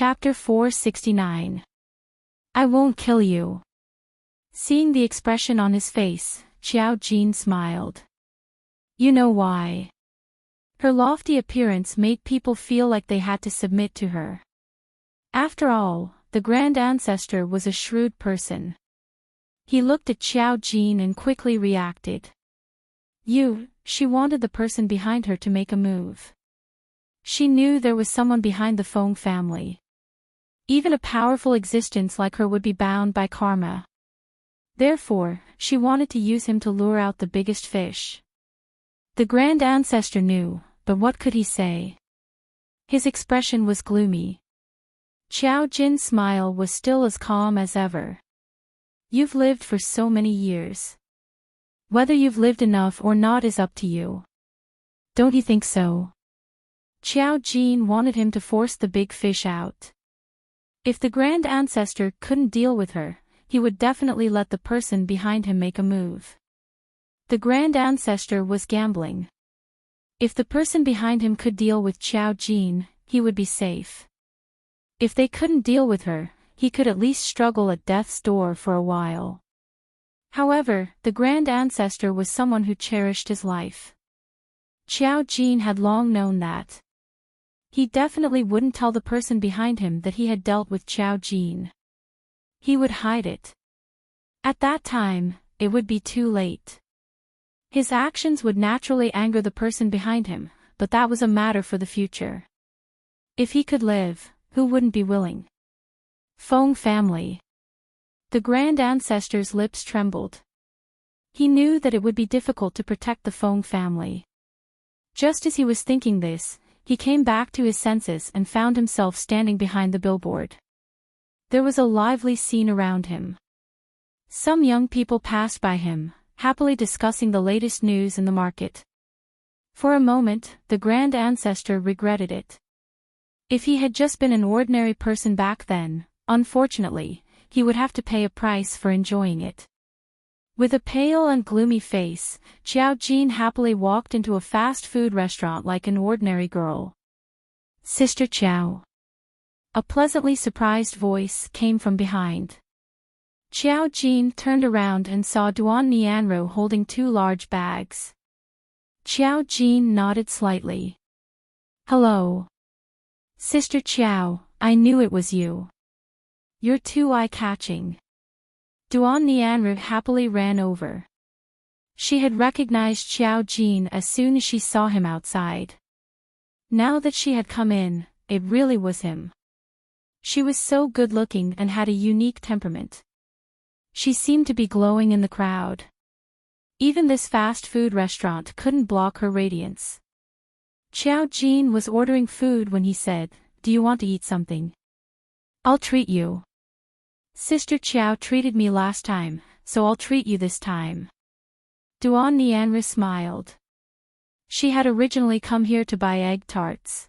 Chapter 469. I won't kill you. Seeing the expression on his face, Xiao Jin smiled. You know why. Her lofty appearance made people feel like they had to submit to her. After all, the Grand Ancestor was a shrewd person. He looked at Xiao Jin and quickly reacted. She wanted the person behind her to make a move. She knew there was someone behind the Feng family. Even a powerful existence like her would be bound by karma. Therefore, she wanted to use him to lure out the biggest fish. The Grand Ancestor knew, but what could he say? His expression was gloomy. Xiao Jin's smile was still as calm as ever. You've lived for so many years. Whether you've lived enough or not is up to you. Don't you think so? Xiao Jin wanted him to force the big fish out. If the Grand Ancestor couldn't deal with her, he would definitely let the person behind him make a move. The Grand Ancestor was gambling. If the person behind him could deal with Xiao Jin, he would be safe. If they couldn't deal with her, he could at least struggle at death's door for a while. However, the Grand Ancestor was someone who cherished his life. Xiao Jin had long known that. He definitely wouldn't tell the person behind him that he had dealt with Xiao Jin. He would hide it. At that time, it would be too late. His actions would naturally anger the person behind him, but that was a matter for the future. If he could live, who wouldn't be willing? Feng family. The Grand Ancestor's lips trembled. He knew that it would be difficult to protect the Feng family. Just as he was thinking this, he came back to his senses and found himself standing behind the billboard. There was a lively scene around him. Some young people passed by him, happily discussing the latest news in the market. For a moment, the Grand Ancestor regretted it. If he had just been an ordinary person back then, unfortunately, he would have to pay a price for enjoying it. With a pale and gloomy face, Xiao Jin happily walked into a fast food restaurant like an ordinary girl. Sister Xiao. A pleasantly surprised voice came from behind. Xiao Jin turned around and saw Duan Nianru holding two large bags. Xiao Jin nodded slightly. Hello. Sister Xiao, I knew it was you. You're too eye-catching. Duan Nianru happily ran over. She had recognized Xiao Jin as soon as she saw him outside. Now that she had come in, it really was him. She was so good-looking and had a unique temperament. She seemed to be glowing in the crowd. Even this fast food restaurant couldn't block her radiance. Xiao Jin was ordering food when he said, "Do you want to eat something? I'll treat you. Sister Xiao treated me last time, so I'll treat you this time." Duan Nianru smiled. She had originally come here to buy egg tarts.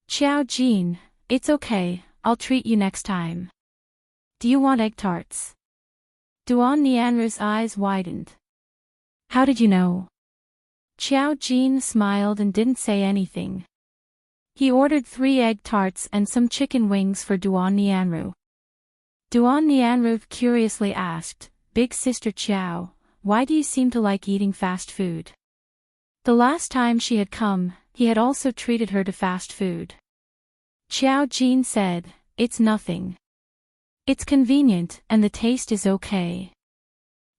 Xiao Jin, it's okay, I'll treat you next time. Do you want egg tarts? Duan Nianru's eyes widened. How did you know? Xiao Jin smiled and didn't say anything. He ordered 3 egg tarts and some chicken wings for Duan Nianru. Duan Nianru curiously asked, "Big Sister Xiao, why do you seem to like eating fast food?" The last time she had come, he had also treated her to fast food. Xiao Jin said, "It's nothing. It's convenient and the taste is okay."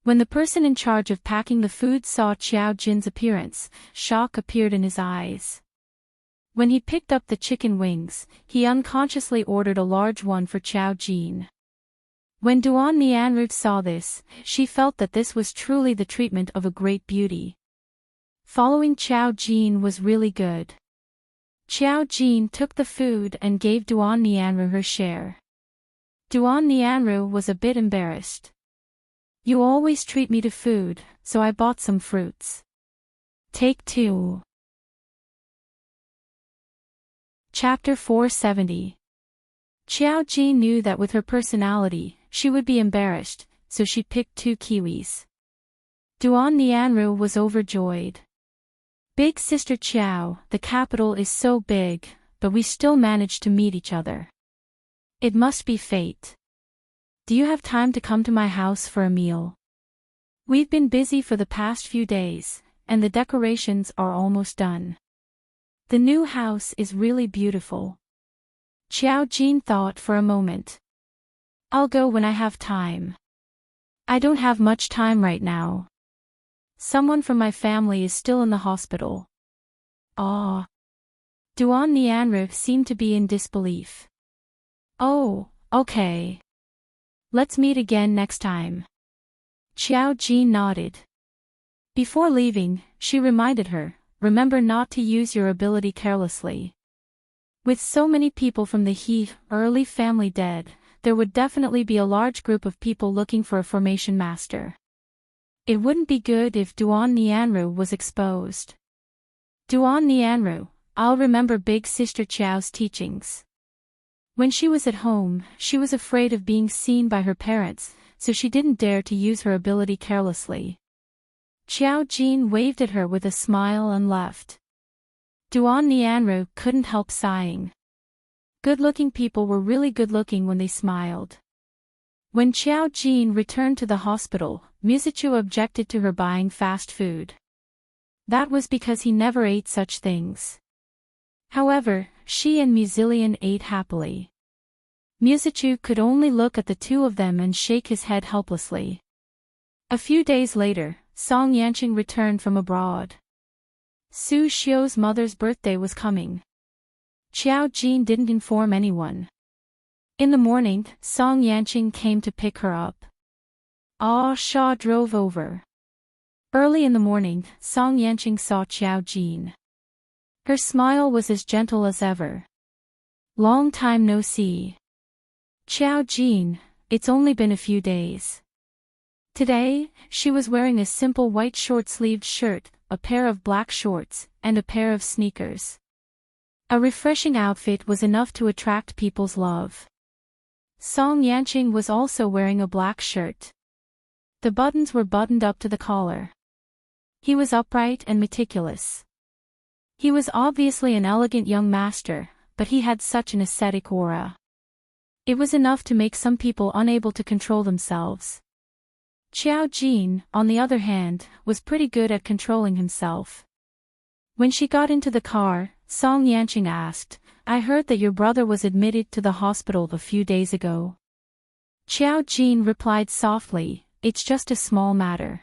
When the person in charge of packing the food saw Xiao Jin's appearance, shock appeared in his eyes. When he picked up the chicken wings, he unconsciously ordered a large one for Xiao Jin. When Duan Nianru saw this, she felt that this was truly the treatment of a great beauty. Following Xiao Jin was really good. Xiao Jin took the food and gave Duan Nianru her share. Duan Nianru was a bit embarrassed. "You always treat me to food, so I bought some fruits. Take 2. Chapter 470. Xiao Jin knew that with her personality, she would be embarrassed, so she picked 2 kiwis. Duan Nianru was overjoyed. "Big Sister Xiao, the capital is so big, but we still managed to meet each other. It must be fate. Do you have time to come to my house for a meal? We've been busy for the past few days, and the decorations are almost done. The new house is really beautiful. Xiao Jin thought for a moment. I'll go when I have time. I don't have much time right now. Someone from my family is still in the hospital. Ah. Duan Nianru seemed to be in disbelief. Oh, okay. Let's meet again next time. Xiao Jin nodded. Before leaving, she reminded her, remember not to use your ability carelessly. With so many people from the He early family dead, there would definitely be a large group of people looking for a formation master. It wouldn't be good if Duan Nianru was exposed. Duan Nianru, I'll remember Big Sister Qiao's teachings. When she was at home, she was afraid of being seen by her parents, so she didn't dare to use her ability carelessly. Xiao Jin waved at her with a smile and left. Duan Nianru couldn't help sighing. Good-looking people were really good-looking when they smiled. When Xiao Jin returned to the hospital, Musichu objected to her buying fast food. That was because he never ate such things. However, she and Musilian ate happily. Musichu could only look at the two of them and shake his head helplessly. A few days later, Song Yanqing returned from abroad. Su Xiu's mother's birthday was coming. Xiao Jin didn't inform anyone. In the morning, Song Yanqing came to pick her up. Ah Sha drove over. Early in the morning, Song Yanqing saw Xiao Jin. Her smile was as gentle as ever. Long time no see. Xiao Jin, it's only been a few days. Today, she was wearing a simple white short-sleeved shirt, a pair of black shorts, and a pair of sneakers. A refreshing outfit was enough to attract people's love. Song Yanqing was also wearing a black shirt. The buttons were buttoned up to the collar. He was upright and meticulous. He was obviously an elegant young master, but he had such an ascetic aura. It was enough to make some people unable to control themselves. Xiao Jin, on the other hand, was pretty good at controlling himself. When she got into the car, Song Yanqing asked, I heard that your brother was admitted to the hospital a few days ago. Xiao Jin replied softly, it's just a small matter.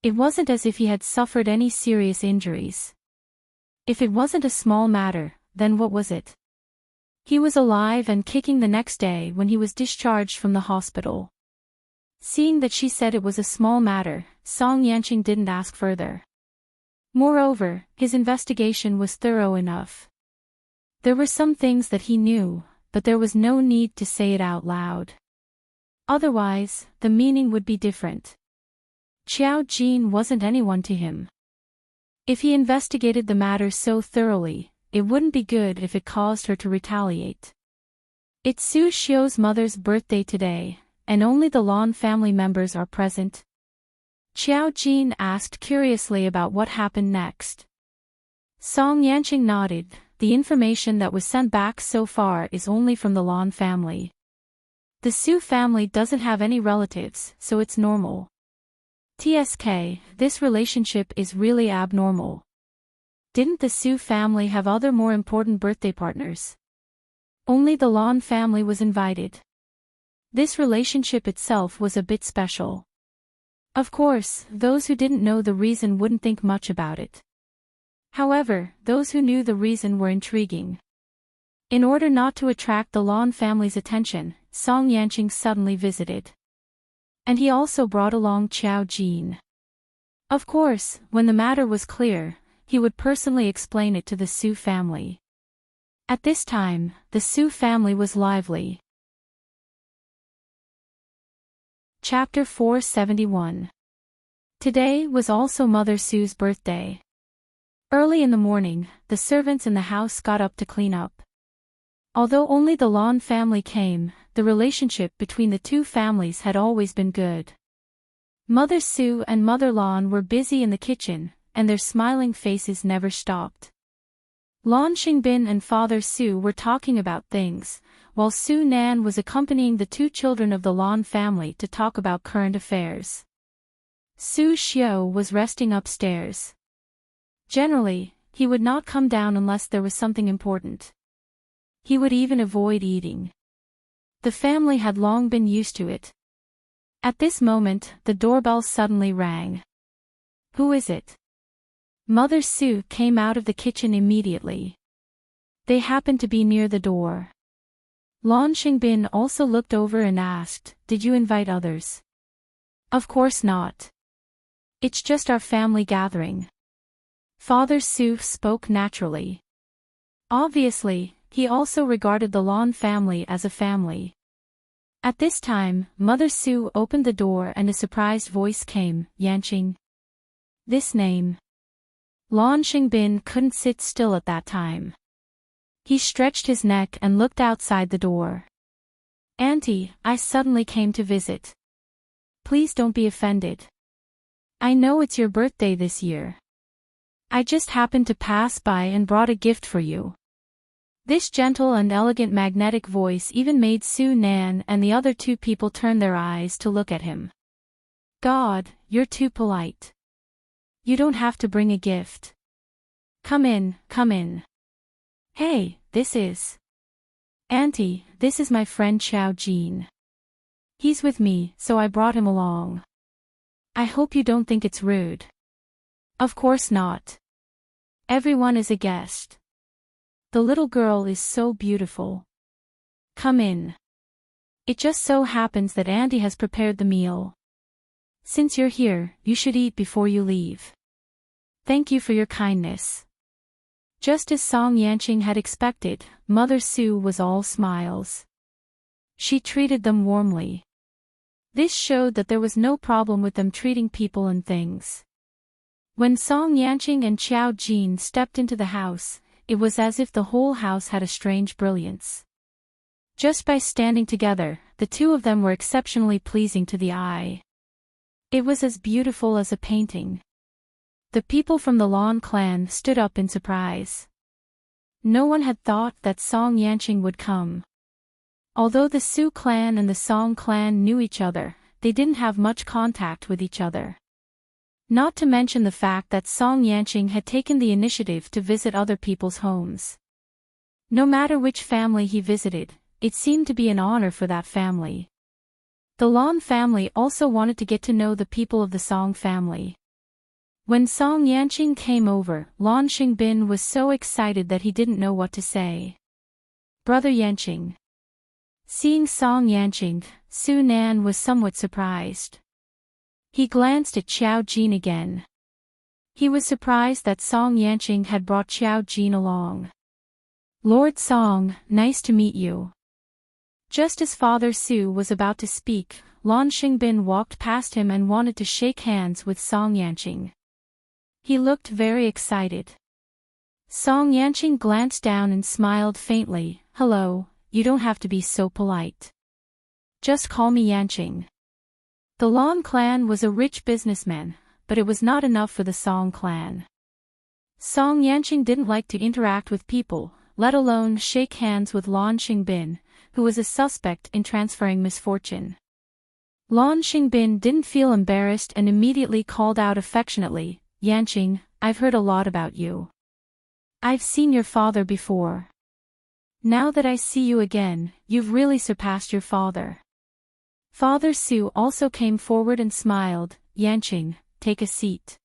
It wasn't as if he had suffered any serious injuries. If it wasn't a small matter, then what was it? He was alive and kicking the next day when he was discharged from the hospital. Seeing that she said it was a small matter, Song Yanqing didn't ask further. Moreover, his investigation was thorough enough. There were some things that he knew, but there was no need to say it out loud. Otherwise, the meaning would be different. Xiao Jin wasn't anyone to him. If he investigated the matter so thoroughly, it wouldn't be good if it caused her to retaliate. It's Su Xiu's mother's birthday today, and only the Lan family members are present. Xiao Jin asked curiously about what happened next. Song Yanqing nodded. The information that was sent back so far is only from the Lan family. The Su family doesn't have any relatives, so it's normal. TSK, this relationship is really abnormal. Didn't the Su family have other more important birthday partners? Only the Lan family was invited. This relationship itself was a bit special. Of course, those who didn't know the reason wouldn't think much about it. However, those who knew the reason were intriguing. In order not to attract the Lan family's attention, Song Yanqing suddenly visited. And he also brought along Xiao Jin. Of course, when the matter was clear, he would personally explain it to the Su family. At this time, the Su family was lively. Chapter 471. Today was also Mother Su's birthday. Early in the morning, the servants in the house got up to clean up. Although only the Lan family came, the relationship between the two families had always been good. Mother Su and Mother Lan were busy in the kitchen, and their smiling faces never stopped. Lan Xingbin and Father Su were talking about things, while Su Nan was accompanying the two children of the Lan family to talk about current affairs. Su Xiao was resting upstairs. Generally, he would not come down unless there was something important. He would even avoid eating. The family had long been used to it. At this moment, the doorbell suddenly rang. "Who is it?" Mother Su came out of the kitchen immediately. They happened to be near the door. Lan Xingbin also looked over and asked, "Did you invite others?" "Of course not. It's just our family gathering." Father Su spoke naturally. Obviously, he also regarded the Lan family as a family. At this time, Mother Su opened the door and a surprised voice came, "Yanqing." This name. Lan Xingbin couldn't sit still at that time. He stretched his neck and looked outside the door. "Auntie, I suddenly came to visit. Please don't be offended. I know it's your birthday this year. I just happened to pass by and brought a gift for you." This gentle and elegant magnetic voice even made Su Nan and the other two people turn their eyes to look at him. "God, you're too polite. You don't have to bring a gift. Come in, come in." "Hey, this is..." "Auntie, this is my friend Xiao Jin. He's with me, so I brought him along. I hope you don't think it's rude." "Of course not. Everyone is a guest. The little girl is so beautiful. Come in. It just so happens that Auntie has prepared the meal. Since you're here, you should eat before you leave. Thank you for your kindness." Just as Song Yanqing had expected, Mother Su was all smiles. She treated them warmly. This showed that there was no problem with them treating people and things. When Song Yanqing and Xiao Jin stepped into the house, it was as if the whole house had a strange brilliance. Just by standing together, the two of them were exceptionally pleasing to the eye. It was as beautiful as a painting. The people from the Lan clan stood up in surprise. No one had thought that Song Yanqing would come. Although the Su clan and the Song clan knew each other, they didn't have much contact with each other. Not to mention the fact that Song Yanqing had taken the initiative to visit other people's homes. No matter which family he visited, it seemed to be an honor for that family. The Lan family also wanted to get to know the people of the Song family. When Song Yanqing came over, Lan Xingbin was so excited that he didn't know what to say. "Brother Yanqing." Seeing Song Yanqing, Su Nan was somewhat surprised. He glanced at Xiao Jin again. He was surprised that Song Yanqing had brought Xiao Jin along. "Lord Song, nice to meet you." Just as Father Su was about to speak, Lan Xingbin walked past him and wanted to shake hands with Song Yanqing. He looked very excited. Song Yanqing glanced down and smiled faintly. "Hello, you don't have to be so polite. Just call me Yanqing." The Lan clan was a rich businessman, but it was not enough for the Song clan. Song Yanqing didn't like to interact with people, let alone shake hands with Lan Xingbin, who was a suspect in transferring misfortune. Lan Xingbin didn't feel embarrassed and immediately called out affectionately, "Yanqing, I've heard a lot about you. I've seen your father before. Now that I see you again, you've really surpassed your father." Father Su also came forward and smiled. "Yanqing, take a seat.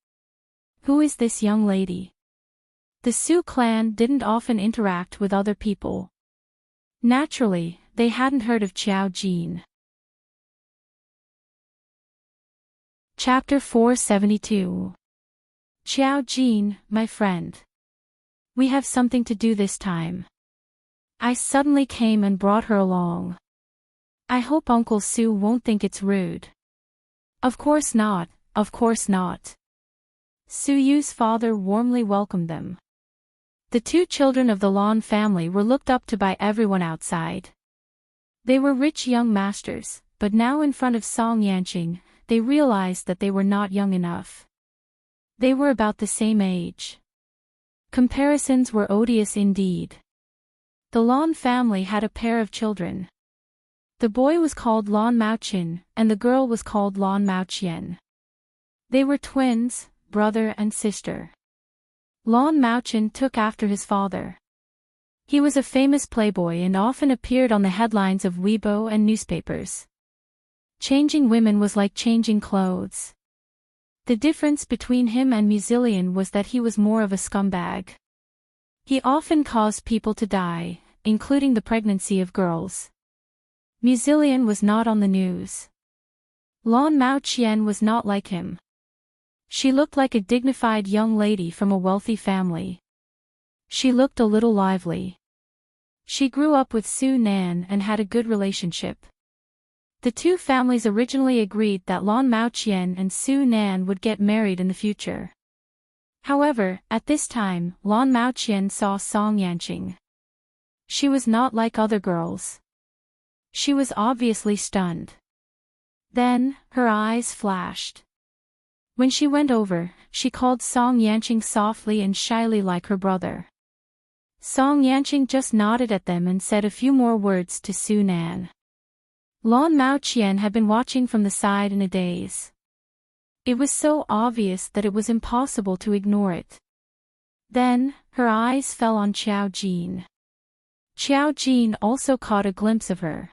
Who is this young lady?" The Su clan didn't often interact with other people. Naturally, they hadn't heard of Xiao Jin. Chapter 472. Xiao Jin, my friend. We have something to do this time. I suddenly came and brought her along. I hope Uncle Su won't think it's rude. Of course not, of course not. Su Yu's father warmly welcomed them. The two children of the Lan family were looked up to by everyone outside. They were rich young masters, but now in front of Song Yanqing, they realized that they were not young enough. They were about the same age. Comparisons were odious indeed. The Lan family had a pair of children. The boy was called Lan Maoqian, and the girl was called Lan Maoqian. They were twins, brother and sister. Lan Maoqian took after his father. He was a famous playboy and often appeared on the headlines of Weibo and newspapers. Changing women was like changing clothes. The difference between him and Muzilian was that he was more of a scumbag. He often caused people to die, including the pregnancy of girls. Muzilian was not on the news. Lan Maoqian was not like him. She looked like a dignified young lady from a wealthy family. She looked a little lively. She grew up with Su Nan and had a good relationship. The two families originally agreed that Lan Maoqian and Su Nan would get married in the future. However, at this time, Lan Maoqian saw Song Yanqing. She was not like other girls. She was obviously stunned. Then, her eyes flashed. When she went over, she called Song Yanqing softly and shyly like her brother. Song Yanqing just nodded at them and said a few more words to Su Nan. Lan Maoqian had been watching from the side in a daze. It was so obvious that it was impossible to ignore it. Then, her eyes fell on Qiao Jin. Qiao Jin also caught a glimpse of her.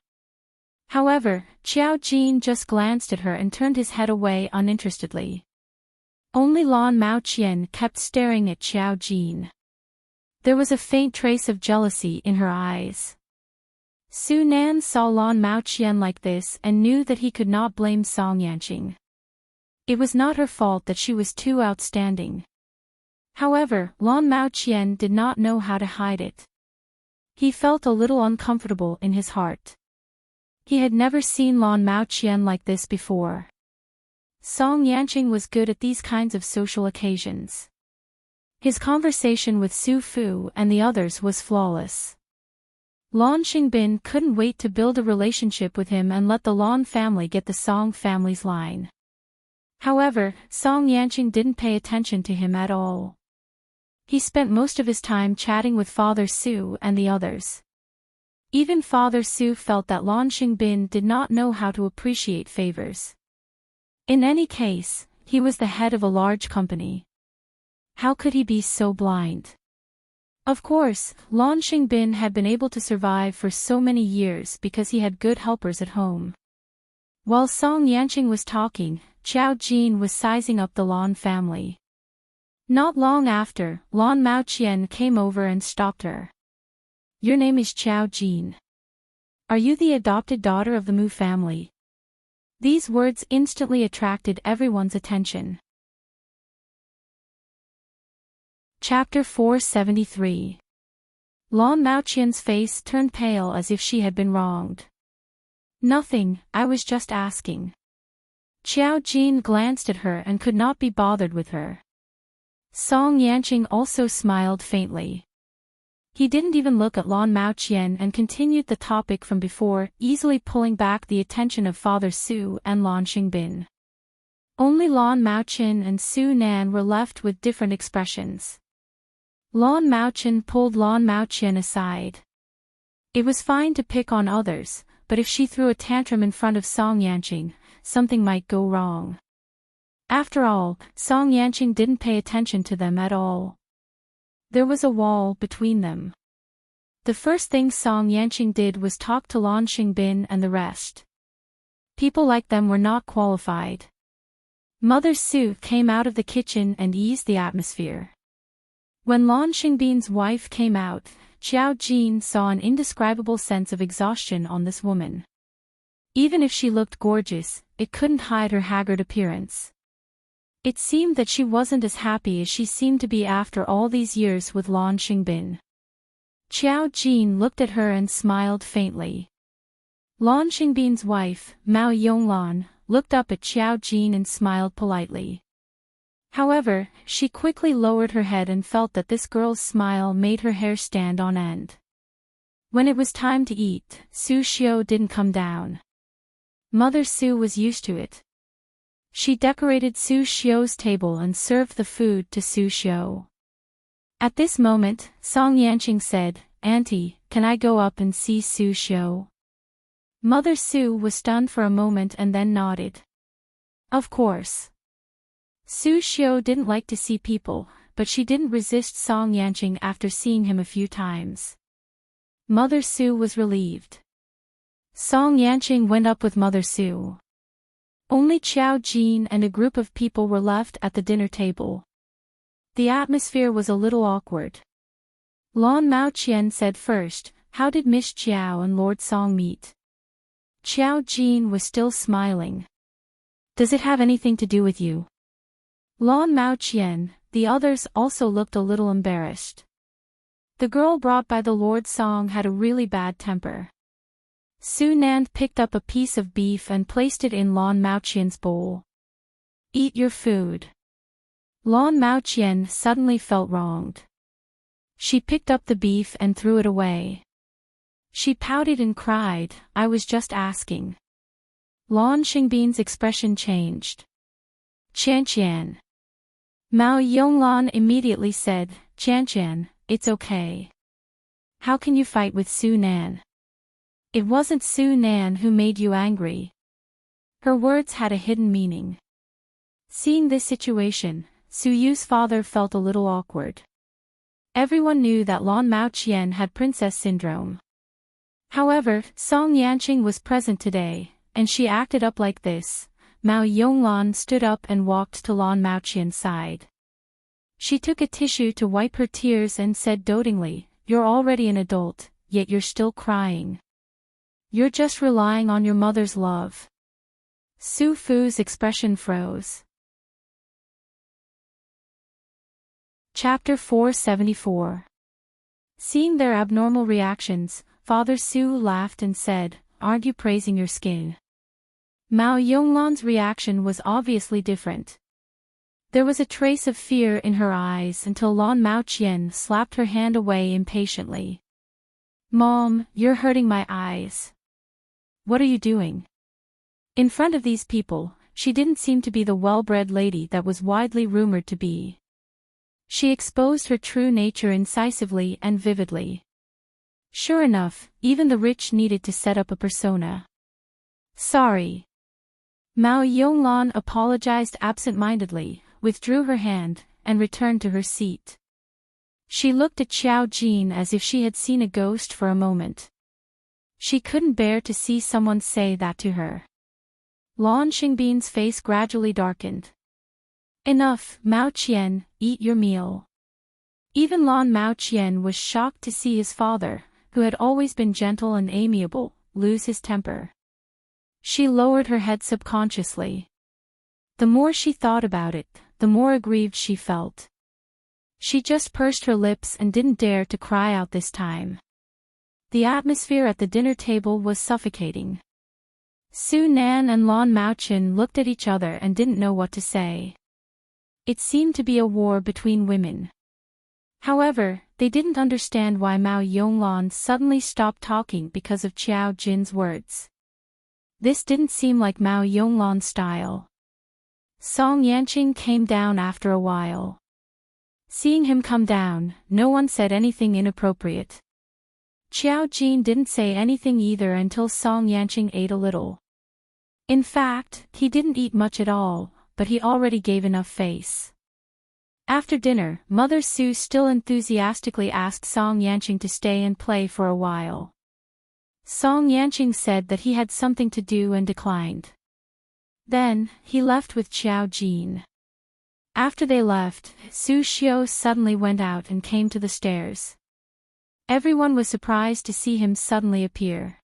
However, Qiao Jin just glanced at her and turned his head away uninterestedly. Only Lan Maoqian kept staring at Qiao Jin. There was a faint trace of jealousy in her eyes. Su Nan saw Lan Maoqian like this and knew that he could not blame Song Yanqing. It was not her fault that she was too outstanding. However, Lan Maoqian did not know how to hide it. He felt a little uncomfortable in his heart. He had never seen Lan Maoqian like this before. Song Yanqing was good at these kinds of social occasions. His conversation with Su Fu and the others was flawless. Lan Xingbin couldn't wait to build a relationship with him and let the Lan family get the Song family's line. However, Song Yanqing didn't pay attention to him at all. He spent most of his time chatting with Father Su and the others. Even Father Su felt that Lan Xingbin did not know how to appreciate favors. In any case, he was the head of a large company. How could he be so blind? Of course, Lan Xingbin had been able to survive for so many years because he had good helpers at home. While Song Yanqing was talking, Qiao Jin was sizing up the Lan family. Not long after, Lan Maoqian came over and stopped her. "Your name is Qiao Jin. Are you the adopted daughter of the Mu family?" These words instantly attracted everyone's attention. Chapter 473. Lan Maoqian's face turned pale as if she had been wronged. "Nothing, I was just asking." Qiao Jin glanced at her and could not be bothered with her. Song Yanqing also smiled faintly. He didn't even look at Lan Maoqian and continued the topic from before, easily pulling back the attention of Father Su and Lan Xingbin. Only Lan Maoqian and Su Nan were left with different expressions. Lan Maoqian pulled Lan Maoqian aside. It was fine to pick on others, but if she threw a tantrum in front of Song Yanqing, something might go wrong. After all, Song Yanqing didn't pay attention to them at all. There was a wall between them. The first thing Song Yanqing did was talk to Lan Xingbin and the rest. People like them were not qualified. Mother Su came out of the kitchen and eased the atmosphere. When Lan Xingbin's wife came out, Qiao Jin saw an indescribable sense of exhaustion on this woman. Even if she looked gorgeous, it couldn't hide her haggard appearance. It seemed that she wasn't as happy as she seemed to be after all these years with Lan Xingbin. Qiao Jin looked at her and smiled faintly. Lan Xingbin's wife, Mao Yonglan, looked up at Qiao Jin and smiled politely. However, she quickly lowered her head and felt that this girl's smile made her hair stand on end. When it was time to eat, Su Xiu didn't come down. Mother Su was used to it. She decorated Su Xiu's table and served the food to Su Xiu. At this moment, Song Yanqing said, "Auntie, can I go up and see Su Xiu? Mother Su was stunned for a moment and then nodded. Of course. Su Xiu didn't like to see people, but she didn't resist Song Yanqing after seeing him a few times. Mother Su was relieved. Song Yanqing went up with Mother Su. Only Qiao Jin and a group of people were left at the dinner table. The atmosphere was a little awkward. Lan Maoqian said first, "How did Miss Qiao and Lord Song meet?" Qiao Jin was still smiling. "Does it have anything to do with you?" Lan Maoqian, the others also looked a little embarrassed. The girl brought by the Lord Song had a really bad temper. Su Nan picked up a piece of beef and placed it in Lan Maoqian's bowl. "Eat your food." Lan Maoqian suddenly felt wronged. She picked up the beef and threw it away. She pouted and cried, "I was just asking." Lan Xingbin's expression changed. "Qianqian." Mao Yonglan immediately said, "Qianqian, it's okay. How can you fight with Su Nan? It wasn't Su Nan who made you angry." Her words had a hidden meaning. Seeing this situation, Su Yu's father felt a little awkward. Everyone knew that Lan Maoqian had princess syndrome. However, Song Yanqing was present today, and she acted up like this. Mao Yonglan stood up and walked to Lan Maoqian's side. She took a tissue to wipe her tears and said dotingly, "You're already an adult, yet you're still crying. You're just relying on your mother's love." Su Fu's expression froze. Chapter 474. Seeing their abnormal reactions, Father Su laughed and said, "Aren't you praising your skin?" Mao Yonglan's reaction was obviously different. There was a trace of fear in her eyes until Lan Maoqian slapped her hand away impatiently. "Mom, you're hurting my eyes. What are you doing?" In front of these people, she didn't seem to be the well-bred lady that was widely rumored to be. She exposed her true nature incisively and vividly. Sure enough, even the rich needed to set up a persona. "Sorry." Mao Yonglan apologized absent-mindedly, withdrew her hand, and returned to her seat. She looked at Qiao Jin as if she had seen a ghost for a moment. She couldn't bear to see someone say that to her. Lan Xingbin's face gradually darkened. "Enough, Maoqian, eat your meal." Even Lan Maoqian was shocked to see his father, who had always been gentle and amiable, lose his temper. She lowered her head subconsciously. The more she thought about it, the more aggrieved she felt. She just pursed her lips and didn't dare to cry out this time. The atmosphere at the dinner table was suffocating. Su Nan and Lan Maoqian looked at each other and didn't know what to say. It seemed to be a war between women. However, they didn't understand why Mao Yonglan suddenly stopped talking because of Qiao Jin's words. This didn't seem like Mao Yonglan's style. Song Yanqing came down after a while. Seeing him come down, no one said anything inappropriate. Qiao Jin didn't say anything either until Song Yanqing ate a little. In fact, he didn't eat much at all, but he already gave enough face. After dinner, Mother Su still enthusiastically asked Song Yanqing to stay and play for a while. Song Yanqing said that he had something to do and declined. Then, he left with Qiao Jin. After they left, Su Xiu suddenly went out and came to the stairs. Everyone was surprised to see him suddenly appear.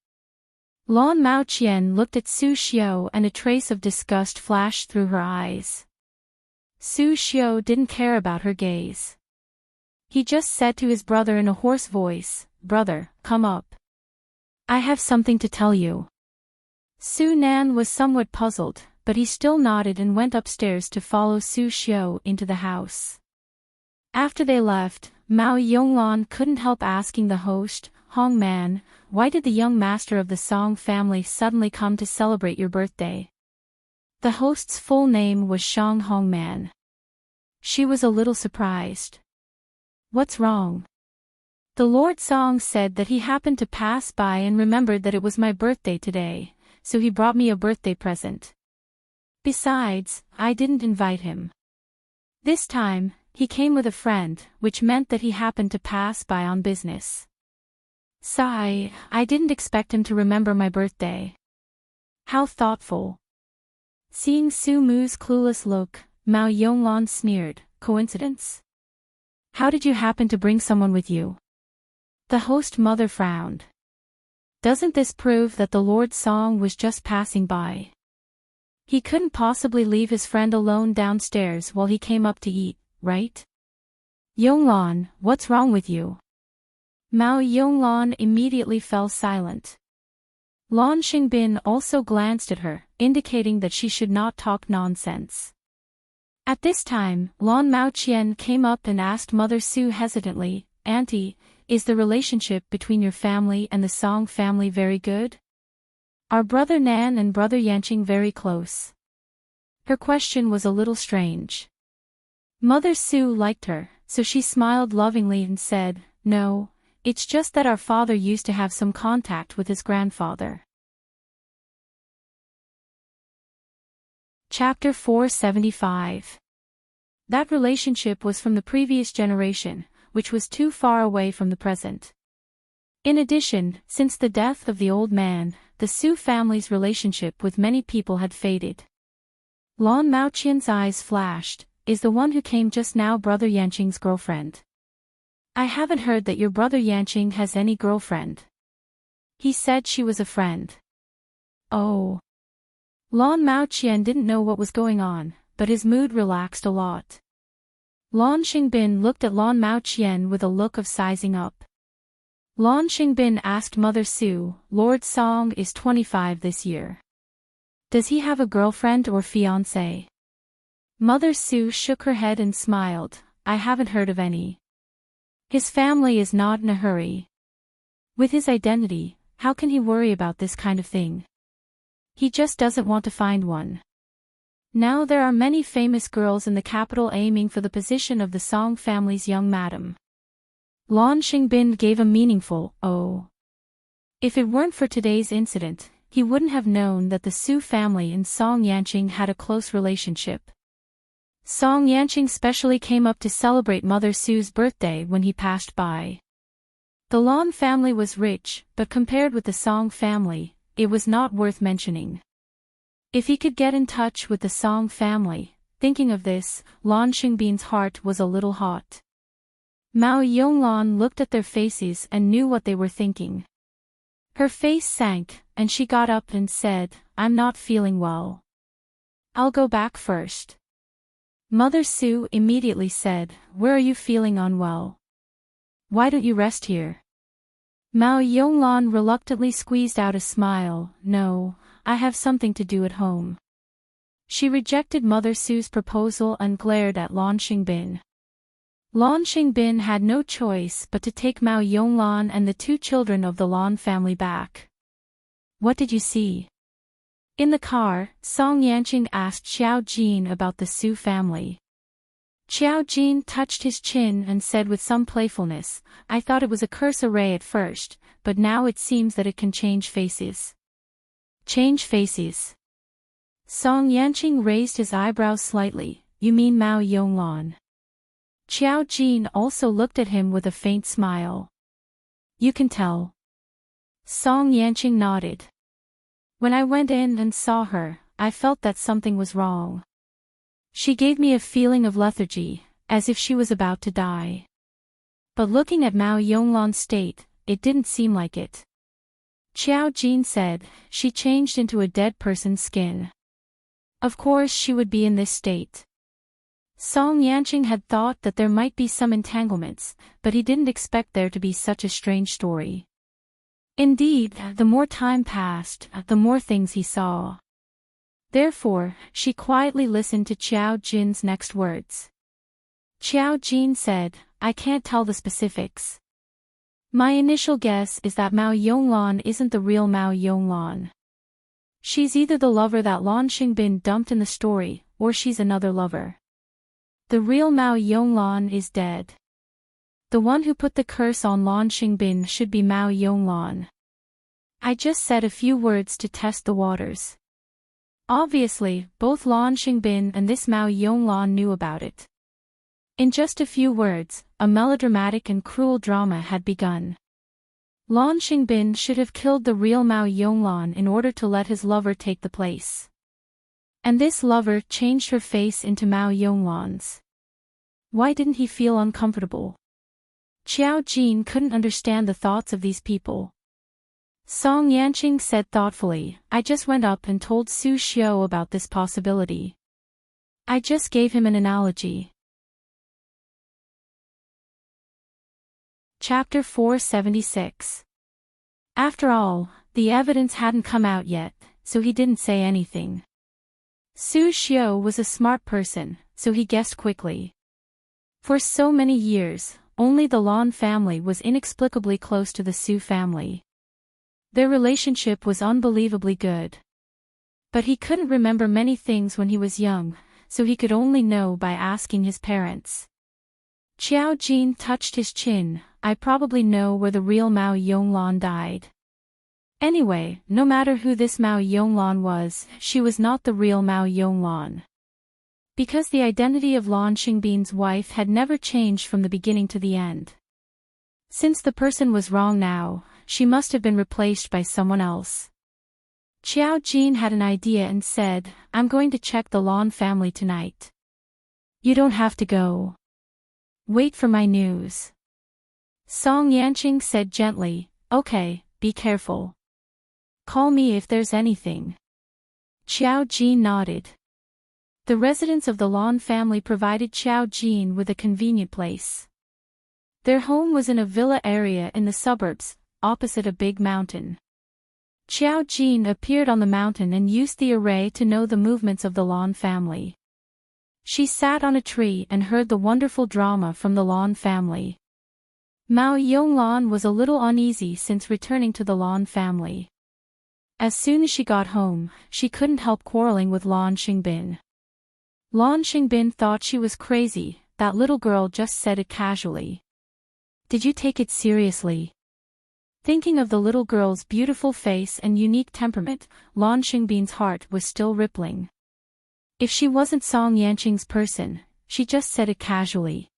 Lan Maoqian looked at Su Xiu and a trace of disgust flashed through her eyes. Su Xiu didn't care about her gaze. He just said to his brother in a hoarse voice, "Brother, come up. I have something to tell you." Su Nan was somewhat puzzled, but he still nodded and went upstairs to follow Su Xiu into the house. After they left, Mao Yonglan couldn't help asking the host, "Hong Man, why did the young master of the Song family suddenly come to celebrate your birthday?" The host's full name was Shang Hongman. She was a little surprised. "What's wrong?" The Lord Song said that he happened to pass by and remembered that it was my birthday today, so he brought me a birthday present. Besides, I didn't invite him. This time, he came with a friend, which meant that he happened to pass by on business. Sigh, I didn't expect him to remember my birthday. How thoughtful. Seeing Su Mu's clueless look, Mao Yonglon sneered, coincidence? How did you happen to bring someone with you? The host mother frowned. Doesn't this prove that the Lord Song was just passing by? He couldn't possibly leave his friend alone downstairs while he came up to eat, right? Yonglon, what's wrong with you? Mao Yonglon immediately fell silent. Lan Xingbin also glanced at her, indicating that she should not talk nonsense. At this time, Lan Maoqian came up and asked Mother Su hesitantly, Auntie, is the relationship between your family and the Song family very good? Are Brother Nan and Brother Yanqing very close? Her question was a little strange. Mother Su liked her, so she smiled lovingly and said, No, it's just that our father used to have some contact with his grandfather. Chapter 475. That relationship was from the previous generation, which was too far away from the present. In addition, since the death of the old man, the Su family's relationship with many people had faded. Lan Maoqian's eyes flashed, is the one who came just now Brother Yanqing's girlfriend? I haven't heard that your Brother Yanqing has any girlfriend. He said she was a friend. Oh. Lan Maoqian didn't know what was going on, but his mood relaxed a lot. Lan Xingbin looked at Lan Maoqian with a look of sizing up. Lan Xingbin asked Mother Su, Lord Song is 25 this year. Does he have a girlfriend or fiancé? Mother Su shook her head and smiled, I haven't heard of any. His family is not in a hurry. With his identity, how can he worry about this kind of thing? He just doesn't want to find one. Now there are many famous girls in the capital aiming for the position of the Song family's young madam. Lan Xingbin gave a meaningful, oh. If it weren't for today's incident, he wouldn't have known that the Su family and Song Yanqing had a close relationship. Song Yanqing specially came up to celebrate Mother Su's birthday when he passed by. The Lan family was rich, but compared with the Song family, it was not worth mentioning. If he could get in touch with the Song family, thinking of this, Lan Xingbin's heart was a little hot. Mao Yonglon looked at their faces and knew what they were thinking. Her face sank, and she got up and said, I'm not feeling well. I'll go back first. Mother Su immediately said, Where are you feeling unwell? Why don't you rest here? Mao Yonglon reluctantly squeezed out a smile, No, I have something to do at home. She rejected Mother Su's proposal and glared at Lan Xingbin. Lan Xingbin had no choice but to take Mao Yonglon and the two children of the Lan family back. What did you see? In the car, Song Yanqing asked Xiao Jin about the Su family. Xiao Jin touched his chin and said with some playfulness, I thought it was a curse array at first, but now it seems that it can change faces. Change faces. Song Yanqing raised his eyebrows slightly, you mean Mao Yonglon? Xiao Jin also looked at him with a faint smile. You can tell. Song Yanqing nodded. When I went in and saw her, I felt that something was wrong. She gave me a feeling of lethargy, as if she was about to die. But looking at Mao Yonglon's state, it didn't seem like it. Xiao Jin said, she changed into a dead person's skin. Of course she would be in this state. Song Yanqing had thought that there might be some entanglements, but he didn't expect there to be such a strange story. Indeed, the more time passed, the more things he saw. Therefore, she quietly listened to Xiao Jin's next words. Xiao Jin said, I can't tell the specifics. My initial guess is that Mao Yonglon isn't the real Mao Yonglon. She's either the lover that Lan Xingbin dumped in the story, or she's another lover. The real Mao Yonglon is dead. The one who put the curse on Lan Xingbin should be Mao Yonglan. I just said a few words to test the waters. Obviously, both Lan Xingbin and this Mao Yonglan knew about it. In just a few words, a melodramatic and cruel drama had begun. Lan Xingbin should have killed the real Mao Yonglan in order to let his lover take the place. And this lover changed her face into Mao Yonglan's. Why didn't he feel uncomfortable? Qiao Jin couldn't understand the thoughts of these people. Song Yanqing said thoughtfully, I just went up and told Su Xiao about this possibility. I just gave him an analogy. Chapter 476. After all, the evidence hadn't come out yet, so he didn't say anything. Su Xiao was a smart person, so he guessed quickly. For so many years, only the Lan family was inexplicably close to the Su family. Their relationship was unbelievably good. But he couldn't remember many things when he was young, so he could only know by asking his parents. Qiao Jin touched his chin. I probably know where the real Mao Yonglan died. Anyway, no matter who this Mao Yonglan was, she was not the real Mao Yonglan. Because the identity of Lan Xingbin's wife had never changed from the beginning to the end. Since the person was wrong now, she must have been replaced by someone else. Qiao Jin had an idea and said, I'm going to check the Lan family tonight. You don't have to go. Wait for my news. Song Yanqing said gently, okay, be careful. Call me if there's anything. Qiao Jin nodded. The residents of the Lan family provided Qiao Jin with a convenient place. Their home was in a villa area in the suburbs, opposite a big mountain. Qiao Jin appeared on the mountain and used the array to know the movements of the Lan family. She sat on a tree and heard the wonderful drama from the Lan family. Mao Yonglan was a little uneasy since returning to the Lan family. As soon as she got home, she couldn't help quarreling with Lan Xingbin. Lan Xingbin thought she was crazy, that little girl just said it casually. Did you take it seriously? Thinking of the little girl's beautiful face and unique temperament, Lan Xingbin's heart was still rippling. If she wasn't Song Yanqing's person, she just said it casually.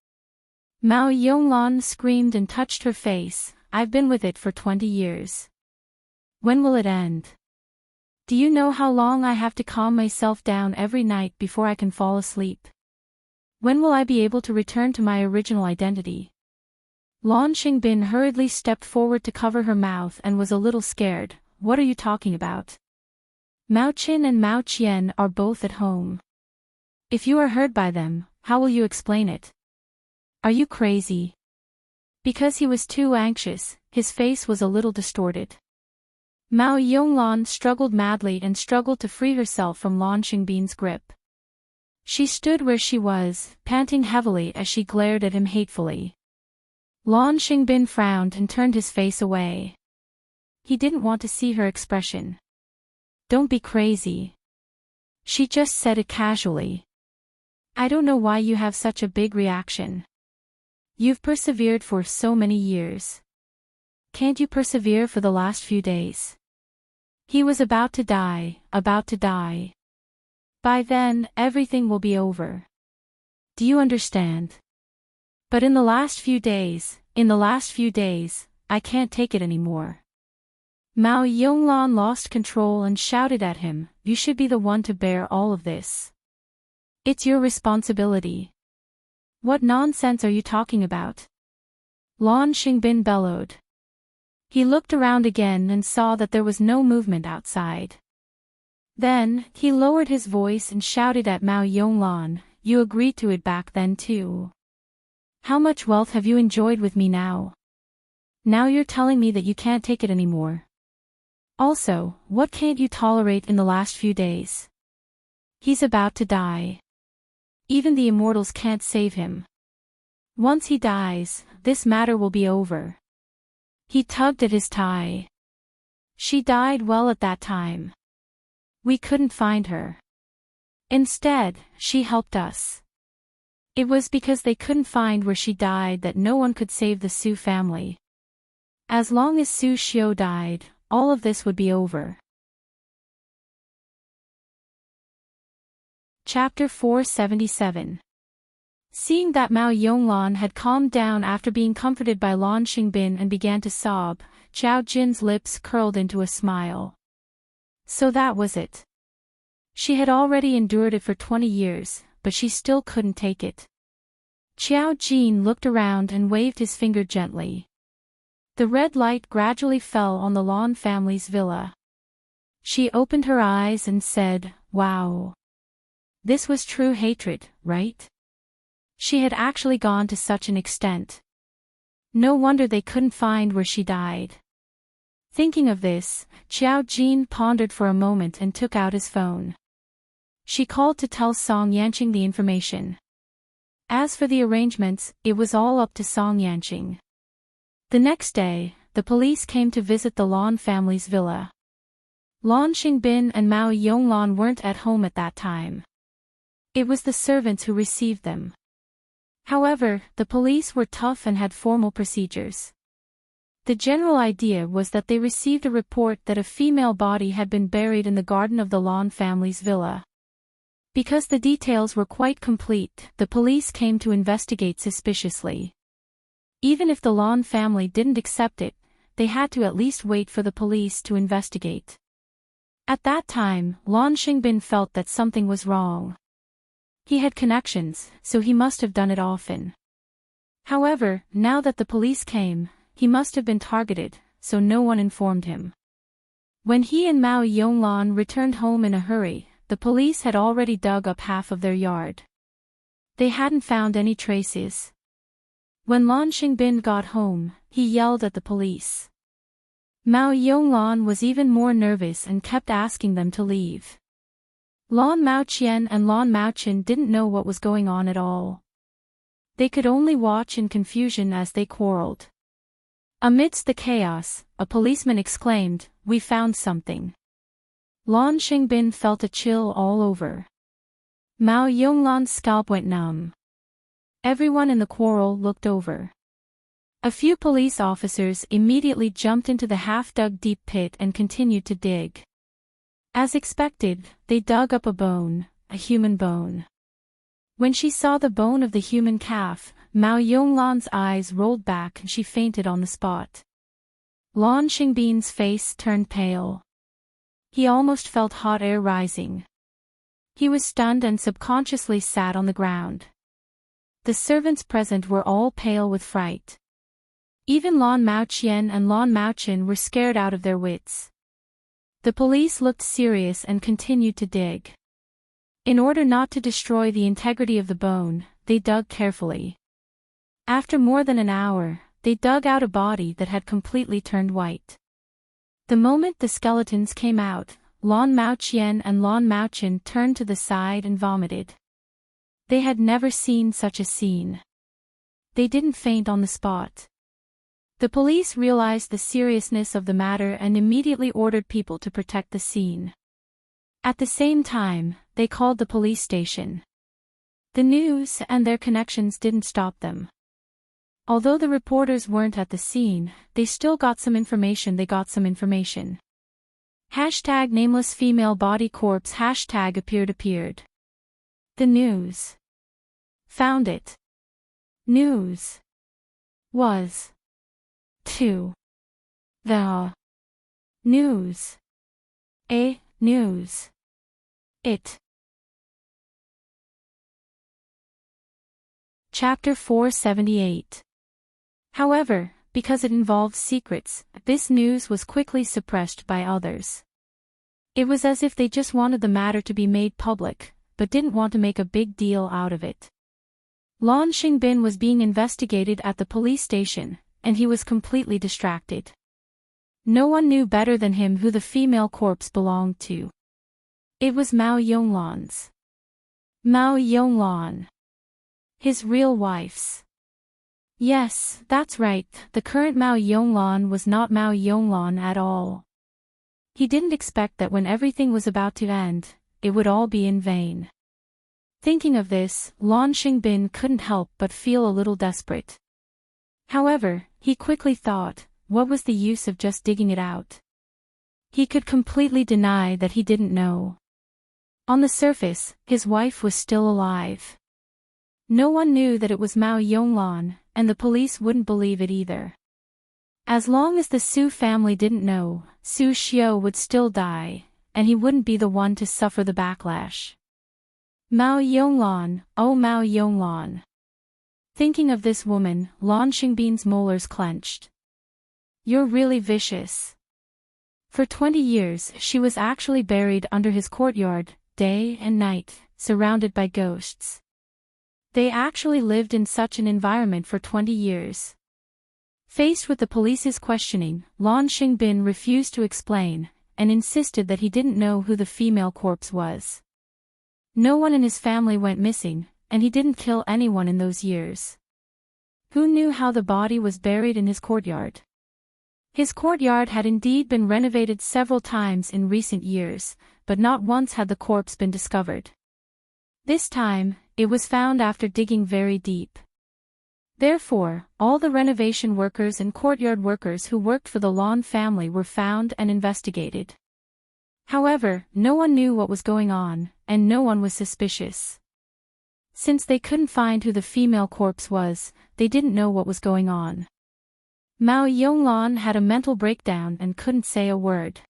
Mao Yonglan screamed and touched her face, I've been with it for 20 years. When will it end? Do you know how long I have to calm myself down every night before I can fall asleep? When will I be able to return to my original identity? Lan Xingbin hurriedly stepped forward to cover her mouth and was a little scared. What are you talking about? Mao Qin and Mao Qian are both at home. If you are heard by them, how will you explain it? Are you crazy? Because he was too anxious, his face was a little distorted. Mao Yonglan struggled madly and struggled to free herself from Lan Xingbin's grip. She stood where she was, panting heavily as she glared at him hatefully. Lan Xingbin frowned and turned his face away. He didn't want to see her expression. Don't be crazy. She just said it casually. I don't know why you have such a big reaction. You've persevered for so many years. Can't you persevere for the last few days? He was about to die, about to die. By then, everything will be over. Do you understand? But in the last few days, I can't take it anymore. Mao Yonglan lost control and shouted at him, you should be the one to bear all of this. It's your responsibility. What nonsense are you talking about? Lan Xingbin bellowed. He looked around again and saw that there was no movement outside. Then, he lowered his voice and shouted at Mao Yonglan, you agreed to it back then too. How much wealth have you enjoyed with me now? Now you're telling me that you can't take it anymore. Also, what can't you tolerate in the last few days? He's about to die. Even the immortals can't save him. Once he dies, this matter will be over. He tugged at his tie. She died well at that time. We couldn't find her. Instead, she helped us. It was because they couldn't find where she died that no one could save the Su family. As long as Su Xiao died, all of this would be over. Chapter 477. Seeing that Mao Yonglan had calmed down after being comforted by Lan Xingbin and began to sob, Zhao Jin's lips curled into a smile. So that was it. She had already endured it for 20 years, but she still couldn't take it. Zhao Jin looked around and waved his finger gently. The red light gradually fell on the Lan family's villa. She opened her eyes and said, "Wow. This was true hatred, right?" She had actually gone to such an extent. No wonder they couldn't find where she died. Thinking of this, Zhao Jin pondered for a moment and took out his phone. She called to tell Song Yanqing the information. As for the arrangements, it was all up to Song Yanqing. The next day, the police came to visit the Lan family's villa. Lan Xingbin and Mao Yonglan weren't at home at that time. It was the servants who received them. However, the police were tough and had formal procedures. The general idea was that they received a report that a female body had been buried in the garden of the Lan family's villa. Because the details were quite complete, the police came to investigate suspiciously. Even if the Lan family didn't accept it, they had to at least wait for the police to investigate. At that time, Lan Xingbin felt that something was wrong. He had connections, so he must have done it often. However, now that the police came, he must have been targeted, so no one informed him. When he and Mao Yonglan returned home in a hurry, the police had already dug up half of their yard. They hadn't found any traces. When Lan Xingbin got home, he yelled at the police. Mao Yonglan was even more nervous and kept asking them to leave. Lan Maoqian and Lan Maoqin didn't know what was going on at all. They could only watch in confusion as they quarreled. Amidst the chaos, a policeman exclaimed, "We found something." Lan Xingbin felt a chill all over. Mao Yonglan's scalp went numb. Everyone in the quarrel looked over. A few police officers immediately jumped into the half-dug deep pit and continued to dig. As expected, they dug up a bone, a human bone. When she saw the bone of the human calf, Mao Yonglan's eyes rolled back and she fainted on the spot. Lan Xingbin's face turned pale. He almost felt hot air rising. He was stunned and subconsciously sat on the ground. The servants present were all pale with fright. Even Lan Maoqian and Lan Maoqin were scared out of their wits. The police looked serious and continued to dig. In order not to destroy the integrity of the bone, they dug carefully. After more than an hour, they dug out a body that had completely turned white. The moment the skeletons came out, Lan Maoqian and Lan Maoqin turned to the side and vomited. They had never seen such a scene. They didn't faint on the spot. The police realized the seriousness of the matter and immediately ordered people to protect the scene. At the same time, they called the police station. The news and their connections didn't stop them. Although the reporters weren't at the scene, they still got some information. Hashtag nameless female body corpse hashtag appeared. The news. Found it. News. Was. To. The. News. A. News. It. Chapter 478. However, because it involved secrets, this news was quickly suppressed by others. It was as if they just wanted the matter to be made public, but didn't want to make a big deal out of it. Lan Xingbin was being investigated at the police station, and he was completely distracted. No one knew better than him who the female corpse belonged to. It was Mao Yonglan's. Mao Yonglan. His real wife's. Yes, that's right, the current Mao Yonglan was not Mao Yonglan at all. He didn't expect that when everything was about to end, it would all be in vain. Thinking of this, Lan Xingbin couldn't help but feel a little desperate. However, he quickly thought, what was the use of just digging it out? He could completely deny that he didn't know. On the surface, his wife was still alive. No one knew that it was Mao Yonglan, and the police wouldn't believe it either. As long as the Su family didn't know, Su Xiao would still die, and he wouldn't be the one to suffer the backlash. Mao Yonglan, oh Mao Yonglan. Thinking of this woman, Lan Xingbin's molars clenched. You're really vicious. For 20 years she was actually buried under his courtyard, day and night, surrounded by ghosts. They actually lived in such an environment for 20 years. Faced with the police's questioning, Lan Xingbin refused to explain, and insisted that he didn't know who the female corpse was. No one in his family went missing, and he didn't kill anyone in those years. Who knew how the body was buried in his courtyard? His courtyard had indeed been renovated several times in recent years, but not once had the corpse been discovered. This time, it was found after digging very deep. Therefore, all the renovation workers and courtyard workers who worked for the Lan family were found and investigated. However, no one knew what was going on, and no one was suspicious. Since they couldn't find who the female corpse was, they didn't know what was going on. Mao Yonglan had a mental breakdown and couldn't say a word.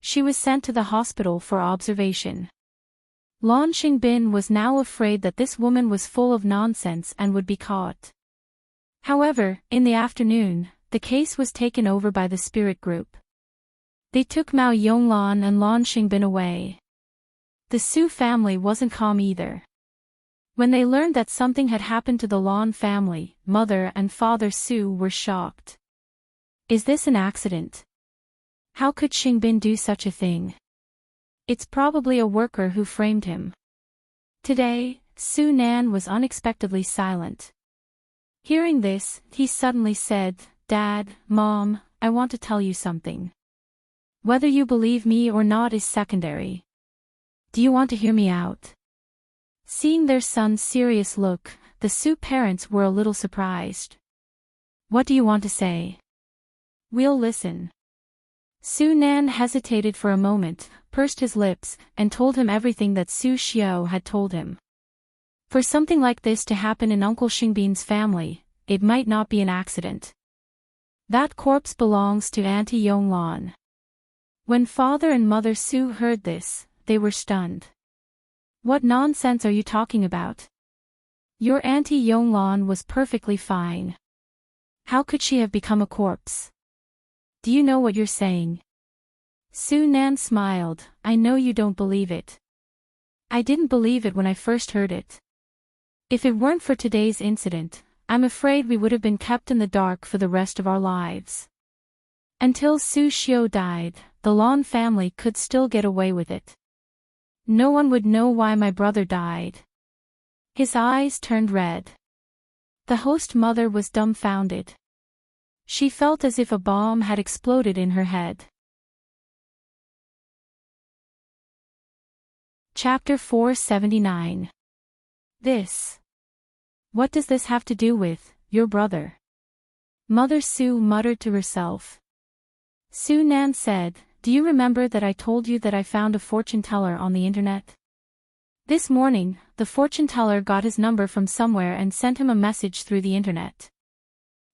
She was sent to the hospital for observation. Lan Xingbin was now afraid that this woman was full of nonsense and would be caught. However, in the afternoon, the case was taken over by the spirit group. They took Mao Yonglan and Lan Xingbin away. The Su family wasn't calm either. When they learned that something had happened to the Lan family, mother and father Su were shocked. Is this an accident? How could Xingbin do such a thing? It's probably a worker who framed him. Today, Su Nan was unexpectedly silent. Hearing this, he suddenly said, Dad, Mom, I want to tell you something. Whether you believe me or not is secondary. Do you want to hear me out? Seeing their son's serious look, the Su parents were a little surprised. What do you want to say? We'll listen. Su Nan hesitated for a moment, pursed his lips, and told him everything that Su Xiao had told him. For something like this to happen in Uncle Xingbin's family, it might not be an accident. That corpse belongs to Auntie Yonglan. When father and mother Su heard this, they were stunned. What nonsense are you talking about? Your Auntie Yonglan was perfectly fine. How could she have become a corpse? Do you know what you're saying? Su Nan smiled, I know you don't believe it. I didn't believe it when I first heard it. If it weren't for today's incident, I'm afraid we would have been kept in the dark for the rest of our lives. Until Su Xiao died, the Lan family could still get away with it. No one would know why my brother died. His eyes turned red. The host mother was dumbfounded. She felt as if a bomb had exploded in her head. Chapter 479. This. What does this have to do with your brother? Mother Su muttered to herself. Su Nan said, Do you remember that I told you that I found a fortune teller on the internet? This morning, the fortune teller got his number from somewhere and sent him a message through the internet.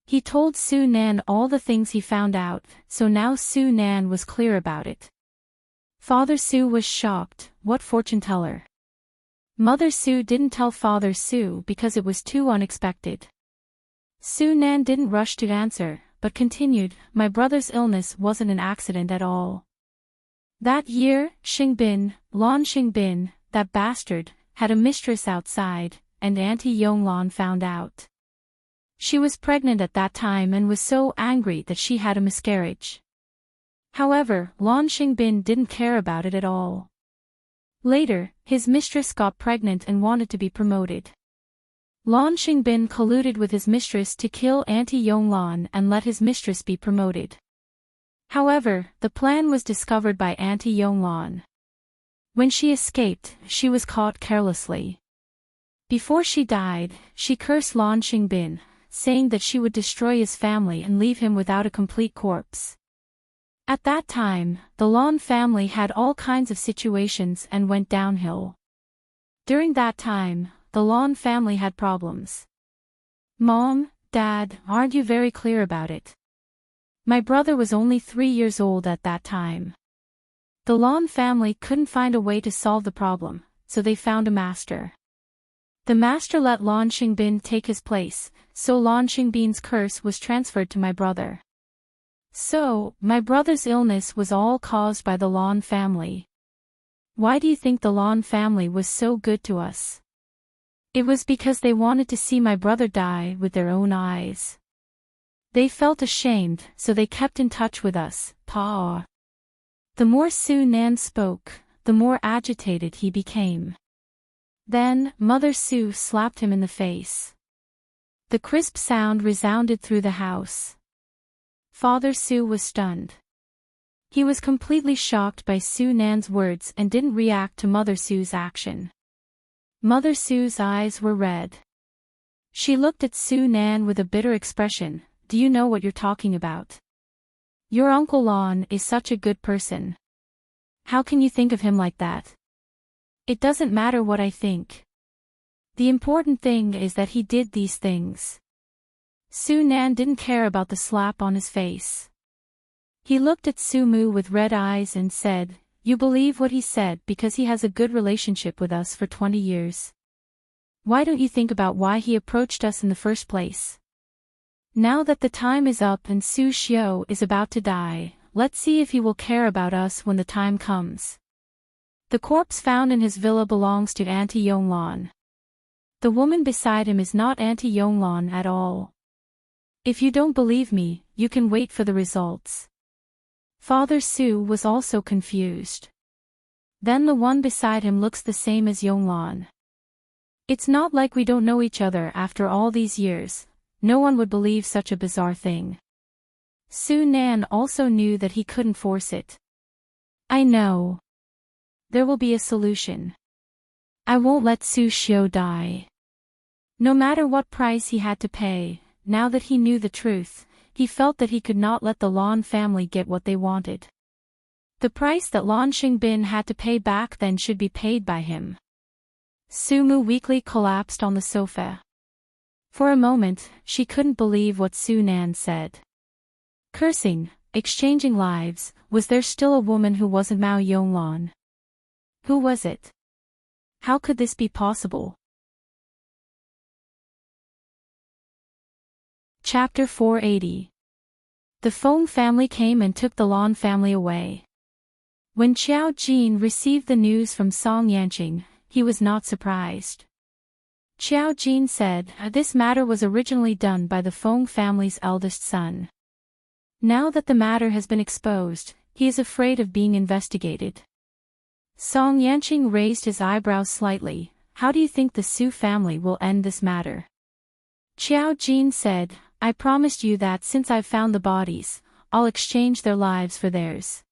He told Su Nan all the things he found out, so now Su Nan was clear about it. Father Su was shocked. What fortune teller? Mother Su didn't tell Father Su because it was too unexpected. Su Nan didn't rush to answer, but continued, My brother's illness wasn't an accident at all. That year, Xingbin, Lan Xingbin, that bastard, had a mistress outside, and Auntie Yonglan found out. She was pregnant at that time and was so angry that she had a miscarriage. However, Lan Xingbin didn't care about it at all. Later, his mistress got pregnant and wanted to be promoted. Lan Xingbin colluded with his mistress to kill Auntie Yonglan and let his mistress be promoted. However, the plan was discovered by Auntie Yonglan. When she escaped, she was caught carelessly. Before she died, she cursed Lan Xingbin, saying that she would destroy his family and leave him without a complete corpse. At that time, the Lan family had all kinds of situations and went downhill. During that time, the Lan family had problems. Mom, Dad, aren't you very clear about it? My brother was only 3 years old at that time. The Lan family couldn't find a way to solve the problem, so they found a master. The master let Lan Xingbin take his place, so Lan Xingbin's curse was transferred to my brother. So, my brother's illness was all caused by the Lan family. Why do you think the Lan family was so good to us? It was because they wanted to see my brother die with their own eyes. They felt ashamed, so they kept in touch with us, Pa. The more Su Nan spoke, the more agitated he became. Then, Mother Su slapped him in the face. The crisp sound resounded through the house. Father Su was stunned. He was completely shocked by Su Nan's words and didn't react to Mother Su's action. Mother Su's eyes were red. She looked at Su Nan with a bitter expression. Do you know what you're talking about? Your Uncle Lan is such a good person. How can you think of him like that? It doesn't matter what I think. The important thing is that he did these things. Su Nan didn't care about the slap on his face. He looked at Su Mu with red eyes and said, You believe what he said because he has a good relationship with us for 20 years. Why don't you think about why he approached us in the first place? Now that the time is up and Su Xiao is about to die, let's see if he will care about us when the time comes. The corpse found in his villa belongs to Auntie Yonglan. The woman beside him is not Auntie Yonglan at all. If you don't believe me, you can wait for the results. Father Su was also confused. Then the one beside him looks the same as Yonglan. It's not like we don't know each other after all these years. No one would believe such a bizarre thing. Su Nan also knew that he couldn't force it. I know. There will be a solution. I won't let Su Xiao die. No matter what price he had to pay, now that he knew the truth, he felt that he could not let the Lan family get what they wanted. The price that Lan Xingbin had to pay back then should be paid by him. Su Mu weakly collapsed on the sofa. For a moment, she couldn't believe what Su Nan said. Cursing, exchanging lives, was there still a woman who wasn't Mao Yonglan? Who was it? How could this be possible? Chapter 480. The Feng family came and took the Lan family away. When Qiao Jin received the news from Song Yanqing, he was not surprised. Qiao Jin said, This matter was originally done by the Feng family's eldest son. Now that the matter has been exposed, he is afraid of being investigated. Song Yanqing raised his eyebrows slightly. How do you think the Su family will end this matter? Qiao Jin said, I promised you that since I've found the bodies, I'll exchange their lives for theirs.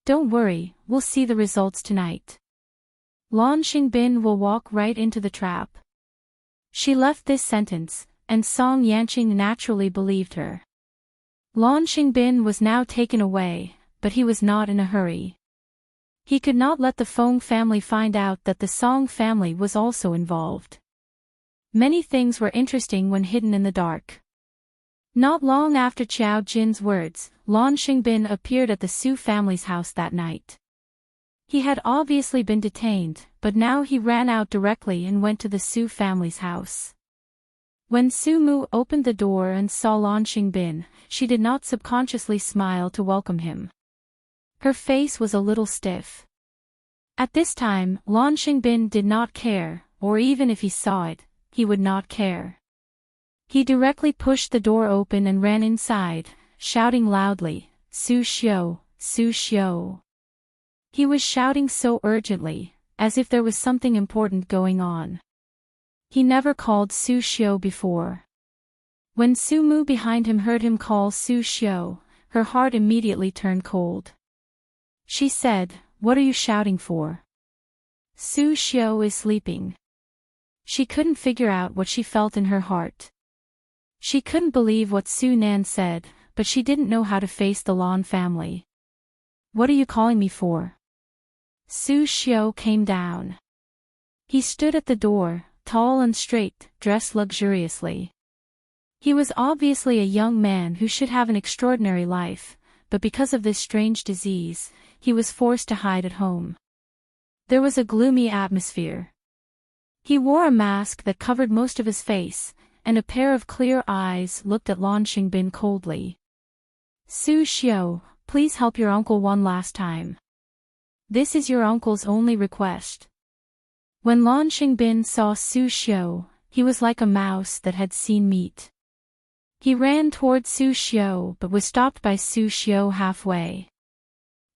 Don't worry, we'll see the results tonight. Lan Xingbin will walk right into the trap. She left this sentence, and Song Yanqing naturally believed her. Lan Xingbin was now taken away, but he was not in a hurry. He could not let the Feng family find out that the Song family was also involved. Many things were interesting when hidden in the dark. Not long after Qiao Jin's words, Lan Xingbin appeared at the Su family's house that night. He had obviously been detained, but now he ran out directly and went to the Su family's house. When Su Mu opened the door and saw Lan Xingbin, she did not subconsciously smile to welcome him. Her face was a little stiff. At this time, Lan Xingbin did not care, or even if he saw it, he would not care. He directly pushed the door open and ran inside, shouting loudly, Su Xiao, Su Xiao. He was shouting so urgently, as if there was something important going on. He never called Su Xiao before. When Su Mu behind him heard him call Su Xiao, her heart immediately turned cold. She said, What are you shouting for? Su Xiao is sleeping. She couldn't figure out what she felt in her heart. She couldn't believe what Su Nan said, but she didn't know how to face the Lan family. What are you calling me for? Su Xiao came down. He stood at the door, tall and straight, dressed luxuriously. He was obviously a young man who should have an extraordinary life, but because of this strange disease, he was forced to hide at home. There was a gloomy atmosphere. He wore a mask that covered most of his face, and a pair of clear eyes looked at Lan Xingbin coldly. Su Xiao, please help your uncle one last time. This is your uncle's only request. When Lan Xingbin saw Su Xiao, he was like a mouse that had seen meat. He ran toward Su Xiao but was stopped by Su Xiao halfway.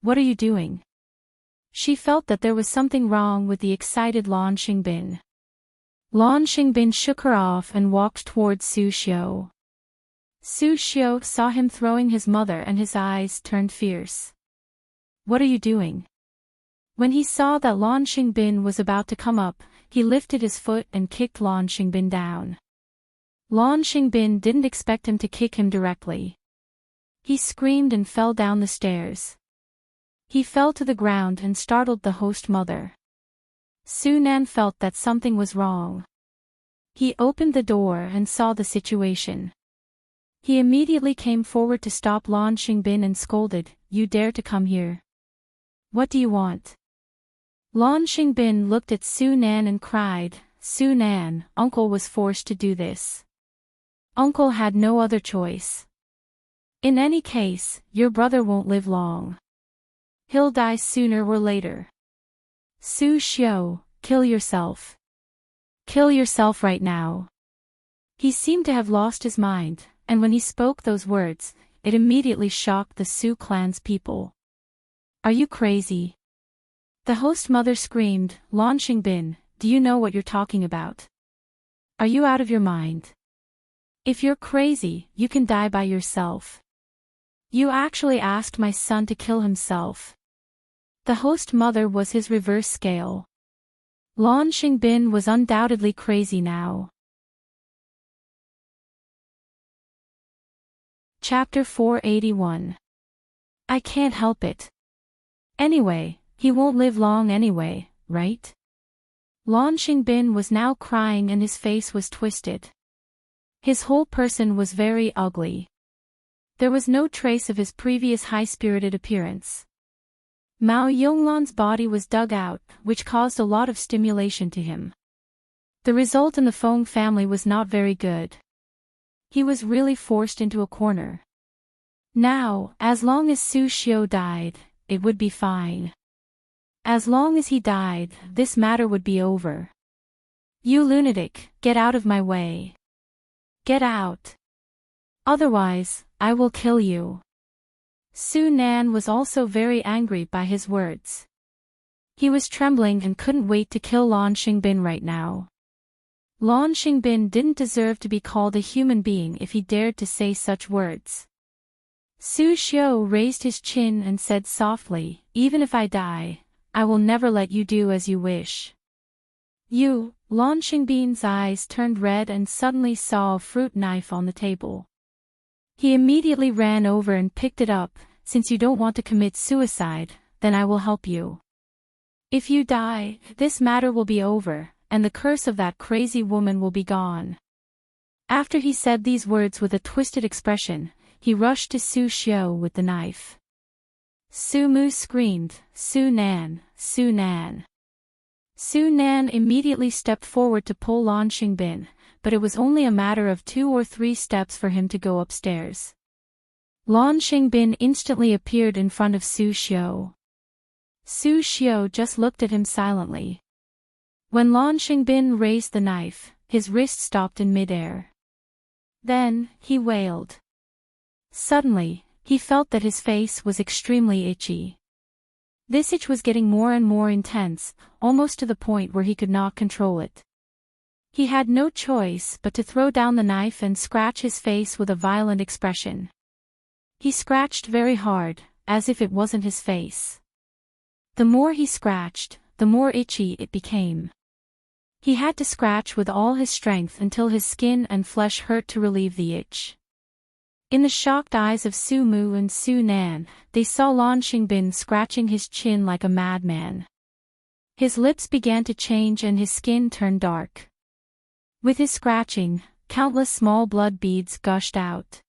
What are you doing? She felt that there was something wrong with the excited Lan Xingbin. Lan Xingbin shook her off and walked toward Su Xiao. Su Xiao saw him throwing his mother and his eyes turned fierce. What are you doing? When he saw that Lan Xingbin was about to come up, he lifted his foot and kicked Lan Xingbin down. Lan Xingbin didn't expect him to kick him directly. He screamed and fell down the stairs. He fell to the ground and startled the host mother. Su Nan felt that something was wrong. He opened the door and saw the situation. He immediately came forward to stop Lan Xingbin and scolded, "You dare to come here? What do you want?" Lan Xingbin looked at Su Nan and cried, "Su Nan, uncle was forced to do this. Uncle had no other choice. In any case, your brother won't live long. He'll die sooner or later. Su Xiao, kill yourself. Kill yourself right now." He seemed to have lost his mind, and when he spoke those words, it immediately shocked the Su clan's people. Are you crazy? The host mother screamed, Lan Xingbin, do you know what you're talking about? Are you out of your mind? If you're crazy, you can die by yourself. You actually asked my son to kill himself. The host mother was his reverse scale. Lan Xingbin was undoubtedly crazy now. Chapter 481. I can't help it. Anyway, he won't live long anyway, right? Lan Xingbin was now crying and his face was twisted. His whole person was very ugly. There was no trace of his previous high-spirited appearance. Mao Yonglan's body was dug out, which caused a lot of stimulation to him. The result in the Feng family was not very good. He was really forced into a corner. Now, as long as Su Xiao died, it would be fine. As long as he died, this matter would be over. You lunatic, get out of my way. Get out. Otherwise, I will kill you. Su Nan was also very angry by his words. He was trembling and couldn't wait to kill Lan Xingbin right now. Lan Xingbin didn't deserve to be called a human being if he dared to say such words. Su Xiao raised his chin and said softly, even if I die, I will never let you do as you wish. You, Lan Xingbin's eyes turned red and suddenly saw a fruit knife on the table. He immediately ran over and picked it up. Since you don't want to commit suicide, then I will help you. If you die, this matter will be over, and the curse of that crazy woman will be gone. After he said these words with a twisted expression, he rushed to Su Xiao with the knife. Su Mu screamed, Su Nan, Su Nan. Su Nan immediately stepped forward to pull Lan Xingbin, but it was only a matter of 2 or 3 steps for him to go upstairs. Lan Xingbin instantly appeared in front of Su Xiao. Su Xiao just looked at him silently. When Lan Xingbin raised the knife, his wrist stopped in midair. Then, he wailed. Suddenly, he felt that his face was extremely itchy. This itch was getting more and more intense, almost to the point where he could not control it. He had no choice but to throw down the knife and scratch his face with a violent expression. He scratched very hard, as if it wasn't his face. The more he scratched, the more itchy it became. He had to scratch with all his strength until his skin and flesh hurt to relieve the itch. In the shocked eyes of Su Mu and Su Nan, they saw Lan Xingbin scratching his chin like a madman. His lips began to change and his skin turned dark. With his scratching, countless small blood beads gushed out.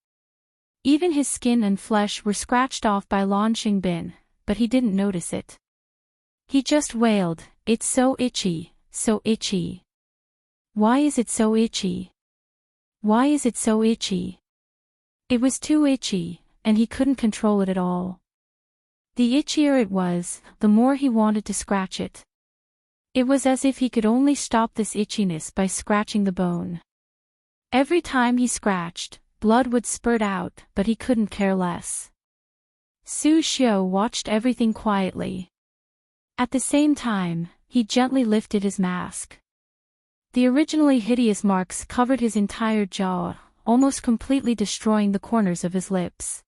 Even his skin and flesh were scratched off by Lan Xingbin, but he didn't notice it. He just wailed, "It's so itchy, so itchy. Why is it so itchy? Why is it so itchy?" It was too itchy, and he couldn't control it at all. The itchier it was, the more he wanted to scratch it. It was as if he could only stop this itchiness by scratching the bone. Every time he scratched, blood would spurt out, but he couldn't care less. Su Xiu watched everything quietly. At the same time, he gently lifted his mask. The originally hideous marks covered his entire jaw, almost completely destroying the corners of his lips.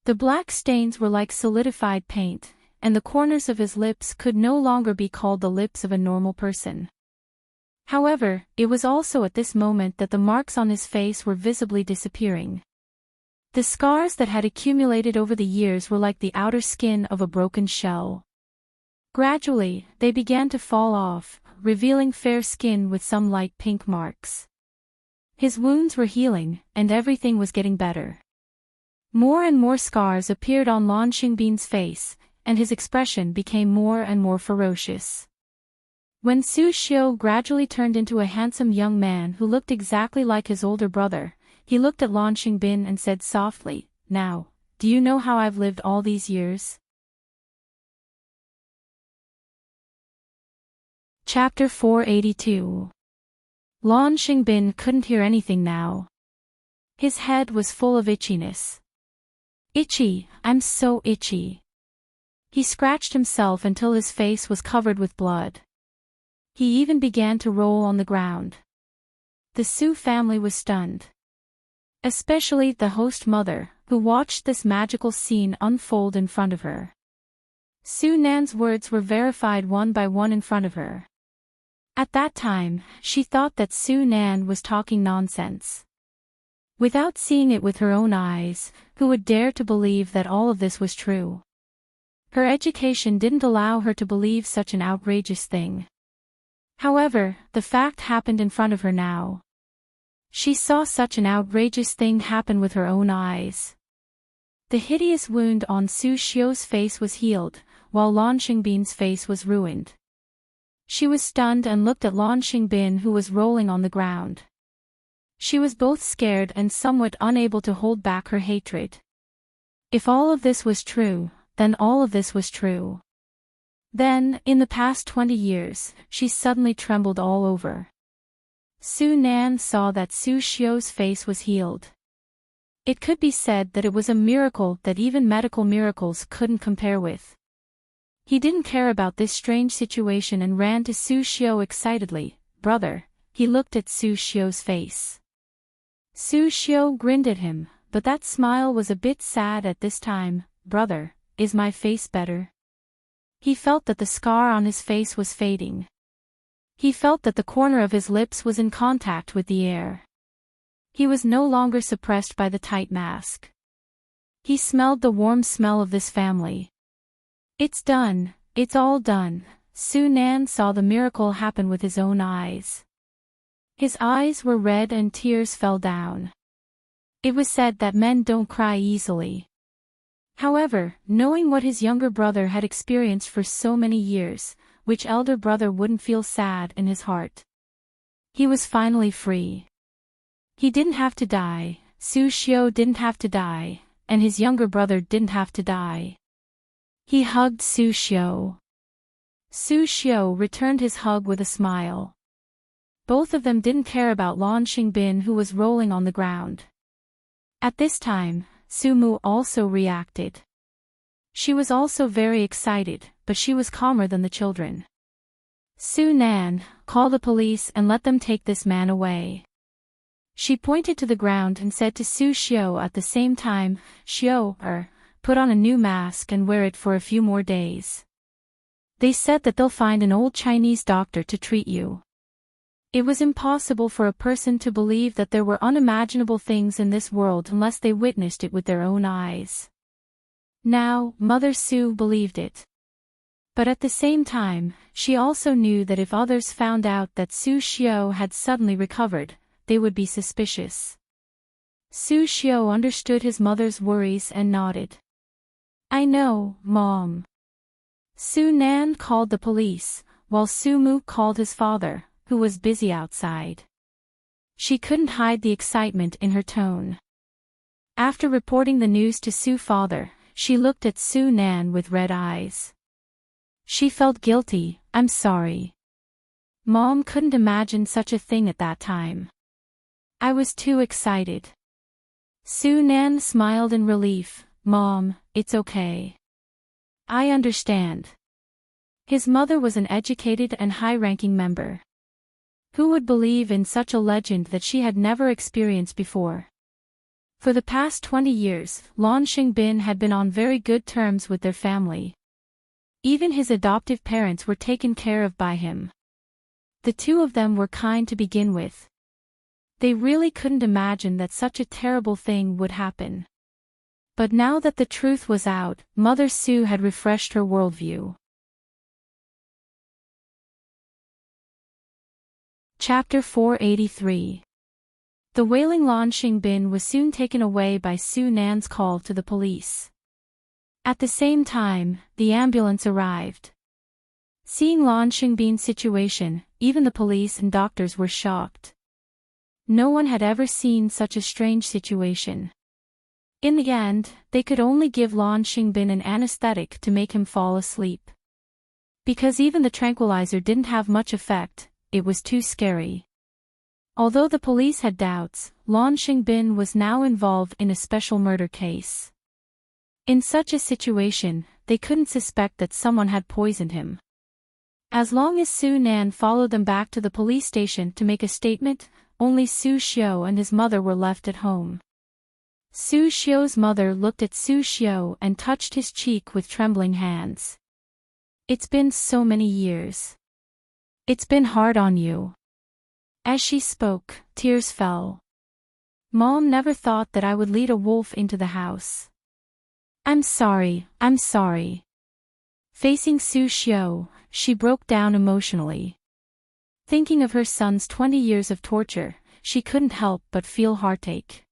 The black stains were like solidified paint, and the corners of his lips could no longer be called the lips of a normal person. However, it was also at this moment that the marks on his face were visibly disappearing. The scars that had accumulated over the years were like the outer skin of a broken shell. Gradually, they began to fall off, revealing fair skin with some light pink marks. His wounds were healing, and everything was getting better. More and more scars appeared on Lan Xingbin's face, and his expression became more and more ferocious. When Su Xiu gradually turned into a handsome young man who looked exactly like his older brother, he looked at Lan Xingbin and said softly, "Now, do you know how I've lived all these years?" Chapter 482. Lan Xingbin couldn't hear anything now. His head was full of itchiness. "Itchy, I'm so itchy." He scratched himself until his face was covered with blood. He even began to roll on the ground. The Su family was stunned. Especially the host mother, who watched this magical scene unfold in front of her. Su Nan's words were verified one by one in front of her. At that time, she thought that Su Nan was talking nonsense. Without seeing it with her own eyes, who would dare to believe that all of this was true? Her education didn't allow her to believe such an outrageous thing. However, the fact happened in front of her now. She saw such an outrageous thing happen with her own eyes. The hideous wound on Su Xiu's face was healed, while Lan Xingbin's face was ruined. She was stunned and looked at Lan Xingbin, who was rolling on the ground. She was both scared and somewhat unable to hold back her hatred. If all of this was true, then all of this was true. Then, in the past 20 years, she suddenly trembled all over. Su Nan saw that Su Xiu's face was healed. It could be said that it was a miracle that even medical miracles couldn't compare with. He didn't care about this strange situation and ran to Su Xiu excitedly. "Brother," he looked at Su Xiu's face. Su Xiu grinned at him, but that smile was a bit sad at this time. "Brother, is my face better?" He felt that the scar on his face was fading. He felt that the corner of his lips was in contact with the air. He was no longer suppressed by the tight mask. He smelled the warm smell of this family. "It's done, it's all done." Su Nan saw the miracle happen with his own eyes. His eyes were red and tears fell down. It was said that men don't cry easily. However, knowing what his younger brother had experienced for so many years, which elder brother wouldn't feel sad in his heart? He was finally free. He didn't have to die, Su Xiu didn't have to die, and his younger brother didn't have to die. He hugged Su Xiu. Su Xiu returned his hug with a smile. Both of them didn't care about Lan Xingbin, who was rolling on the ground. At this time, Su Mu also reacted. She was also very excited, but she was calmer than the children. "Su Nan, call the police and let them take this man away." She pointed to the ground and said to Su Xiu at the same time, "Xiu, put on a new mask and wear it for a few more days. They said that they'll find an old Chinese doctor to treat you. It was impossible for a person to believe that there were unimaginable things in this world unless they witnessed it with their own eyes. Now, Mother Sue believed it. But at the same time, she also knew that if others found out that Su Xiao had suddenly recovered, they would be suspicious. Su Xiao understood his mother's worries and nodded. I know, Mom. Su Nan called the police, while Su Mu called his father, who was busy outside. She couldn't hide the excitement in her tone. After reporting the news to Su's father, she looked at Su Nan with red eyes. She felt guilty. I'm sorry. Mom couldn't imagine such a thing at that time. I was too excited. Su Nan smiled in relief. Mom, it's okay. I understand. His mother was an educated and high-ranking member. Who would believe in such a legend that she had never experienced before? For the past 20 years, Lan Xingbin had been on very good terms with their family. Even his adoptive parents were taken care of by him. The two of them were kind to begin with. They really couldn't imagine that such a terrible thing would happen. But now that the truth was out, Mother Sue had refreshed her worldview. Chapter 483. The wailing Lan Xingbin was soon taken away by Su Nan's call to the police. At the same time, the ambulance arrived. Seeing Lan Xingbin's situation, even the police and doctors were shocked. No one had ever seen such a strange situation. In the end, they could only give Lan Xingbin an anesthetic to make him fall asleep. Because even the tranquilizer didn't have much effect, it was too scary. Although the police had doubts, Lan Xingbin was now involved in a special murder case. In such a situation, they couldn't suspect that someone had poisoned him. As long as Su Nan followed them back to the police station to make a statement, only Su Xiao and his mother were left at home. Su Xiao's mother looked at Su Xiao and touched his cheek with trembling hands. It's been so many years. It's been hard on you. As she spoke, tears fell. Mom never thought that I would lead a wolf into the house. I'm sorry. Facing Su Xiao, she broke down emotionally. Thinking of her son's 20 years of torture, she couldn't help but feel heartache.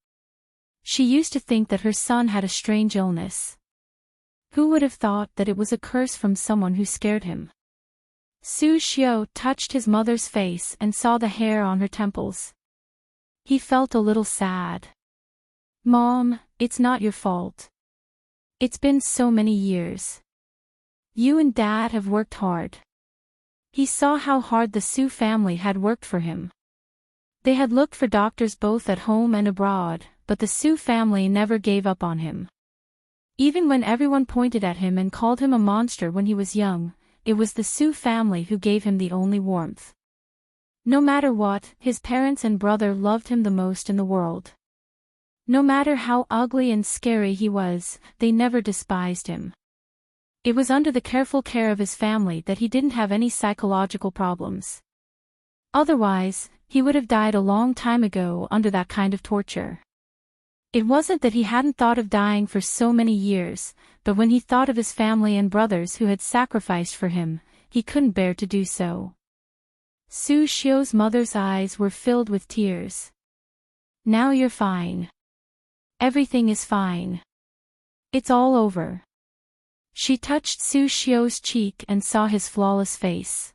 She used to think that her son had a strange illness. Who would have thought that it was a curse from someone who scared him? Su Xiao touched his mother's face and saw the hair on her temples. He felt a little sad. Mom, it's not your fault. It's been so many years. You and Dad have worked hard. He saw how hard the Su family had worked for him. They had looked for doctors both at home and abroad, but the Su family never gave up on him. Even when everyone pointed at him and called him a monster when he was young, it was the Su family who gave him the only warmth. No matter what, his parents and brother loved him the most in the world. No matter how ugly and scary he was, they never despised him. It was under the careful care of his family that he didn't have any psychological problems. Otherwise, he would have died a long time ago under that kind of torture. It wasn't that he hadn't thought of dying for so many years, but when he thought of his family and brothers who had sacrificed for him, he couldn't bear to do so. Su Xiao's mother's eyes were filled with tears. Now you're fine. Everything is fine. It's all over. She touched Su Xiao's cheek and saw his flawless face.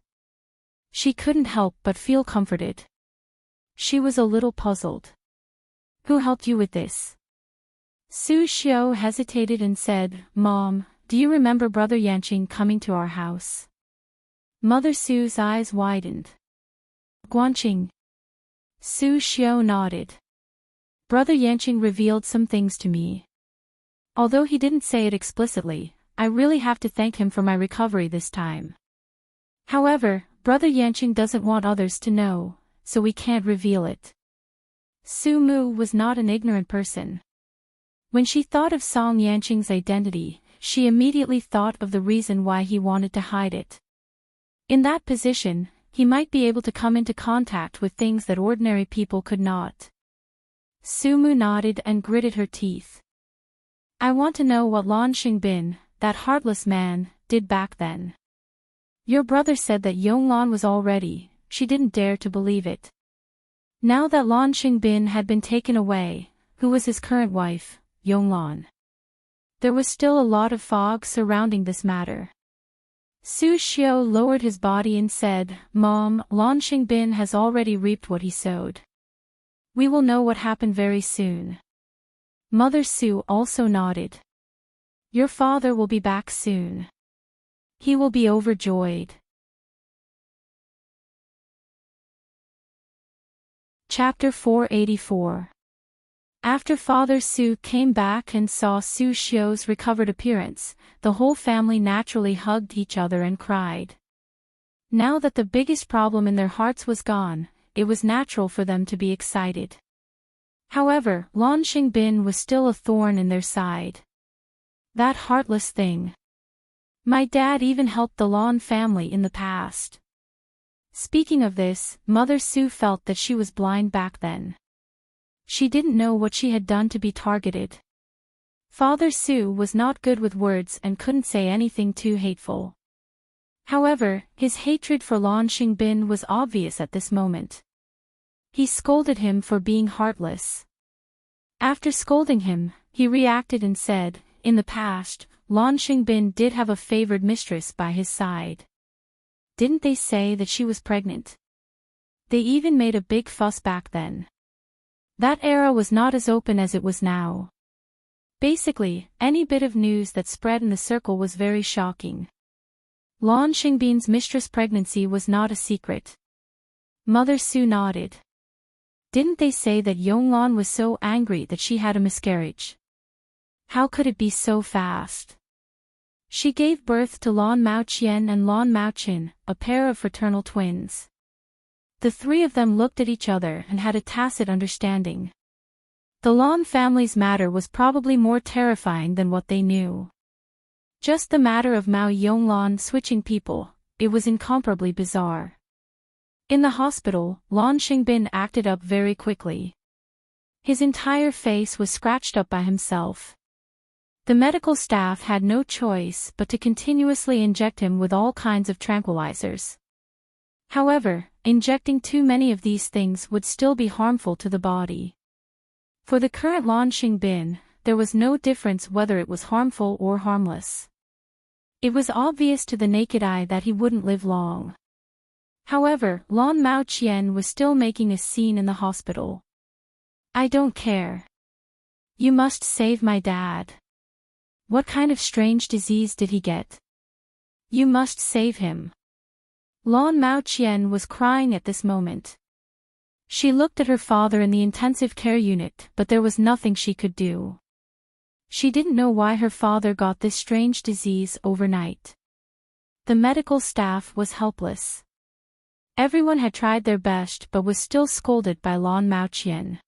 She couldn't help but feel comforted. She was a little puzzled. Who helped you with this? Su Xiao hesitated and said, Mom, do you remember Brother Yanqing coming to our house? Mother Su's eyes widened. Guanqing. Su Xiao nodded. Brother Yanqing revealed some things to me. Although he didn't say it explicitly, I really have to thank him for my recovery this time. However, Brother Yanqing doesn't want others to know, so we can't reveal it. Su Mu was not an ignorant person. When she thought of Song Yanqing's identity, she immediately thought of the reason why he wanted to hide it. In that position, he might be able to come into contact with things that ordinary people could not. Sumu nodded and gritted her teeth. I want to know what Lan Xingbin, that heartless man, did back then. Your brother said that Yonglan was all ready. She didn't dare to believe it. Now that Lan Xingbin had been taken away, who was his current wife, Yonglan? There was still a lot of fog surrounding this matter. Su Xiao lowered his body and said, Mom, Lan Xingbin has already reaped what he sowed. We will know what happened very soon. Mother Su also nodded. Your father will be back soon. He will be overjoyed. Chapter 484. After Father Su came back and saw Su Xiao's recovered appearance, the whole family naturally hugged each other and cried. Now that the biggest problem in their hearts was gone, it was natural for them to be excited. However, Lan Xingbin was still a thorn in their side. That heartless thing. My dad even helped the Lan family in the past. Speaking of this, Mother Su felt that she was blind back then. She didn't know what she had done to be targeted. Father Su was not good with words and couldn't say anything too hateful. However, his hatred for Lan Xingbin was obvious at this moment. He scolded him for being heartless. After scolding him, he reacted and said, in the past, Lan Xingbin did have a favored mistress by his side. Didn't they say that she was pregnant? They even made a big fuss back then. That era was not as open as it was now. Basically, any bit of news that spread in the circle was very shocking. Lan Xingbin's mistress' pregnancy was not a secret. Mother Su nodded. Didn't they say that Yonglan was so angry that she had a miscarriage? How could it be so fast? She gave birth to Lan Maoqian and Lan Maoqin, a pair of fraternal twins. The three of them looked at each other and had a tacit understanding. The Lan family's matter was probably more terrifying than what they knew. Just the matter of Mao Yonglan switching people, it was incomparably bizarre. In the hospital, Lan Xingbin acted up very quickly. His entire face was scratched up by himself. The medical staff had no choice but to continuously inject him with all kinds of tranquilizers. However, injecting too many of these things would still be harmful to the body. For the current Lan Xingbin, there was no difference whether it was harmful or harmless. It was obvious to the naked eye that he wouldn't live long. However, Lan Maoqian was still making a scene in the hospital. I don't care. You must save my dad. What kind of strange disease did he get? You must save him. Lan Maoqian was crying at this moment. She looked at her father in the intensive care unit, but there was nothing she could do. She didn't know why her father got this strange disease overnight. The medical staff was helpless. Everyone had tried their best but was still scolded by Lan Maoqian.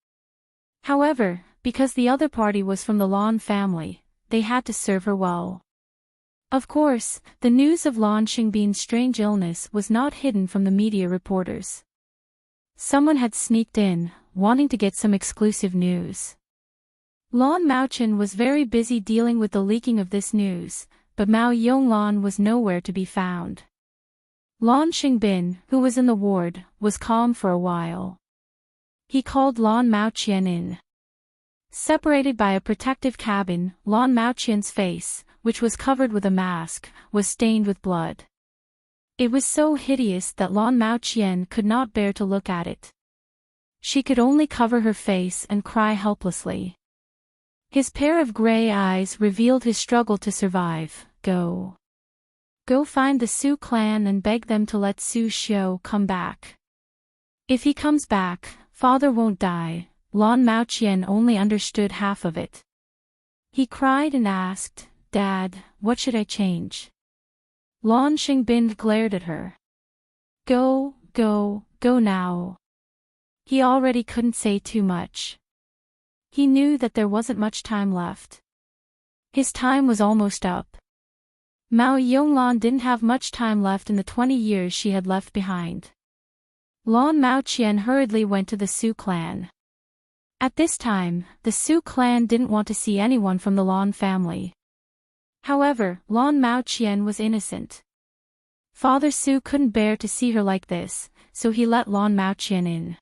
However, because the other party was from the Lan family, they had to serve her well. Of course, the news of Lan Xingbin's strange illness was not hidden from the media reporters. Someone had sneaked in, wanting to get some exclusive news. Lan Maoqian was very busy dealing with the leaking of this news, but Mao Yonglan was nowhere to be found. Lan Xingbin, who was in the ward, was calm for a while. He called Lan Maoqian in. Separated by a protective cabin, Lan Maoqian's face, which was covered with a mask, was stained with blood. It was so hideous that Lan Maoqian could not bear to look at it. She could only cover her face and cry helplessly. His pair of gray eyes revealed his struggle to survive. Go find the Su clan and beg them to let Su Xiao come back. If he comes back, father won't die. Lan Maoqian only understood half of it. He cried and asked, Dad, what should I change? Lan Xingbin glared at her. Go now. He already couldn't say too much. He knew that there wasn't much time left. His time was almost up. Mao Yonglan didn't have much time left in the 20 years she had left behind. Lan Mao Qian hurriedly went to the Su clan. At this time, the Su clan didn't want to see anyone from the Lan family. However, Lan Mao Qian was innocent. Father Su couldn't bear to see her like this, so he let Lan Mao Qian in.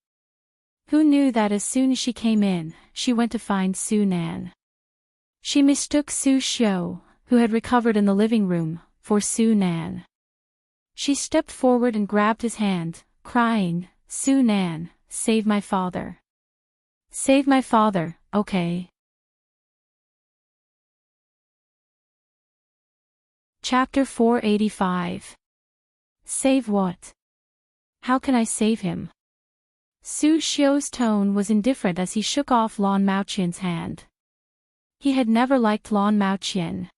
Who knew that as soon as she came in, she went to find Su Nan. She mistook Su Xiu, who had recovered in the living room, for Su Nan. She stepped forward and grabbed his hand, crying, "Su Nan, save my father. Save my father, okay?" Chapter 485. Save what? How can I save him? Su Xiu's tone was indifferent as he shook off Lan Mao Qian's hand. He had never liked Lan Mao Qian.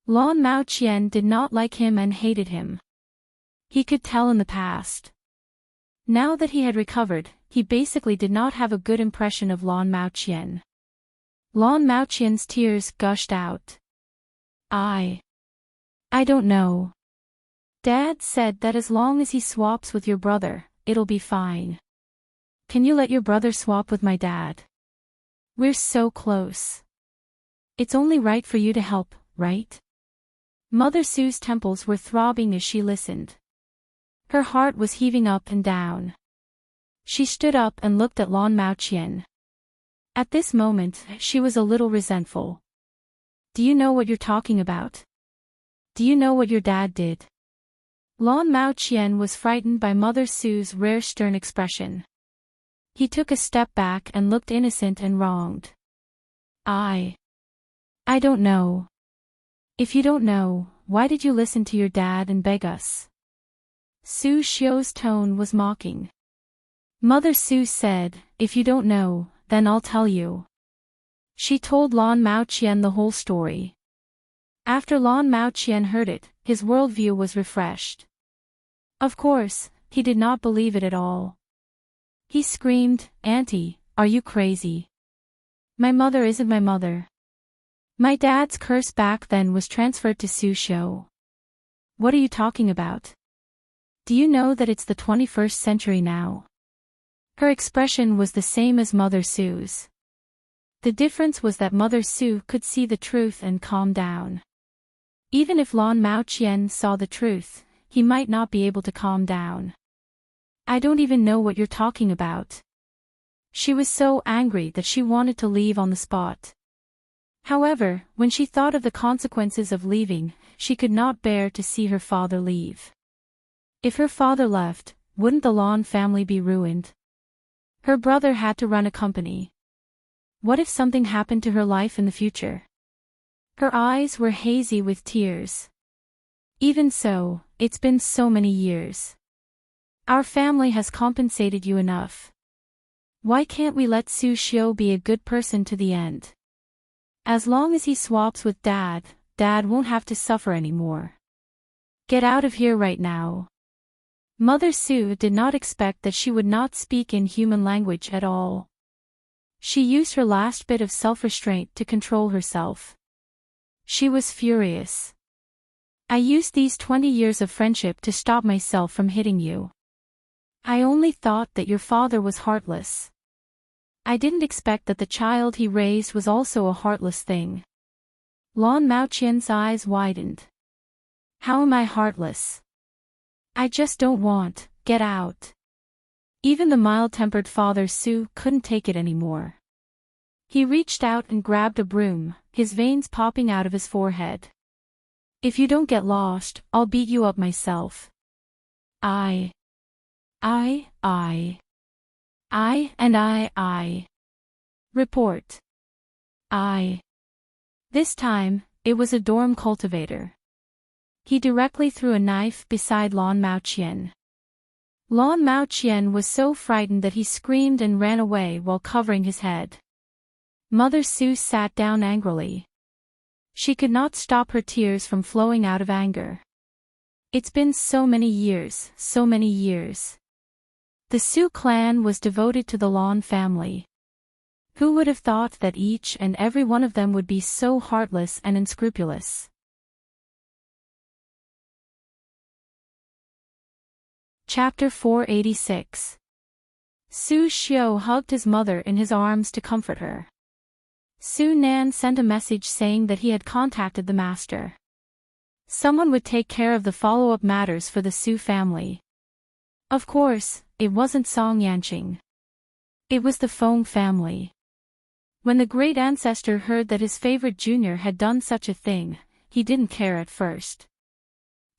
Lan Mao Qian did not like him and hated him. He could tell in the past. Now that he had recovered, he basically did not have a good impression of Lan Mao Qian. Lan Mao Qian's tears gushed out. I don't know. Dad said that as long as he swaps with your brother, it'll be fine. Can you let your brother swap with my dad? We're so close. It's only right for you to help, right? Mother Su's temples were throbbing as she listened. Her heart was heaving up and down. She stood up and looked at Lan Mao Qian. At this moment, she was a little resentful. Do you know what you're talking about? Do you know what your dad did? Lan Mao Qian was frightened by Mother Su's rare stern expression. He took a step back and looked innocent and wronged. I don't know. If you don't know, why did you listen to your dad and beg us? Su Xiu's tone was mocking. Mother Su said, if you don't know, then I'll tell you. She told Lan Mao Qian the whole story. After Lan Mao Qian heard it, his worldview was refreshed. Of course, he did not believe it at all. He screamed, "Auntie, are you crazy? My mother isn't my mother. My dad's curse back then was transferred to Su Xiu. What are you talking about? Do you know that it's the 21st century now?" Her expression was the same as Mother Su's. The difference was that Mother Su could see the truth and calm down. Even if Lan Mao Qian saw the truth, he might not be able to calm down. I don't even know what you're talking about. She was so angry that she wanted to leave on the spot. However, when she thought of the consequences of leaving, she could not bear to see her father leave. If her father left, wouldn't the Lan family be ruined? Her brother had to run a company. What if something happened to her life in the future? Her eyes were hazy with tears. Even so, it's been so many years. Our family has compensated you enough. Why can't we let Su Xiu be a good person to the end? As long as he swaps with Dad, Dad won't have to suffer anymore. Get out of here right now. Mother Su did not expect that she would not speak in human language at all. She used her last bit of self-restraint to control herself. She was furious. I used these 20 years of friendship to stop myself from hitting you. I only thought that your father was heartless. I didn't expect that the child he raised was also a heartless thing. Lan Mao Qian's eyes widened. How am I heartless? I just don't want, get out. Even the mild-tempered Father Su couldn't take it anymore. He reached out and grabbed a broom, his veins popping out of his forehead. If you don't get lost, I'll beat you up myself. I. Report. This time, it was a dorm cultivator. He directly threw a knife beside Lan Mao Qian. Lan Mao Qian was so frightened that he screamed and ran away while covering his head. Mother Su sat down angrily. She could not stop her tears from flowing out of anger. It's been so many years, so many years. The Su clan was devoted to the Lan family. Who would have thought that each and every one of them would be so heartless and unscrupulous? Chapter 486. Su Xiu hugged his mother in his arms to comfort her. Su Nan sent a message saying that he had contacted the master. Someone would take care of the follow-up matters for the Su family. Of course, it wasn't Song Yanqing. It was the Feng family. When the great ancestor heard that his favorite junior had done such a thing, he didn't care at first.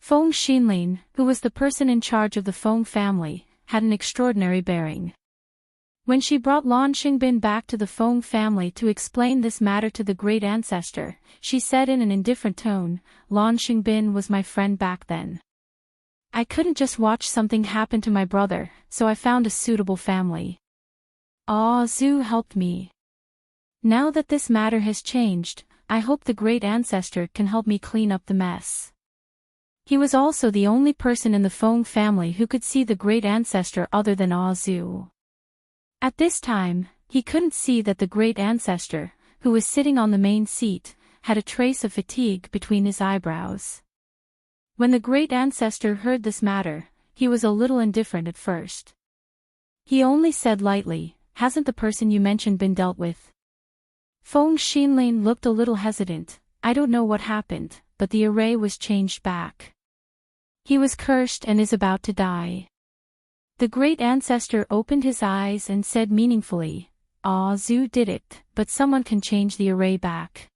Feng Xinlin, who was the person in charge of the Feng family, had an extraordinary bearing. When she brought Lan Xingbin back to the Feng family to explain this matter to the great ancestor, she said in an indifferent tone, "Lan Xingbin was my friend back then. I couldn't just watch something happen to my brother, so I found a suitable family. Ah, Zhu helped me. Now that this matter has changed, I hope the great ancestor can help me clean up the mess." He was also the only person in the Feng family who could see the great ancestor other than Ah Zhu. At this time, he couldn't see that the great ancestor, who was sitting on the main seat, had a trace of fatigue between his eyebrows. When the great ancestor heard this matter, he was a little indifferent at first. He only said lightly, "Hasn't the person you mentioned been dealt with?" Feng Xinlin looked a little hesitant. "I don't know what happened, but the array was changed back. He was cursed and is about to die." The great ancestor opened his eyes and said meaningfully, "Ah Zhu did it, but someone can change the array back."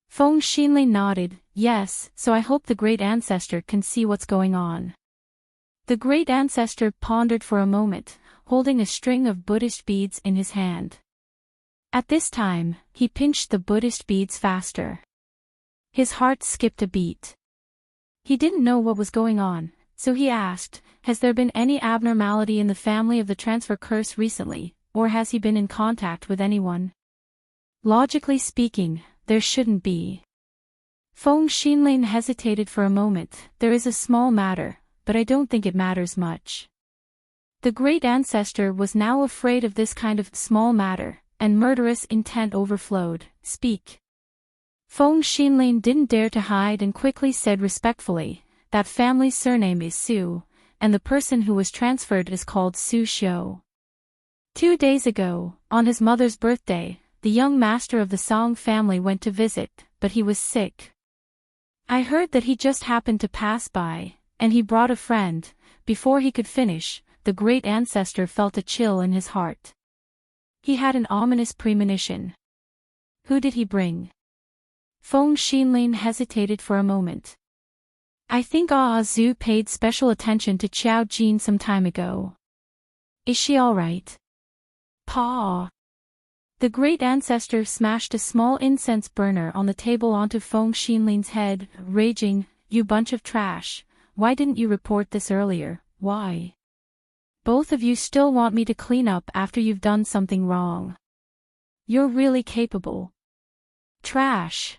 Feng Xinlin nodded, "Yes, so I hope the great ancestor can see what's going on." The great ancestor pondered for a moment, holding a string of Buddhist beads in his hand. At this time, he pinched the Buddhist beads faster. His heart skipped a beat. He didn't know what was going on, so he asked, "Has there been any abnormality in the family of the transfer curse recently, or has he been in contact with anyone?" "Logically speaking, there shouldn't be." Feng Xinlin hesitated for a moment. "There is a small matter, but I don't think it matters much." The great ancestor was now afraid of this kind of small matter, and murderous intent overflowed. "Speak." Feng Xinlin didn't dare to hide and quickly said respectfully, "That family's surname is Su, and the person who was transferred is called Su Xiu. 2 days ago, on his mother's birthday, the young master of the Song family went to visit, but he was sick. I heard that he just happened to pass by, and he brought a friend." Before he could finish, the great ancestor felt a chill in his heart. He had an ominous premonition. Who did he bring? Feng Xinlin hesitated for a moment. "I think Ah Zhu paid special attention to Qiao Jin some time ago. Is she all right?" "Pa." The great ancestor smashed a small incense burner on the table onto Feng Xinlin's head, raging, "You bunch of trash, why didn't you report this earlier? Why? Both of you still want me to clean up after you've done something wrong. You're really capable. Trash."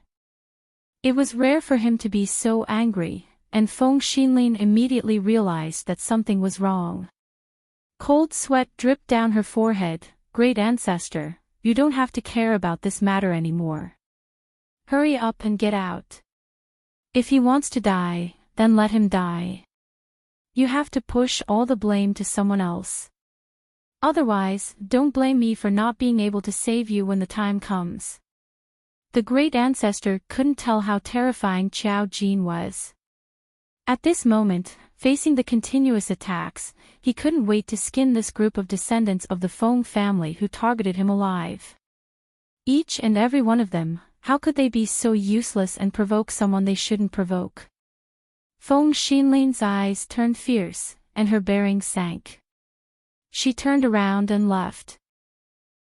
It was rare for him to be so angry, and Feng Xinlin immediately realized that something was wrong. Cold sweat dripped down her forehead. "Great ancestor, you don't have to care about this matter anymore. Hurry up and get out. If he wants to die, then let him die. You have to push all the blame to someone else. Otherwise, don't blame me for not being able to save you when the time comes." The great ancestor couldn't tell how terrifying Qiao Jin was. At this moment, facing the continuous attacks, he couldn't wait to skin this group of descendants of the Feng family who targeted him alive. Each and every one of them, how could they be so useless and provoke someone they shouldn't provoke? Feng Xinlin's eyes turned fierce, and her bearing sank. She turned around and left.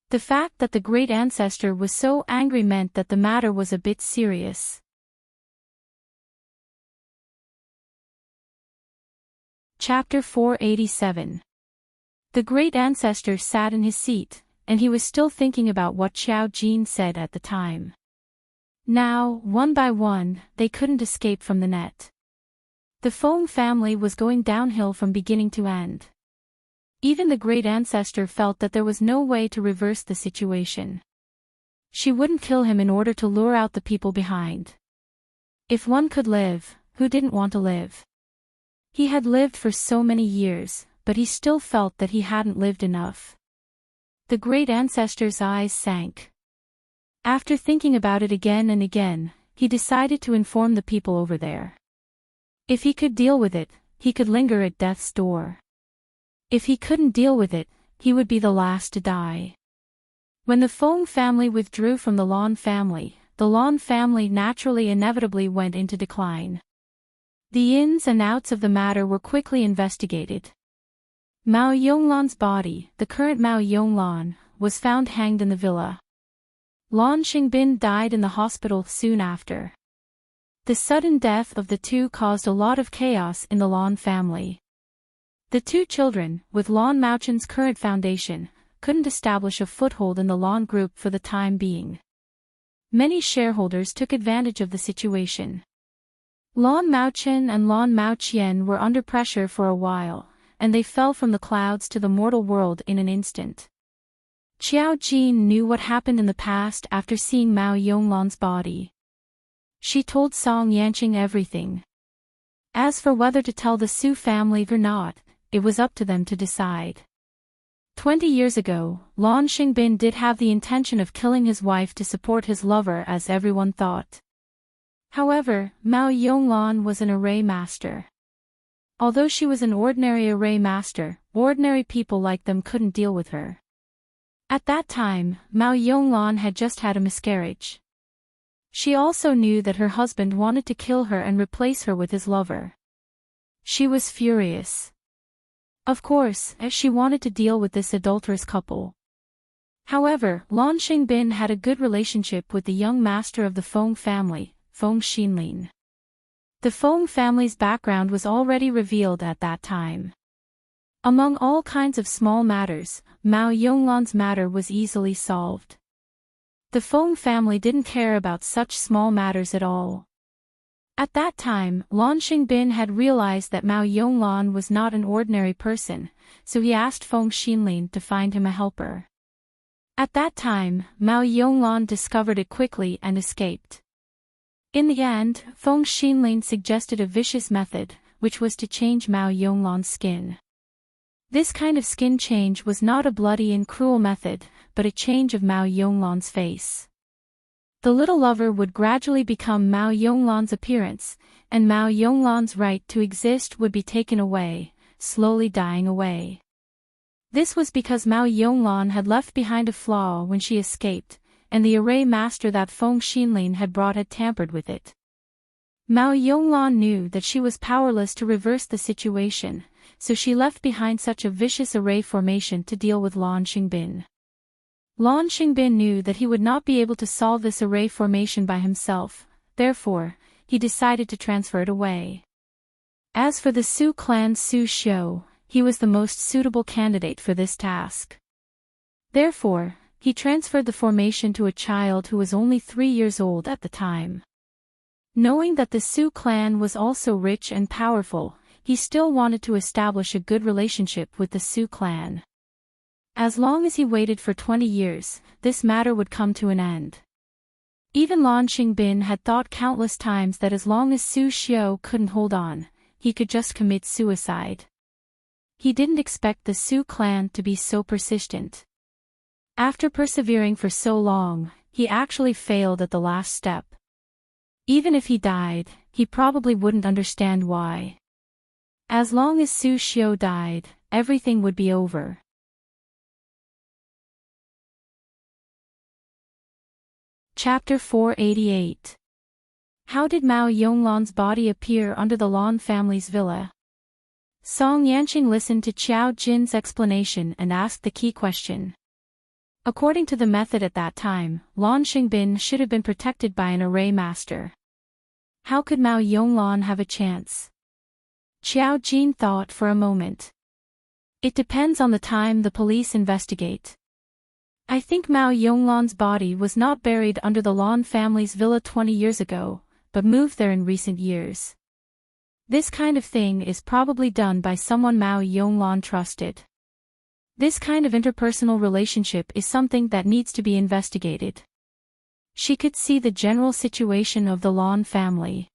The fact that the great ancestor was so angry meant that the matter was a bit serious. Chapter 487. The great ancestor sat in his seat, and he was still thinking about what Qiao Jin said at the time. Now, one by one, they couldn't escape from the net. The Feng family was going downhill from beginning to end. Even the great ancestor felt that there was no way to reverse the situation. She wouldn't kill him in order to lure out the people behind. If one could live, who didn't want to live? He had lived for so many years, but he still felt that he hadn't lived enough. The great ancestor's eyes sank. After thinking about it again and again, he decided to inform the people over there. If he could deal with it, he could linger at death's door. If he couldn't deal with it, he would be the last to die. When the Fong family withdrew from the Lon family, the Lon family naturally inevitably went into decline. The ins and outs of the matter were quickly investigated. Mao Yonglon's body, the current Mao Yonglon, was found hanged in the villa. Lon Xingbin died in the hospital soon after. The sudden death of the two caused a lot of chaos in the Lon family. The two children, with Lon Maochen's current foundation, couldn't establish a foothold in the Lon group for the time being. Many shareholders took advantage of the situation. Lon Maochen and Lon Maoqian were under pressure for a while, and they fell from the clouds to the mortal world in an instant. Qiao Jin knew what happened in the past after seeing Mao Yonglon's body. She told Song Yanqing everything. As for whether to tell the Su family or not, it was up to them to decide. 20 years ago, Lon Xingbin did have the intention of killing his wife to support his lover as everyone thought. However, Mao Yonglon was an array master. Although she was an ordinary array master, ordinary people like them couldn't deal with her. At that time, Mao Yonglon had just had a miscarriage. She also knew that her husband wanted to kill her and replace her with his lover. She was furious. Of course, as she wanted to deal with this adulterous couple. However, Lon Xingbin had a good relationship with the young master of the Fong family, Fong Xinlin. The Fong family's background was already revealed at that time. Among all kinds of small matters, Mao Yonglon's matter was easily solved. The Fong family didn't care about such small matters at all. At that time, Lon Xingbin had realized that Mao Yonglon was not an ordinary person, so he asked Fong Xinlin to find him a helper. At that time, Mao Yonglon discovered it quickly and escaped. In the end, Fong Xinlin suggested a vicious method, which was to change Mao Yonglon's skin. This kind of skin change was not a bloody and cruel method, but a change of Mao Yonglon's face. The little lover would gradually become Mao Yonglon's appearance, and Mao Yonglon's right to exist would be taken away, slowly dying away. This was because Mao Yonglon had left behind a flaw when she escaped, and the array master that Fong Xinlin had brought had tampered with it. Mao Yonglon knew that she was powerless to reverse the situation, so she left behind such a vicious array formation to deal with Lon Xingbin. Lon Xingbin knew that he would not be able to solve this array formation by himself, therefore, he decided to transfer it away. As for the Su clan's Su Xiu, he was the most suitable candidate for this task. Therefore, he transferred the formation to a child who was only 3 years old at the time. Knowing that the Su clan was also rich and powerful, he still wanted to establish a good relationship with the Su clan. As long as he waited for 20 years, this matter would come to an end. Even Lon Xingbin had thought countless times that as long as Su Xiu couldn't hold on, he could just commit suicide. He didn't expect the Su clan to be so persistent. After persevering for so long, he actually failed at the last step. Even if he died, he probably wouldn't understand why. As long as Su Xiu died, everything would be over. Chapter 488. How did Mao Yonglon's body appear under the Lon family's villa? Song Yanqing listened to Qiao Jin's explanation and asked the key question. According to the method at that time, Lon Xingbin should have been protected by an array master. How could Mao Yonglon have a chance? Qiao Jin thought for a moment. It depends on the time the police investigate. I think Mao Yonglon's body was not buried under the Lon family's villa 20 years ago, but moved there in recent years. This kind of thing is probably done by someone Mao Yonglon trusted. This kind of interpersonal relationship is something that needs to be investigated. She could see the general situation of the Lon family.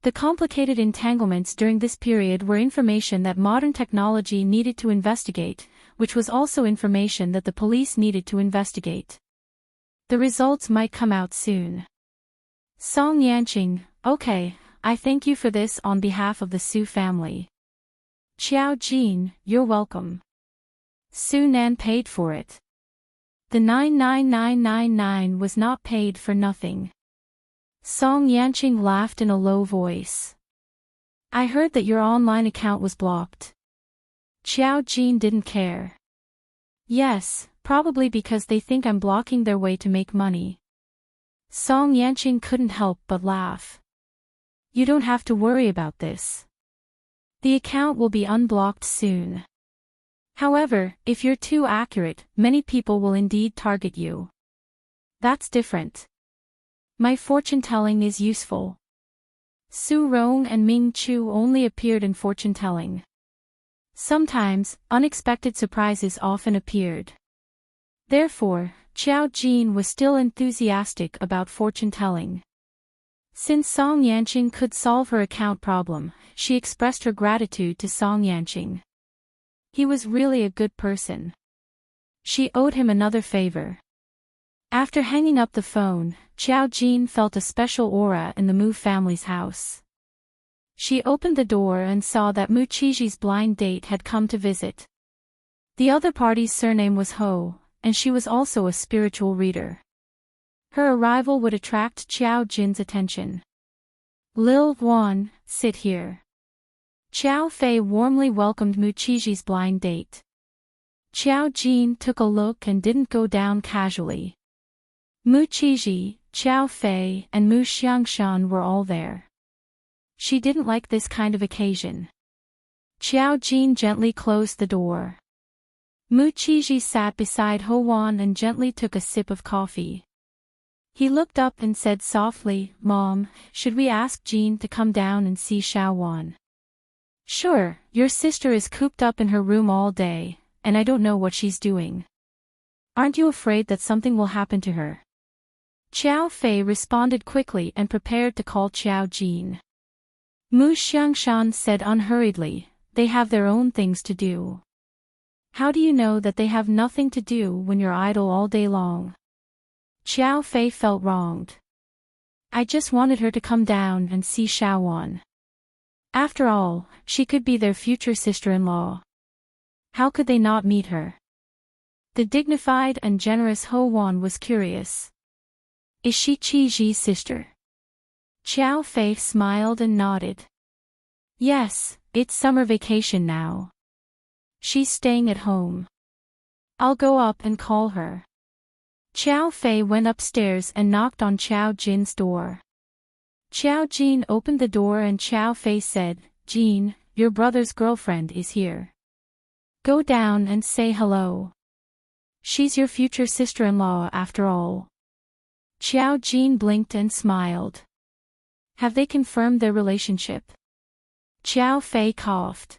The complicated entanglements during this period were information that modern technology needed to investigate, which was also information that the police needed to investigate. The results might come out soon. Song Yanqing, okay, I thank you for this on behalf of the Su family. Xiao Jin, you're welcome. Su Nan paid for it. The 99999 was not paid for nothing. Song Yanqing laughed in a low voice. I heard that your online account was blocked. Xiao Jin didn't care. Yes, probably because they think I'm blocking their way to make money. Song Yanqing couldn't help but laugh. You don't have to worry about this. The account will be unblocked soon. However, if you're too accurate, many people will indeed target you. That's different. My fortune-telling is useful. Su Rong and Ming Chu only appeared in fortune-telling. Sometimes, unexpected surprises often appeared. Therefore, Xiao Jin was still enthusiastic about fortune-telling. Since Song Yanqing could solve her account problem, she expressed her gratitude to Song Yanqing. He was really a good person. She owed him another favor. After hanging up the phone, Xiao Jin felt a special aura in the Mu family's house. She opened the door and saw that Mu Qiji's blind date had come to visit. The other party's surname was Ho, and she was also a spiritual reader. Her arrival would attract Xiao Jin's attention. Lil Wan, sit here. Xiao Fei warmly welcomed Mu Qiji's blind date. Xiao Jin took a look and didn't go down casually. Mu Qiji, Xiao Fei, and Mu Xiangshan were all there. She didn't like this kind of occasion. Xiao Jin gently closed the door. Mu Qiji sat beside Ho Wan and gently took a sip of coffee. He looked up and said softly, Mom, should we ask Jean to come down and see Xiao Wan? Sure, your sister is cooped up in her room all day, and I don't know what she's doing. Aren't you afraid that something will happen to her? Xiao Fei responded quickly and prepared to call Xiao Jin. Mu Xiangshan said unhurriedly, they have their own things to do. How do you know that they have nothing to do when you're idle all day long? Xiao Fei felt wronged. I just wanted her to come down and see Xiao Wan. After all, she could be their future sister-in-law. How could they not meet her? The dignified and generous Ho Wan was curious. Is she Qi Ji's sister? Xiao Fei smiled and nodded. Yes, it's summer vacation now. She's staying at home. I'll go up and call her. Xiao Fei went upstairs and knocked on Xiao Jin's door. Xiao Jin opened the door and Xiao Fei said, Jin, your brother's girlfriend is here. Go down and say hello. She's your future sister-in-law after all. Xiao Jin blinked and smiled. Have they confirmed their relationship? Xiao Fei coughed.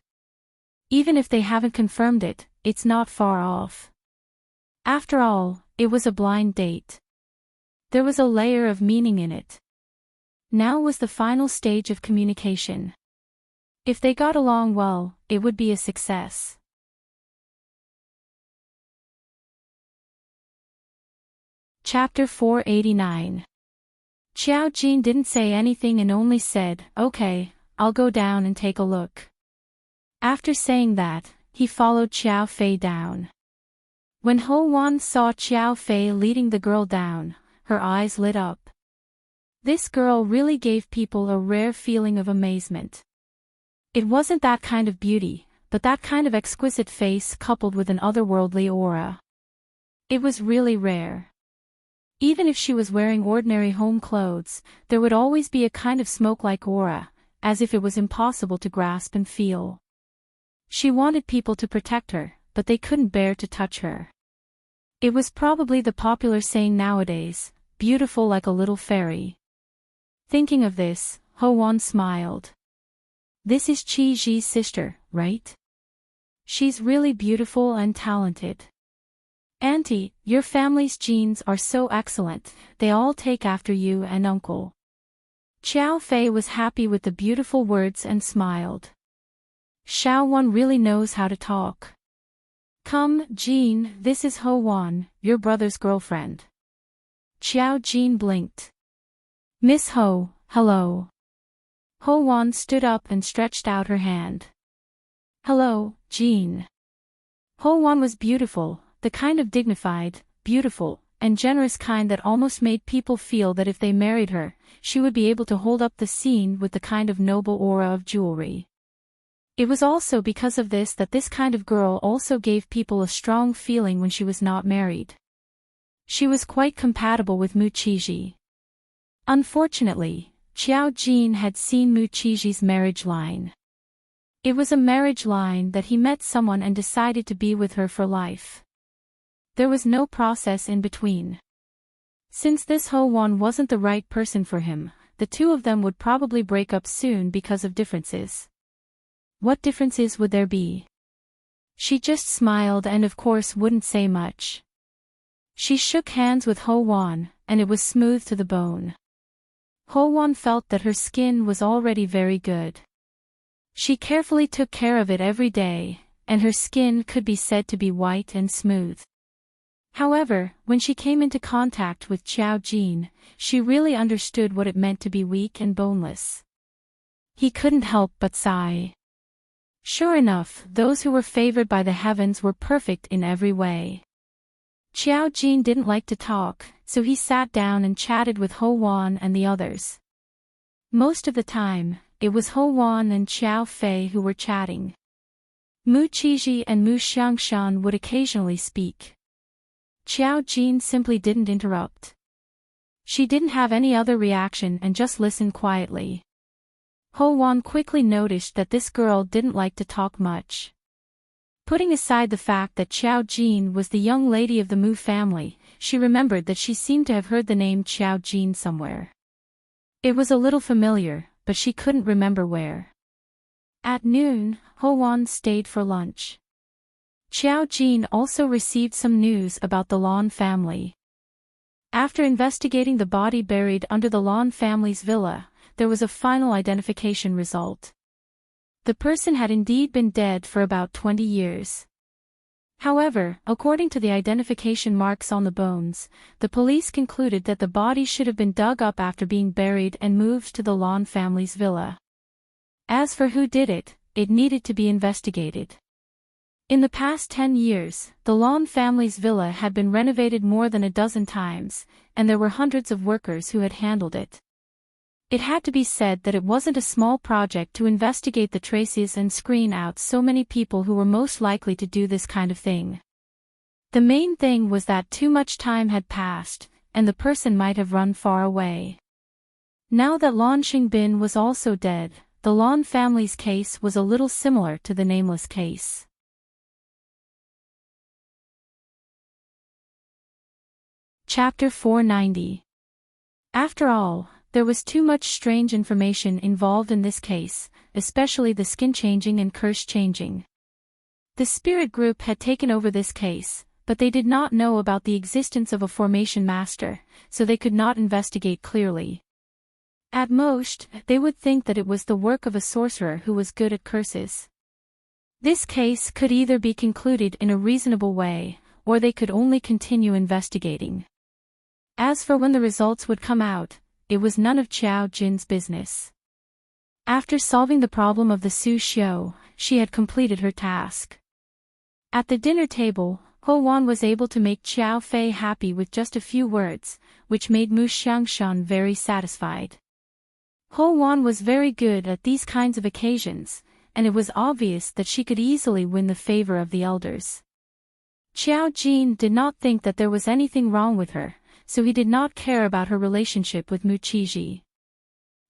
Even if they haven't confirmed it, it's not far off. After all, it was a blind date. There was a layer of meaning in it. Now was the final stage of communication. If they got along well, it would be a success. Chapter 489. Xiao Jin didn't say anything and only said, okay, I'll go down and take a look. After saying that, he followed Xiao Fei down. When Ho Wan saw Xiao Fei leading the girl down, her eyes lit up. This girl really gave people a rare feeling of amazement. It wasn't that kind of beauty, but that kind of exquisite face coupled with an otherworldly aura. It was really rare. Even if she was wearing ordinary home clothes, there would always be a kind of smoke-like aura, as if it was impossible to grasp and feel. She wanted people to protect her, but they couldn't bear to touch her. It was probably the popular saying nowadays, beautiful like a little fairy. Thinking of this, Ho Wan smiled. This is Qi Ji's sister, right? She's really beautiful and talented. Auntie, your family's genes are so excellent, they all take after you and uncle. Xiao Fei was happy with the beautiful words and smiled. Xiao Wan really knows how to talk. Come, Jean, this is Ho Wan, your brother's girlfriend. Xiao Jean blinked. Miss Ho, hello. Ho Wan stood up and stretched out her hand. Hello, Jean. Ho Wan was beautiful, the kind of dignified, beautiful, and generous kind that almost made people feel that if they married her, she would be able to hold up the scene with the kind of noble aura of jewelry. It was also because of this that this kind of girl also gave people a strong feeling when she was not married. She was quite compatible with Mu Qiji. Unfortunately, Xiao Jin had seen Mu Qiji's marriage line. It was a marriage line that he met someone and decided to be with her for life. There was no process in between. Since this Ho Wan wasn't the right person for him, the two of them would probably break up soon because of differences. What differences would there be? She just smiled and of course wouldn't say much. She shook hands with Ho Wan, and it was smooth to the bone. Ho Wan felt that her skin was already very good. She carefully took care of it every day, and her skin could be said to be white and smooth. However, when she came into contact with Xiao Jin, she really understood what it meant to be weak and boneless. He couldn't help but sigh. Sure enough, those who were favored by the heavens were perfect in every way. Xiao Jin didn't like to talk, so he sat down and chatted with Ho Wan and the others. Most of the time, it was Ho Wan and Xiao Fei who were chatting. Mu Qiji and Mu Xiangshan would occasionally speak. Xiao Jin simply didn't interrupt. She didn't have any other reaction and just listened quietly. Ho Wan quickly noticed that this girl didn't like to talk much. Putting aside the fact that Xiao Jin was the young lady of the Mu family, she remembered that she seemed to have heard the name Xiao Jin somewhere. It was a little familiar, but she couldn't remember where. At noon, Ho Wan stayed for lunch. Xiao Jin also received some news about the Lan family. After investigating the body buried under the Lan family's villa, there was a final identification result. The person had indeed been dead for about 20 years. However, according to the identification marks on the bones, the police concluded that the body should have been dug up after being buried and moved to the Lan family's villa. As for who did it, it needed to be investigated. In the past 10 years, the Lan family's villa had been renovated more than a dozen times, and there were hundreds of workers who had handled it. It had to be said that it wasn't a small project to investigate the traces and screen out so many people who were most likely to do this kind of thing. The main thing was that too much time had passed, and the person might have run far away. Now that Lan Xingbin was also dead, the Lan family's case was a little similar to the nameless case. Chapter 490. After all, there was too much strange information involved in this case, especially the skin changing and curse changing. The spirit group had taken over this case, but they did not know about the existence of a formation master, so they could not investigate clearly. At most, they would think that it was the work of a sorcerer who was good at curses. This case could either be concluded in a reasonable way, or they could only continue investigating. As for when the results would come out, it was none of Xiao Jin's business. After solving the problem of the Su Xiu, she had completed her task. At the dinner table, Ho Wan was able to make Xiao Fei happy with just a few words, which made Mu Xiangshan very satisfied. Ho Wan was very good at these kinds of occasions, and it was obvious that she could easily win the favor of the elders. Xiao Jin did not think that there was anything wrong with her, so he did not care about her relationship with Mu Qiji.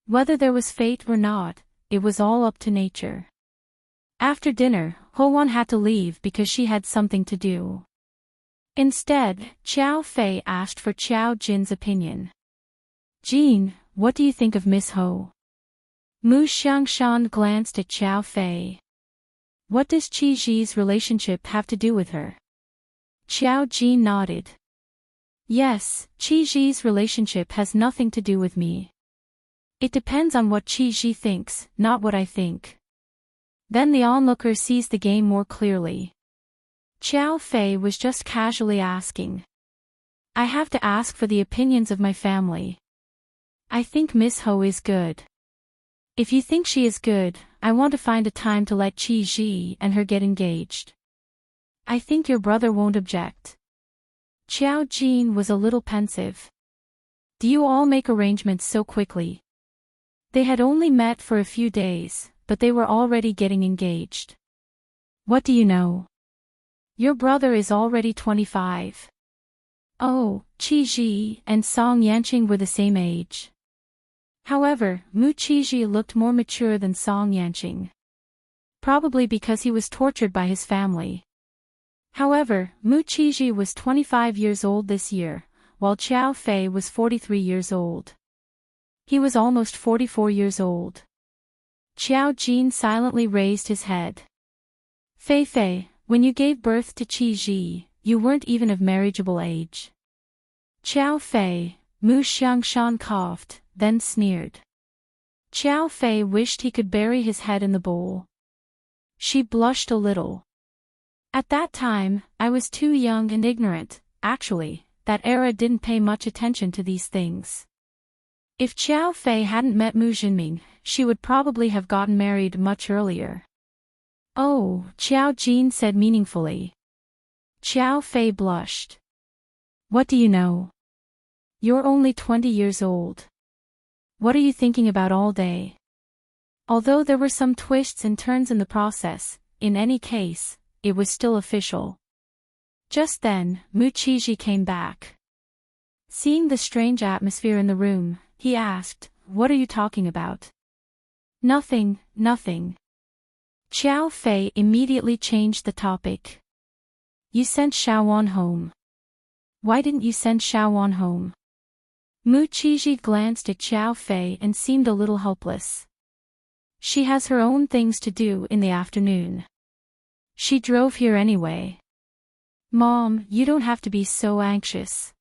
Whether there was fate or not, it was all up to nature. After dinner, Ho Wan had to leave because she had something to do. Instead, Xiao Fei asked for Xiao Jin's opinion. Jin, what do you think of Miss Ho? Mu Xiangshan glanced at Xiao Fei. What does Qiji's relationship have to do with her? Xiao Jin nodded. Yes, Qiji's relationship has nothing to do with me. It depends on what Qi thinks, not what I think. Then the onlooker sees the game more clearly. Xiao Fei was just casually asking. I have to ask for the opinions of my family. I think Miss Ho is good. If you think she is good, I want to find a time to let Qi and her get engaged. I think your brother won't object. Xiao Jin was a little pensive. Do you all make arrangements so quickly? They had only met for a few days, but they were already getting engaged. What do you know? Your brother is already 25. Oh, Qi and Song Yanqing were the same age. However, Mu Qi looked more mature than Song Yanqing. Probably because he was tortured by his family. However, Mu Qi was 25 years old this year, while Xiao Fei was 43 years old. He was almost 44 years old. Xiao Jin silently raised his head. Fei, when you gave birth to Qi, you weren't even of marriageable age. Xiao Fei, Mu Xiangshan coughed, then sneered. Xiao Fei wished he could bury his head in the bowl. She blushed a little. At that time, I was too young and ignorant. Actually, that era didn't pay much attention to these things. If Xiao Fei hadn't met Mu Jinming, she would probably have gotten married much earlier. Oh, Xiao Jin said meaningfully. Xiao Fei blushed. What do you know? You're only 20 years old. What are you thinking about all day? Although there were some twists and turns in the process, in any case, it was still official. Just then, Mu Qi came back. Seeing the strange atmosphere in the room, he asked, What are you talking about? Nothing. Xiao Fei immediately changed the topic. You sent Xiaowan home. Why didn't you send Xiaowan home? Mu Qi glanced at Xiao Fei and seemed a little helpless. She has her own things to do in the afternoon. She drove here anyway. Mom, you don't have to be so anxious.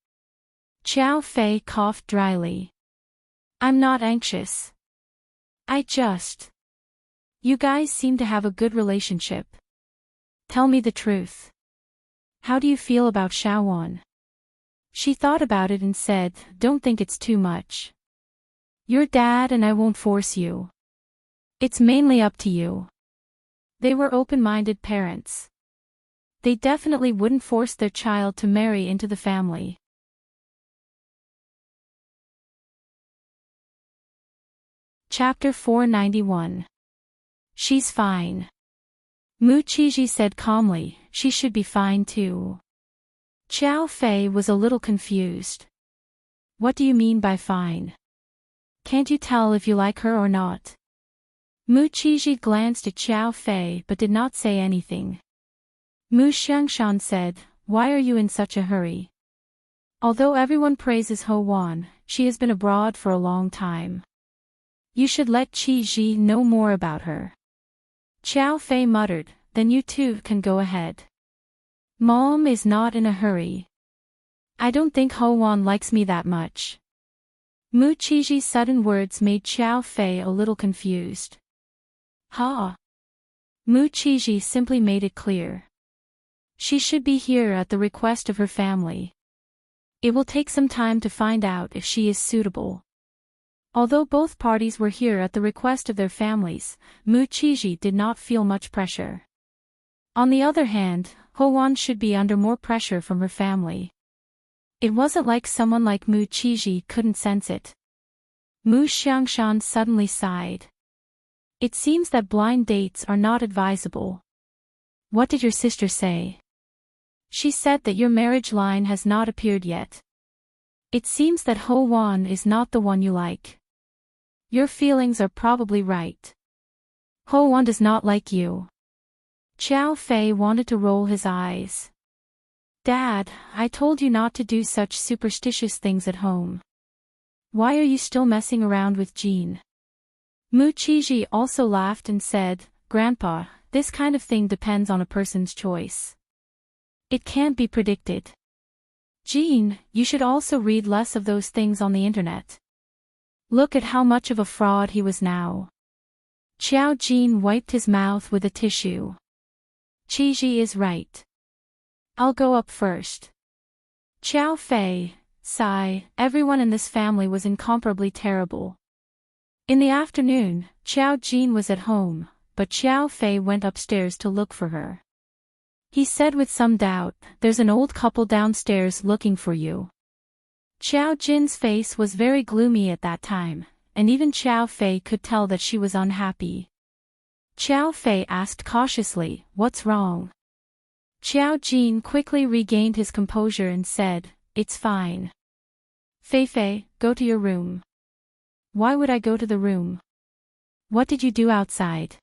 Xiao Fei coughed dryly. I'm not anxious. You guys seem to have a good relationship. Tell me the truth. How do you feel about Xiaowan? She thought about it and said, Don't think it's too much. You're dad and I won't force you. It's mainly up to you. They were open-minded parents. They definitely wouldn't force their child to marry into the family. Chapter 491. She's fine. Mu Qi said calmly, she should be fine too. Xiao Fei was a little confused. What do you mean by fine? Can't you tell if you like her or not? Mu Qi glanced at Xiao Fei but did not say anything. Mu Xiangshan said, Why are you in such a hurry? Although everyone praises Ho Wan, she has been abroad for a long time. You should let Qi know more about her. Xiao Fei muttered, Then you two can go ahead. Mom is not in a hurry. I don't think Ho Wan likes me that much. Mu Qi's sudden words made Xiao Fei a little confused. Mu Qi simply made it clear. She should be here at the request of her family. It will take some time to find out if she is suitable. Although both parties were here at the request of their families, Mu Qi did not feel much pressure. On the other hand, Ho Wan should be under more pressure from her family. It wasn't like someone like Mu Qi couldn't sense it. Mu Xiangshan suddenly sighed. It seems that blind dates are not advisable. What did your sister say? She said that your marriage line has not appeared yet. It seems that Ho Wan is not the one you like. Your feelings are probably right. Ho Wan does not like you. Xiao Fei wanted to roll his eyes. Dad, I told you not to do such superstitious things at home. Why are you still messing around with Jean? Mu Qi also laughed and said, Grandpa, this kind of thing depends on a person's choice. It can't be predicted. Jean, you should also read less of those things on the internet. Look at how much of a fraud he was now. Xiao Jin wiped his mouth with a tissue. Qiji is right. I'll go up first. Xiao Fei, sigh, everyone in this family was incomparably terrible. In the afternoon, Xiao Jin was at home, but Xiao Fei went upstairs to look for her. He said with some doubt, "There's an old couple downstairs looking for you." Xiao Jin's face was very gloomy at that time, and even Xiao Fei could tell that she was unhappy. Xiao Fei asked cautiously, "What's wrong?" Xiao Jin quickly regained his composure and said, "It's fine." "Fei Fei, go to your room." "Why would I go to the room? What did you do outside?"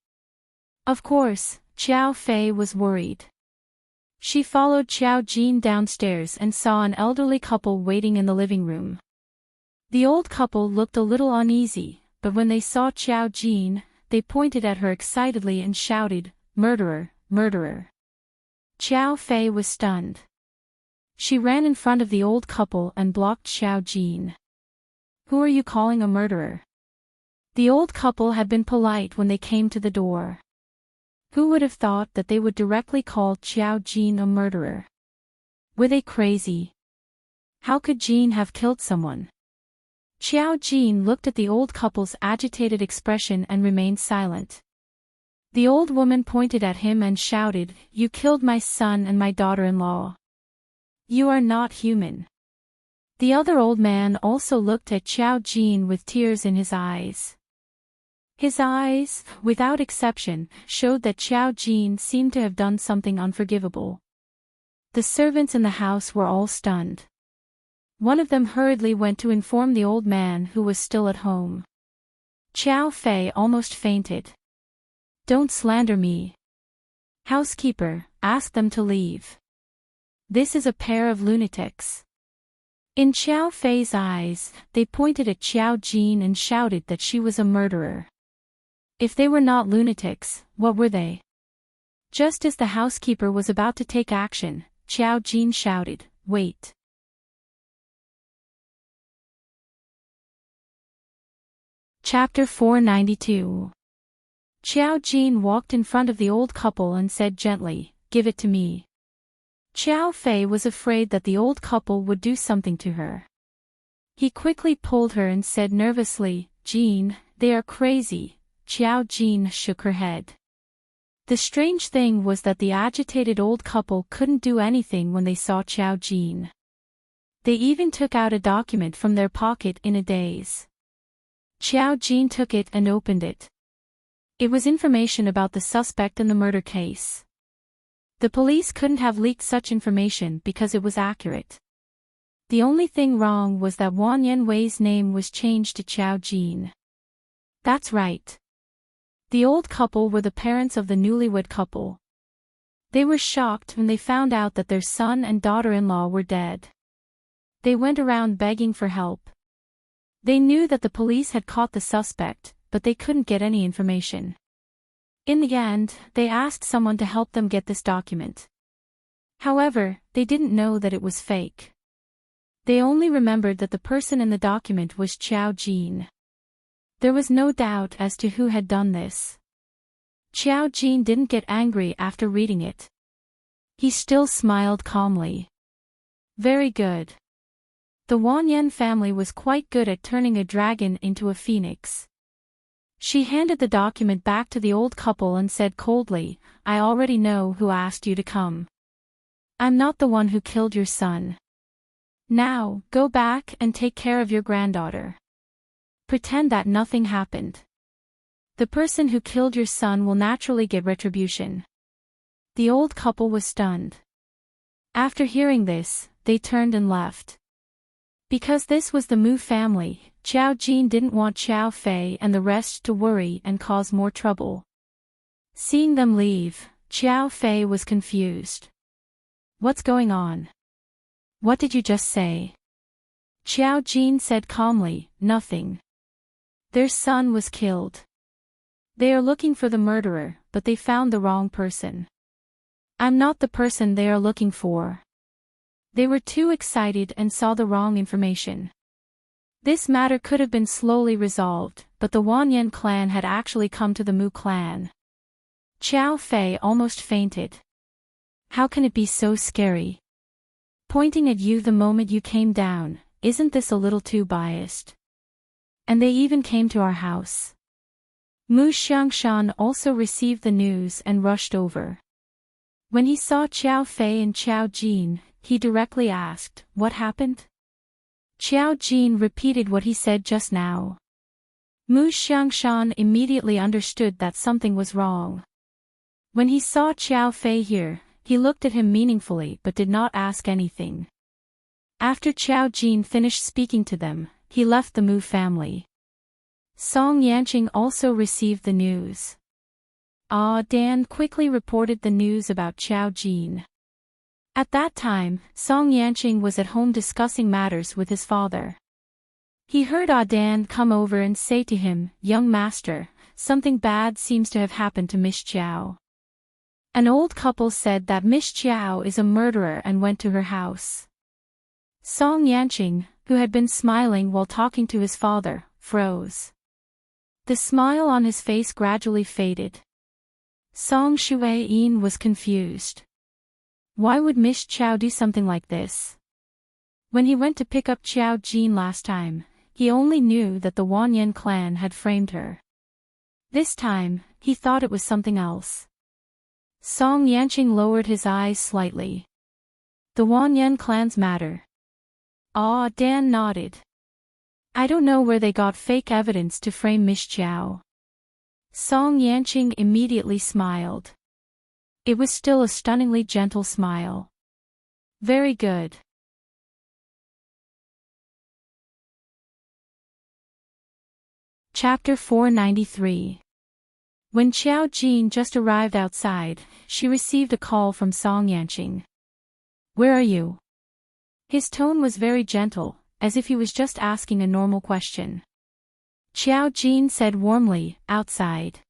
Of course, Xiao Fei was worried. She followed Xiao Jin downstairs and saw an elderly couple waiting in the living room. The old couple looked a little uneasy, but when they saw Xiao Jin, they pointed at her excitedly and shouted, "Murderer, murderer." Xiao Fei was stunned. She ran in front of the old couple and blocked Xiao Jin. "Who are you calling a murderer?" The old couple had been polite when they came to the door. Who would have thought that they would directly call Xiao Jin a murderer? Were they crazy? How could Jin have killed someone? Xiao Jin looked at the old couple's agitated expression and remained silent. The old woman pointed at him and shouted, "You killed my son and my daughter-in-law. You are not human." The other old man also looked at Xiao Jin with tears in his eyes. His eyes, without exception, showed that Xiao Jin seemed to have done something unforgivable. The servants in the house were all stunned. One of them hurriedly went to inform the old man who was still at home. Xiao Fei almost fainted. "Don't slander me. Housekeeper, ask them to leave. This is a pair of lunatics." In Xiao Fei's eyes, they pointed at Xiao Jin and shouted that she was a murderer. If they were not lunatics, what were they? Just as the housekeeper was about to take action, Xiao Jin shouted, "Wait." Chapter 492. Xiao Jin walked in front of the old couple and said gently, "Give it to me." Xiao Fei was afraid that the old couple would do something to her. He quickly pulled her and said nervously, "Jin, they are crazy." Xiao Jin shook her head. The strange thing was that the agitated old couple couldn't do anything when they saw Xiao Jin. They even took out a document from their pocket in a daze. Xiao Jin took it and opened it. It was information about the suspect in the murder case. The police couldn't have leaked such information because it was accurate. The only thing wrong was that Wang Yanwei's name was changed to Xiao Jin. That's right. The old couple were the parents of the newlywed couple. They were shocked when they found out that their son and daughter-in-law were dead. They went around begging for help. They knew that the police had caught the suspect, but they couldn't get any information. In the end, they asked someone to help them get this document. However, they didn't know that it was fake. They only remembered that the person in the document was Xiao Jin. There was no doubt as to who had done this. Xiao Jin didn't get angry after reading it. He still smiled calmly. Very good. The Wang Yan family was quite good at turning a dragon into a phoenix. She handed the document back to the old couple and said coldly, "I already know who asked you to come. I'm not the one who killed your son. Now, go back and take care of your granddaughter. Pretend that nothing happened. The person who killed your son will naturally get retribution." The old couple was stunned. After hearing this, they turned and left. Because this was the Mu family, Xiao Jin didn't want Xiao Fei and the rest to worry and cause more trouble. Seeing them leave, Xiao Fei was confused. "What's going on? What did you just say?" Xiao Jin said calmly, "Nothing. Their son was killed. They are looking for the murderer, but they found the wrong person. I'm not the person they are looking for." They were too excited and saw the wrong information. This matter could have been slowly resolved, but the Wanyan clan had actually come to the Mu clan. Xiao Fei almost fainted. How can it be so scary? Pointing at you the moment you came down, isn't this a little too biased? And they even came to our house. Mu Xiangshan also received the news and rushed over. When he saw Xiao Fei and Xiao Jin, he directly asked, "What happened?" Xiao Jin repeated what he said just now. Mu Xiangshan immediately understood that something was wrong. When he saw Xiao Fei here, he looked at him meaningfully but did not ask anything. After Xiao Jin finished speaking to them, he left the Mu family. Song Yanqing also received the news. Dan quickly reported the news about Xiao Jin. At that time, Song Yanqing was at home discussing matters with his father. He heard Dan come over and say to him, "Young master, something bad seems to have happened to Miss Qiao." An old couple said that Miss Qiao is a murderer and went to her house. Song Yanqing, who had been smiling while talking to his father, froze. The smile on his face gradually faded. Song Shuai-yin was confused. Why would Miss Qiao do something like this? When he went to pick up Xiao Jin last time, he only knew that the Wanyan clan had framed her. This time, he thought it was something else. Song Yanqing lowered his eyes slightly. The Wanyan clan's matter. Dan nodded. I don't know where they got fake evidence to frame Miss Qiao. Song Yanqing immediately smiled. It was still a stunningly gentle smile. Very good. Chapter 493. When Xiao Jin just arrived outside, she received a call from Song Yanqing. Where are you? His tone was very gentle, as if he was just asking a normal question. Xiao Jin said warmly, outside.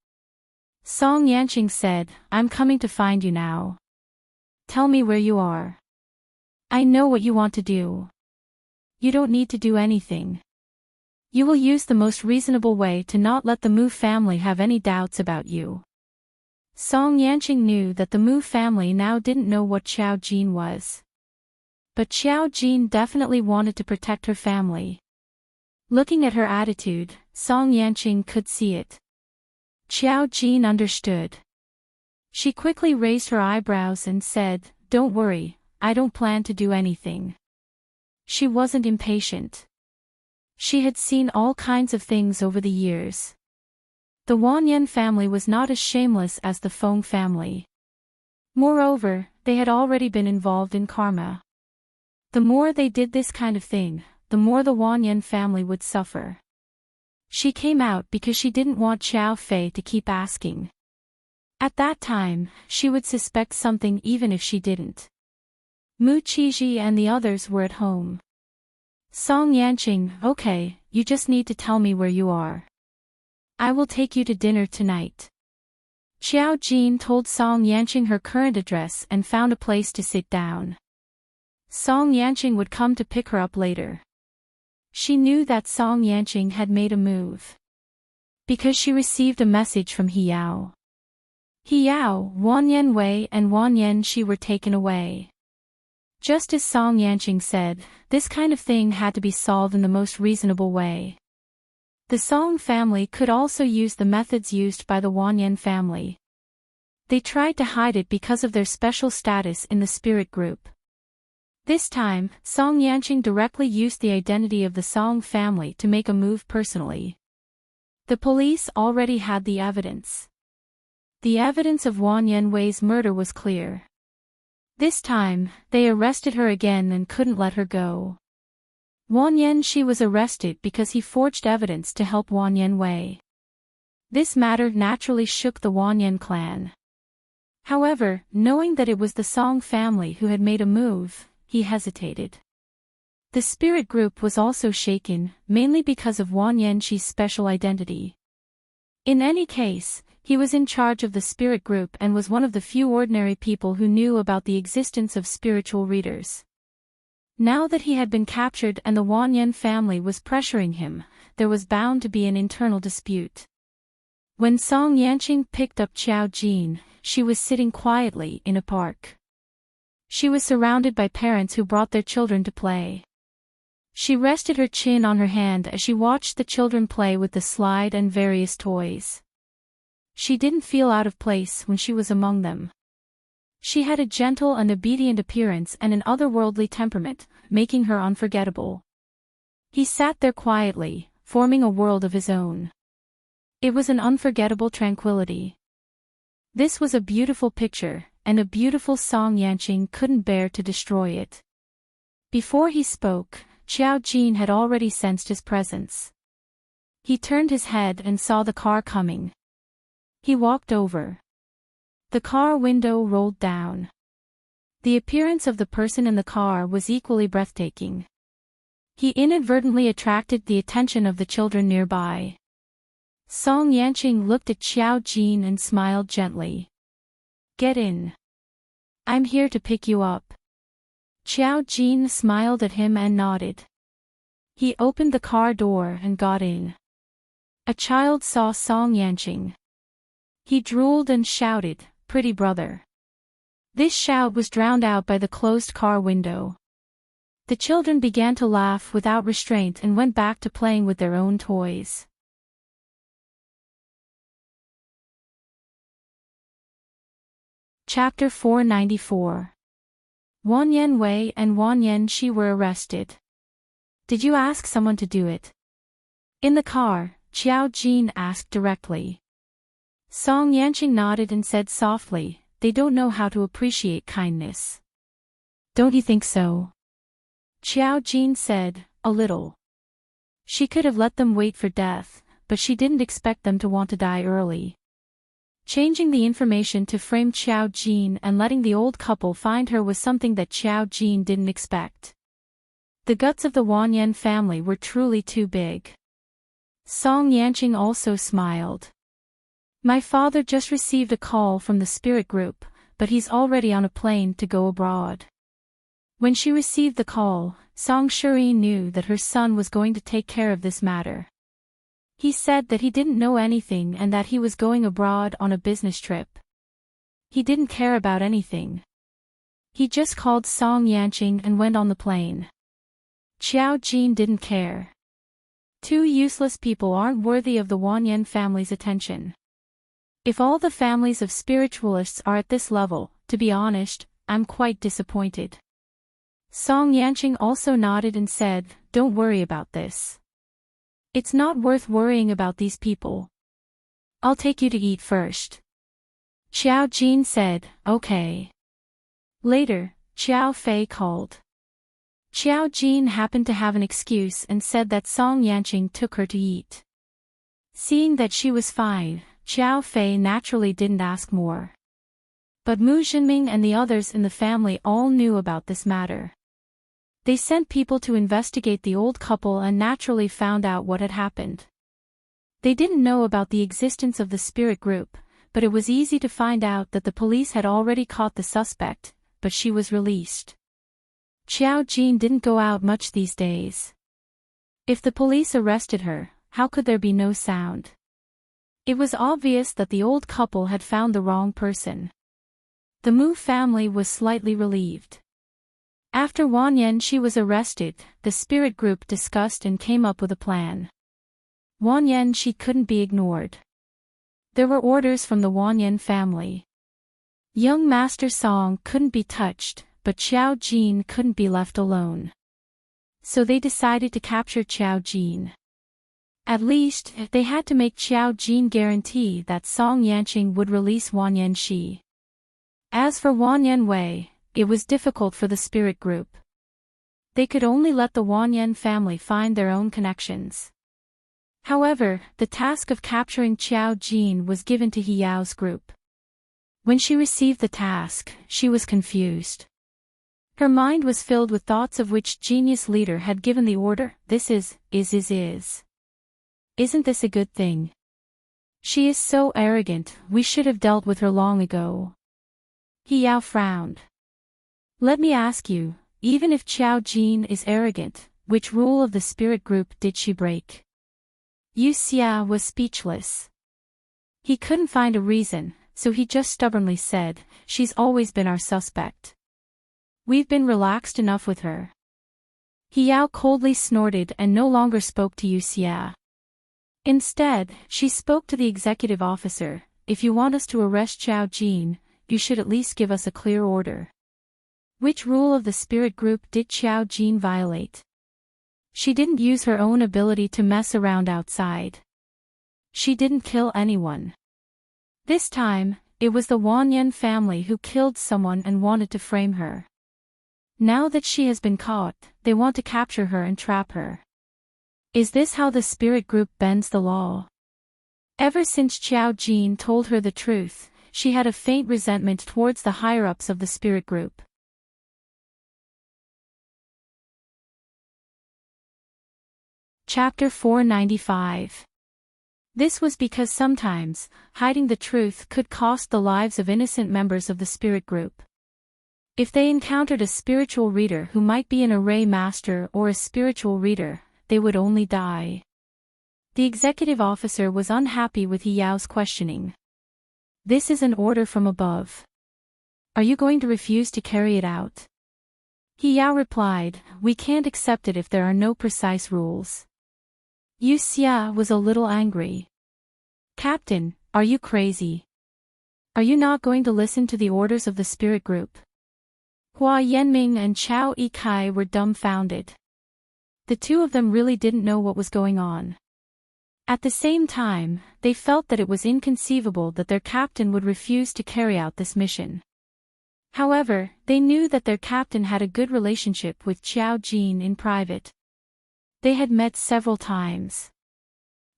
Song Yanqing said, I'm coming to find you now. Tell me where you are. I know what you want to do. You don't need to do anything. You will use the most reasonable way to not let the Mu family have any doubts about you. Song Yanqing knew that the Mu family now didn't know what Xiao Jin was. But Xiao Jin definitely wanted to protect her family. Looking at her attitude, Song Yanqing could see it. Xiao Jin understood. She quickly raised her eyebrows and said, Don't worry, I don't plan to do anything. She wasn't impatient. She had seen all kinds of things over the years. The Wanyan family was not as shameless as the Feng family. Moreover, they had already been involved in karma. The more they did this kind of thing, the more the Wanyan family would suffer. She came out because she didn't want Xiao Fei to keep asking. At that time, she would suspect something even if she didn't. Mu Qiji and the others were at home. Song Yanqing, okay, you just need to tell me where you are. I will take you to dinner tonight. Xiao Jin told Song Yanqing her current address and found a place to sit down. Song Yanqing would come to pick her up later. She knew that Song Yanqing had made a move. Because she received a message from Hiyao. Hiyao, Wanyan Wei and Wanyan Shi were taken away. Just as Song Yanqing said, this kind of thing had to be solved in the most reasonable way. The Song family could also use the methods used by the Wanyan family. They tried to hide it because of their special status in the spirit group. This time, Song Yanqing directly used the identity of the Song family to make a move personally. The police already had the evidence. The evidence of Wanyan Wei's murder was clear. This time, they arrested her again and couldn't let her go. Wanyan Shi was arrested because he forged evidence to help Wanyan Wei. This matter naturally shook the Wanyan clan. However, knowing that it was the Song family who had made a move, he hesitated. The spirit group was also shaken, mainly because of Wanyan Shi's special identity. In any case, he was in charge of the spirit group and was one of the few ordinary people who knew about the existence of spiritual readers. Now that he had been captured and the Wanyan family was pressuring him, there was bound to be an internal dispute. When Song Yanqing picked up Xiao Jin, she was sitting quietly in a park. She was surrounded by parents who brought their children to play. She rested her chin on her hand as she watched the children play with the slide and various toys. She didn't feel out of place when she was among them. She had a gentle and obedient appearance and an otherworldly temperament, making her unforgettable. He sat there quietly, forming a world of his own. It was an unforgettable tranquility. This was a beautiful picture, and a beautiful Song Yanqing couldn't bear to destroy it. Before he spoke, Xiao Jin had already sensed his presence. He turned his head and saw the car coming. He walked over. The car window rolled down. The appearance of the person in the car was equally breathtaking. He inadvertently attracted the attention of the children nearby. Song Yanqing looked at Xiao Jin and smiled gently. "Get in. I'm here to pick you up." Xiao Jin smiled at him and nodded. He opened the car door and got in. A child saw Song Yanqing. He drooled and shouted, "Pretty brother." This shout was drowned out by the closed car window. The children began to laugh without restraint and went back to playing with their own toys. Chapter 494. Wanyan Wei and Wanyan Shi were arrested. "Did you ask someone to do it?" In the car, Xiao Jin asked directly. Song Yanqing nodded and said softly, "They don't know how to appreciate kindness." "Don't you think so?" Xiao Jin said, "A little." She could have let them wait for death, but she didn't expect them to want to die early. Changing the information to frame Xiao Jin and letting the old couple find her was something that Xiao Jin didn't expect. The guts of the Wanyan family were truly too big. Song Yanqing also smiled. "My father just received a call from the spirit group, but he's already on a plane to go abroad." When she received the call, Song Shuri knew that her son was going to take care of this matter. He said that he didn't know anything and that he was going abroad on a business trip. He didn't care about anything. He just called Song Yanqing and went on the plane. Xiao Jin didn't care. Two useless people aren't worthy of the Wanyan family's attention. If all the families of spiritualists are at this level, to be honest, I'm quite disappointed. Song Yanqing also nodded and said, "Don't worry about this. It's not worth worrying about these people. I'll take you to eat first." Xiao Jin said, "Okay." Later, Xiao Fei called. Xiao Jin happened to have an excuse and said that Song Yanqing took her to eat. Seeing that she was fine, Xiao Fei naturally didn't ask more. But Mu Jinming and the others in the family all knew about this matter. They sent people to investigate the old couple and naturally found out what had happened. They didn't know about the existence of the spirit group, but it was easy to find out that the police had already caught the suspect, but she was released. Xiao Jin didn't go out much these days. If the police arrested her, how could there be no sound? It was obvious that the old couple had found the wrong person. The Mu family was slightly relieved. After Wanyan Shi was arrested, the spirit group discussed and came up with a plan. Wanyan Shi couldn't be ignored. There were orders from the Wanyan family. Young Master Song couldn't be touched, but Xiao Jin couldn't be left alone. So they decided to capture Xiao Jin. At least, they had to make Xiao Jin guarantee that Song Yanqing would release Wanyan Shi. As for Wanyan Wei, it was difficult for the spirit group. They could only let the Wanyan family find their own connections. However, the task of capturing Xiao Jin was given to He Yao's group. When she received the task, she was confused. Her mind was filled with thoughts of which genius leader had given the order, "This is. Isn't this a good thing? She is so arrogant, we should have dealt with her long ago." He Yao frowned. "Let me ask you, even if Qiao Jin is arrogant, which rule of the spirit group did she break? Yu Xia was speechless. He couldn't find a reason, so he just stubbornly said, she's always been our suspect. We've been relaxed enough with her. He Yao coldly snorted and no longer spoke to Yu Xia. Instead, she spoke to the executive officer, if you want us to arrest Qiao Jin, you should at least give us a clear order. Which rule of the spirit group did Qiao Jin violate? She didn't use her own ability to mess around outside. She didn't kill anyone. This time, it was the Wanyan family who killed someone and wanted to frame her. Now that she has been caught, they want to capture her and trap her. Is this how the spirit group bends the law? Ever since Qiao Jin told her the truth, she had a faint resentment towards the higher-ups of the spirit group. Chapter 495. This was because sometimes, hiding the truth could cost the lives of innocent members of the spirit group. If they encountered a spiritual reader who might be an array master or a spiritual reader, they would only die. The executive officer was unhappy with He Yao's questioning. This is an order from above. Are you going to refuse to carry it out? He Yao replied, we can't accept it if there are no precise rules. Yu Xia was a little angry. Captain, are you crazy? Are you not going to listen to the orders of the spirit group? Hua Yanming and Chao Yikai were dumbfounded. The two of them really didn't know what was going on. At the same time, they felt that it was inconceivable that their captain would refuse to carry out this mission. However, they knew that their captain had a good relationship with Qiao Jin in private. They had met several times.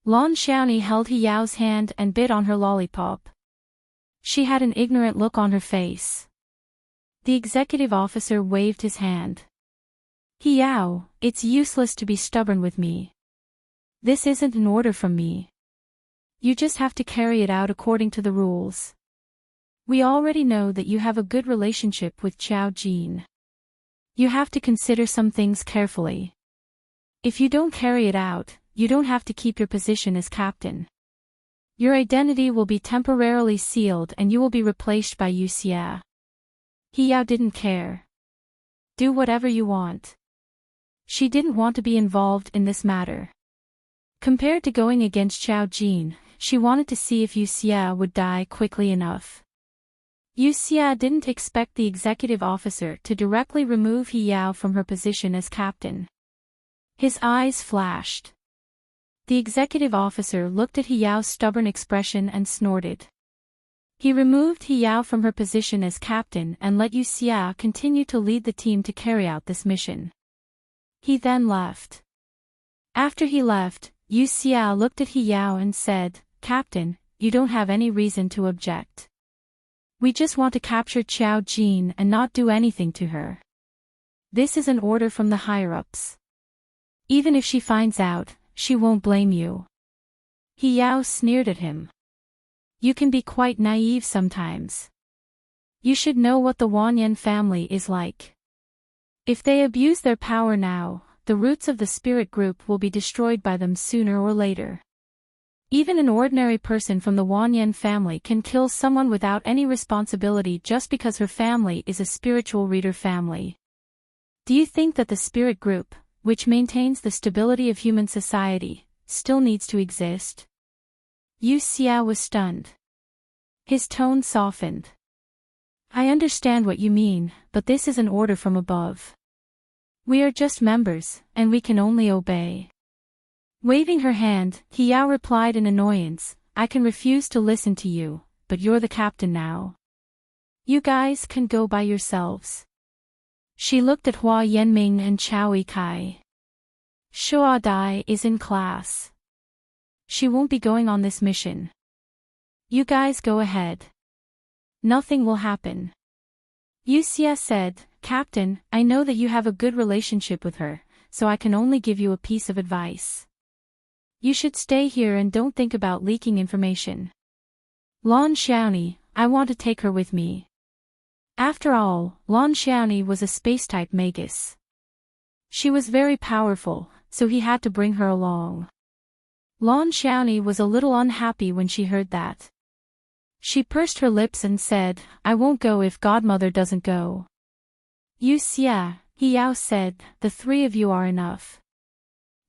Lan Xiaoni held He Yao's hand and bit on her lollipop. She had an ignorant look on her face. The executive officer waved his hand. He Yao, it's useless to be stubborn with me. This isn't an order from me. You just have to carry it out according to the rules. We already know that you have a good relationship with Qiao Jin. You have to consider some things carefully. If you don't carry it out, you don't have to keep your position as captain. Your identity will be temporarily sealed and you will be replaced by Yu Xia. He Yao didn't care. Do whatever you want. She didn't want to be involved in this matter. Compared to going against Qiao Jin, she wanted to see if Yu Xia would die quickly enough. Yu Xia didn't expect the executive officer to directly remove He Yao from her position as captain. His eyes flashed. The executive officer looked at He Yao's stubborn expression and snorted. He removed He Yao from her position as captain and let Yu Xia continue to lead the team to carry out this mission. He then left. After he left, Yu Xia looked at He Yao and said, Captain, you don't have any reason to object. We just want to capture Qiao Jin and not do anything to her. This is an order from the higher-ups. Even if she finds out, she won't blame you. He Yao sneered at him. You can be quite naive sometimes. You should know what the Wanyan family is like. If they abuse their power now, the roots of the spirit group will be destroyed by them sooner or later. Even an ordinary person from the Wanyan family can kill someone without any responsibility just because her family is a spiritual reader family. Do you think that the spirit group, which maintains the stability of human society, still needs to exist? Yu Xia was stunned. His tone softened. I understand what you mean, but this is an order from above. We are just members, and we can only obey. Waving her hand, He Yao replied in annoyance, I can refuse to listen to you, but you're the captain now. You guys can go by yourselves. She looked at Hua Yanming and Chao Yikai. Shuo Dai is in class. She won't be going on this mission. You guys go ahead. Nothing will happen. Yu Xia said, Captain, I know that you have a good relationship with her, so I can only give you a piece of advice. You should stay here and don't think about leaking information. Lan Xiaoni, I want to take her with me. After After all, Lan Xiaoni was a space-type magus. She was very powerful, so he had to bring her along. Lan Xiaoni was a little unhappy when she heard that. She pursed her lips and said, "I won't go if Godmother doesn't go." "You Xia," He Yao said, "the three of you are enough.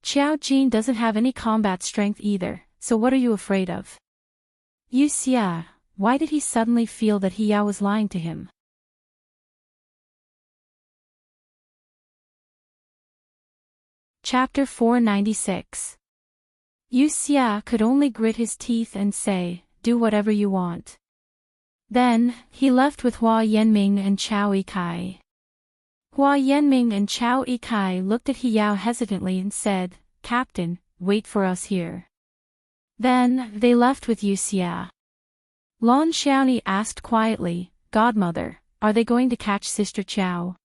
Qiao Jin doesn't have any combat strength either, so what are you afraid of?" You Xia, why did he suddenly feel that He Yao was lying to him? Chapter 496. Yu Xia could only grit his teeth and say, "Do whatever you want." Then, he left with Hua Yanming and Chao Yikai. Hua Yanming and Chao Yikai looked at He Yao hesitantly and said, "Captain, wait for us here." Then, they left with Yu Xia. Lan Xiaoni asked quietly, "Godmother, are they going to catch Sister Chao?"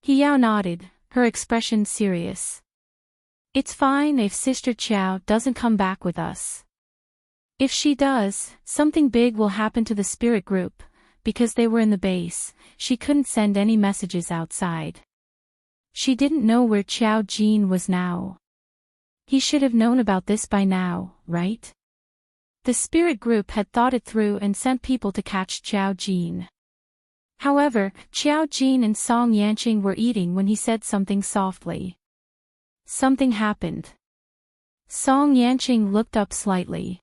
He Yao nodded, her expression serious. "It's fine if Sister Chao doesn't come back with us. If she does, something big will happen to the spirit group, because they were in the base, she couldn't send any messages outside. She didn't know where Qiao Jin was now. He should have known about this by now, right?" The spirit group had thought it through and sent people to catch Qiao Jin. However, Qiao Jin and Song Yanqing were eating when he said something softly. Something happened. Song Yanqing looked up slightly.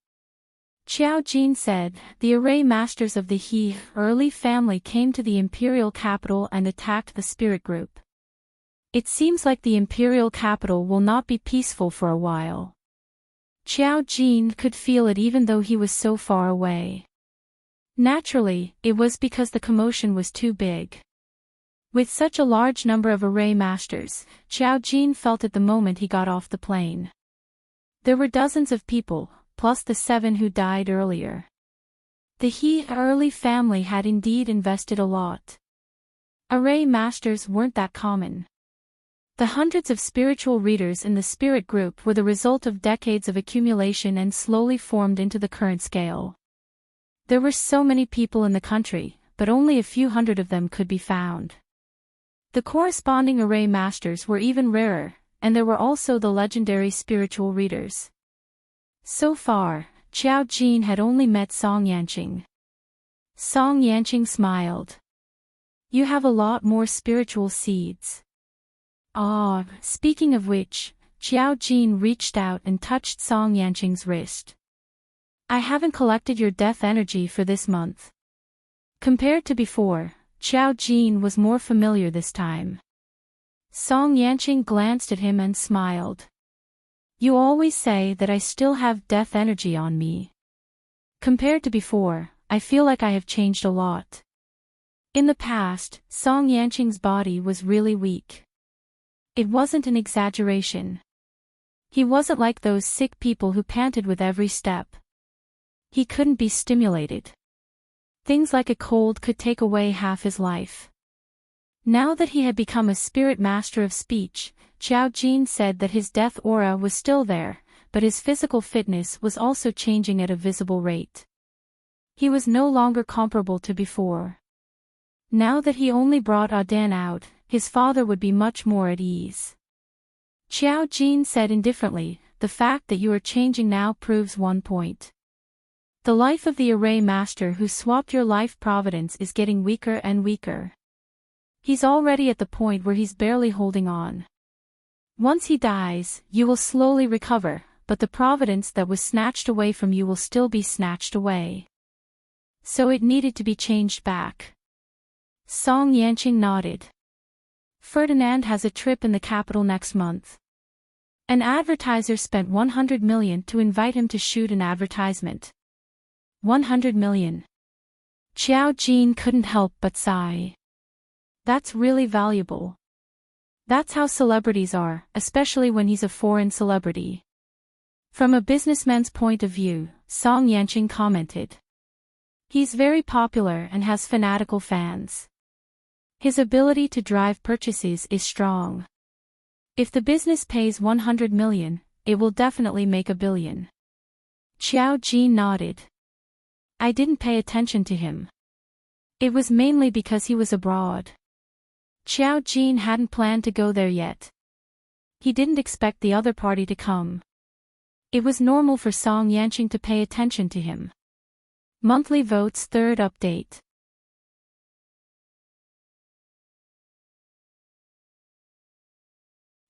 Qiao Jin said, "The array masters of the He early family came to the imperial capital and attacked the spirit group. It seems like the imperial capital will not be peaceful for a while." Qiao Jin could feel it even though he was so far away. Naturally, it was because the commotion was too big. With such a large number of array masters, Qiao Jin felt it the moment he got off the plane. There were dozens of people, plus the 7 who died earlier. The He early family had indeed invested a lot. Array masters weren't that common. The hundreds of spiritual readers in the spirit group were the result of decades of accumulation and slowly formed into the current scale. There were so many people in the country, but only a few hundred of them could be found. The corresponding array masters were even rarer, and there were also the legendary spiritual readers. So far, Qiao Jin had only met Song Yanqing. Song Yanqing smiled. "You have a lot more spiritual seeds." "Ah, speaking of which," Qiao Jin reached out and touched Song Yanqing's wrist. "I haven't collected your death energy for this month." Compared to before, Qiao Jin was more familiar this time. Song Yanqing glanced at him and smiled. "You always say that I still have death energy on me. Compared to before, I feel like I have changed a lot." In the past, Song Yanqing's body was really weak. It wasn't an exaggeration. He wasn't like those sick people who panted with every step. He couldn't be stimulated. Things like a cold could take away half his life. Now that he had become a spirit master of speech, Qiao Jin said that his death aura was still there, but his physical fitness was also changing at a visible rate. He was no longer comparable to before. Now that he only brought Adan out, his father would be much more at ease. Qiao Jin said indifferently, "The fact that you are changing now proves one point. The life of the array master who swapped your life providence is getting weaker and weaker. He's already at the point where he's barely holding on. Once he dies, you will slowly recover, but the providence that was snatched away from you will still be snatched away. So it needed to be changed back." Song Yanqing nodded. "Ferdinand has a trip in the capital next month. An advertiser spent 100 million to invite him to shoot an advertisement." 100 million. Qiao Jin couldn't help but sigh. That's really valuable. That's how celebrities are, especially when he's a foreign celebrity. From a businessman's point of view, Song Yanqing commented. He's very popular and has fanatical fans. His ability to drive purchases is strong. If the business pays 100 million, it will definitely make a billion. Qiao Jin nodded. "I didn't pay attention to him. It was mainly because he was abroad. Xiao Jin hadn't planned to go there yet. He didn't expect the other party to come. It was normal for Song Yanqing to pay attention to him. Monthly Votes Third Update.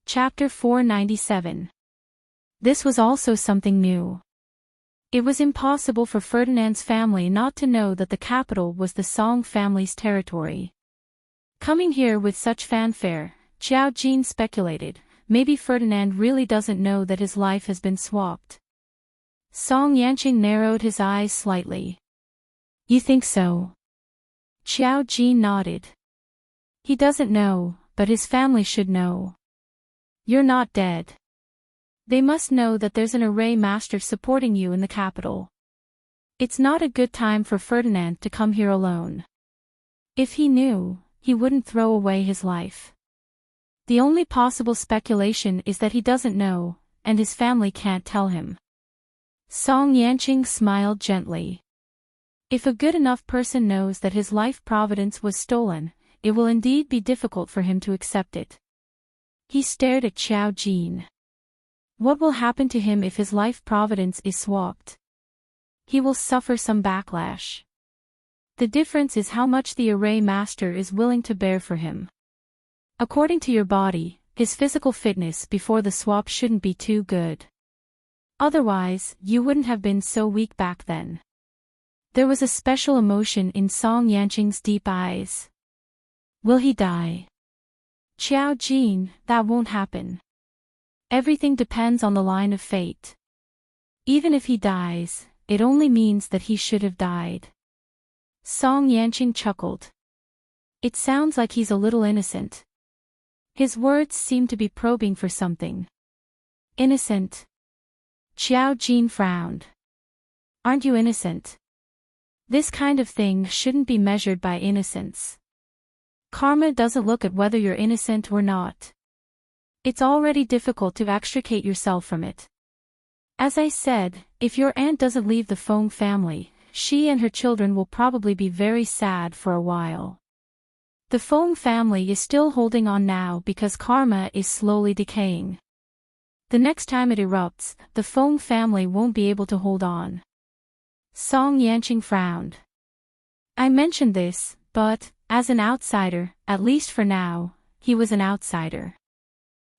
Chapter 497. This was also something new. It was impossible for Ferdinand's family not to know that the capital was the Song family's territory. Coming here with such fanfare, Xiao Jin speculated, maybe Ferdinand really doesn't know that his life has been swapped. Song Yanqing narrowed his eyes slightly. You think so? Xiao Jin nodded. He doesn't know, but his family should know. You're not dead. They must know that there's an array master supporting you in the capital. It's not a good time for Ferdinand to come here alone. If he knew, he wouldn't throw away his life. The only possible speculation is that he doesn't know, and his family can't tell him. Song Yanqing smiled gently. If a good enough person knows that his life providence was stolen, it will indeed be difficult for him to accept it. He stared at Xiao Jin. What will happen to him if his life providence is swapped? He will suffer some backlash. The difference is how much the array master is willing to bear for him. According to your body, his physical fitness before the swap shouldn't be too good. Otherwise, you wouldn't have been so weak back then. There was a special emotion in Song Yanqing's deep eyes. Will he die? Xiao Jin, that won't happen. Everything depends on the line of fate. Even if he dies, it only means that he should have died. Song Yanqing chuckled. It sounds like he's a little innocent. His words seem to be probing for something. Innocent? Xiao Jin frowned. Aren't you innocent? This kind of thing shouldn't be measured by innocence. Karma doesn't look at whether you're innocent or not. It's already difficult to extricate yourself from it. As I said, if your aunt doesn't leave the Feng family, she and her children will probably be very sad for a while. The Feng family is still holding on now because karma is slowly decaying. The next time it erupts, the Feng family won't be able to hold on. Song Yanqing frowned. I mentioned this, but, as an outsider, at least for now, he was an outsider.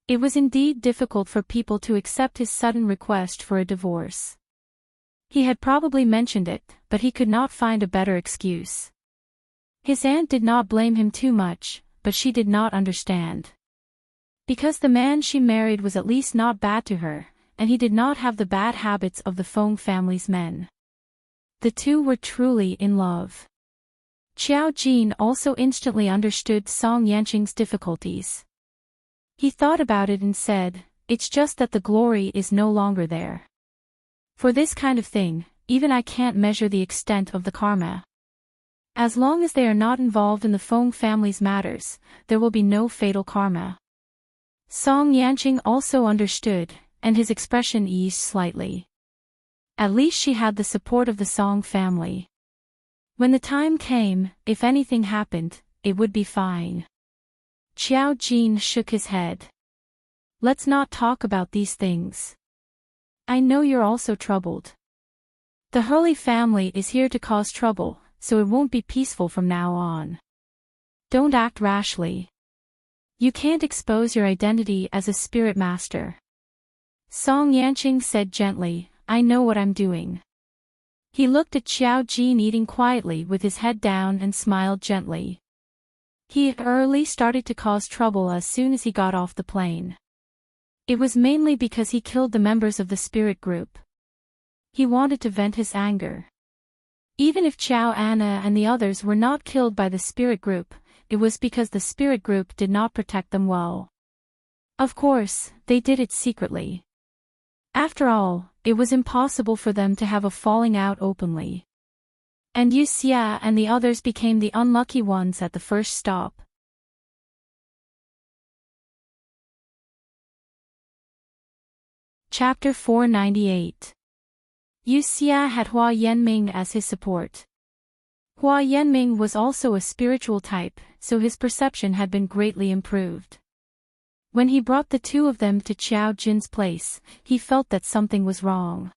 It was indeed difficult for people to accept his sudden request for a divorce. He had probably mentioned it, but he could not find a better excuse. His aunt did not blame him too much, but she did not understand. Because the man she married was at least not bad to her, and he did not have the bad habits of the Feng family's men. The two were truly in love. Xiao Jin also instantly understood Song Yanqing's difficulties. He thought about it and said, it's just that the glory is no longer there. For this kind of thing, even I can't measure the extent of the karma. As long as they are not involved in the Feng family's matters, there will be no fatal karma. Song Yanqing also understood, and his expression eased slightly. At least she had the support of the Song family. When the time came, if anything happened, it would be fine. Xiao Jin shook his head. Let's not talk about these things. I know you're also troubled. The Hurley family is here to cause trouble, so it won't be peaceful from now on. Don't act rashly. You can't expose your identity as a spirit master. Song Yanqing said gently, I know what I'm doing. He looked at Xiao Jin eating quietly with his head down and smiled gently. He early started to cause trouble as soon as he got off the plane. It was mainly because he killed the members of the spirit group. He wanted to vent his anger. Even if Xiao Anna and the others were not killed by the spirit group, it was because the spirit group did not protect them well. Of course, they did it secretly. After all, it was impossible for them to have a falling out openly. And Yu Xia and the others became the unlucky ones at the first stop. Chapter 498. Yu Xia had Hua Yanming as his support. Hua Yanming was also a spiritual type, so his perception had been greatly improved. When he brought the two of them to Qiao Jin's place, he felt that something was wrong.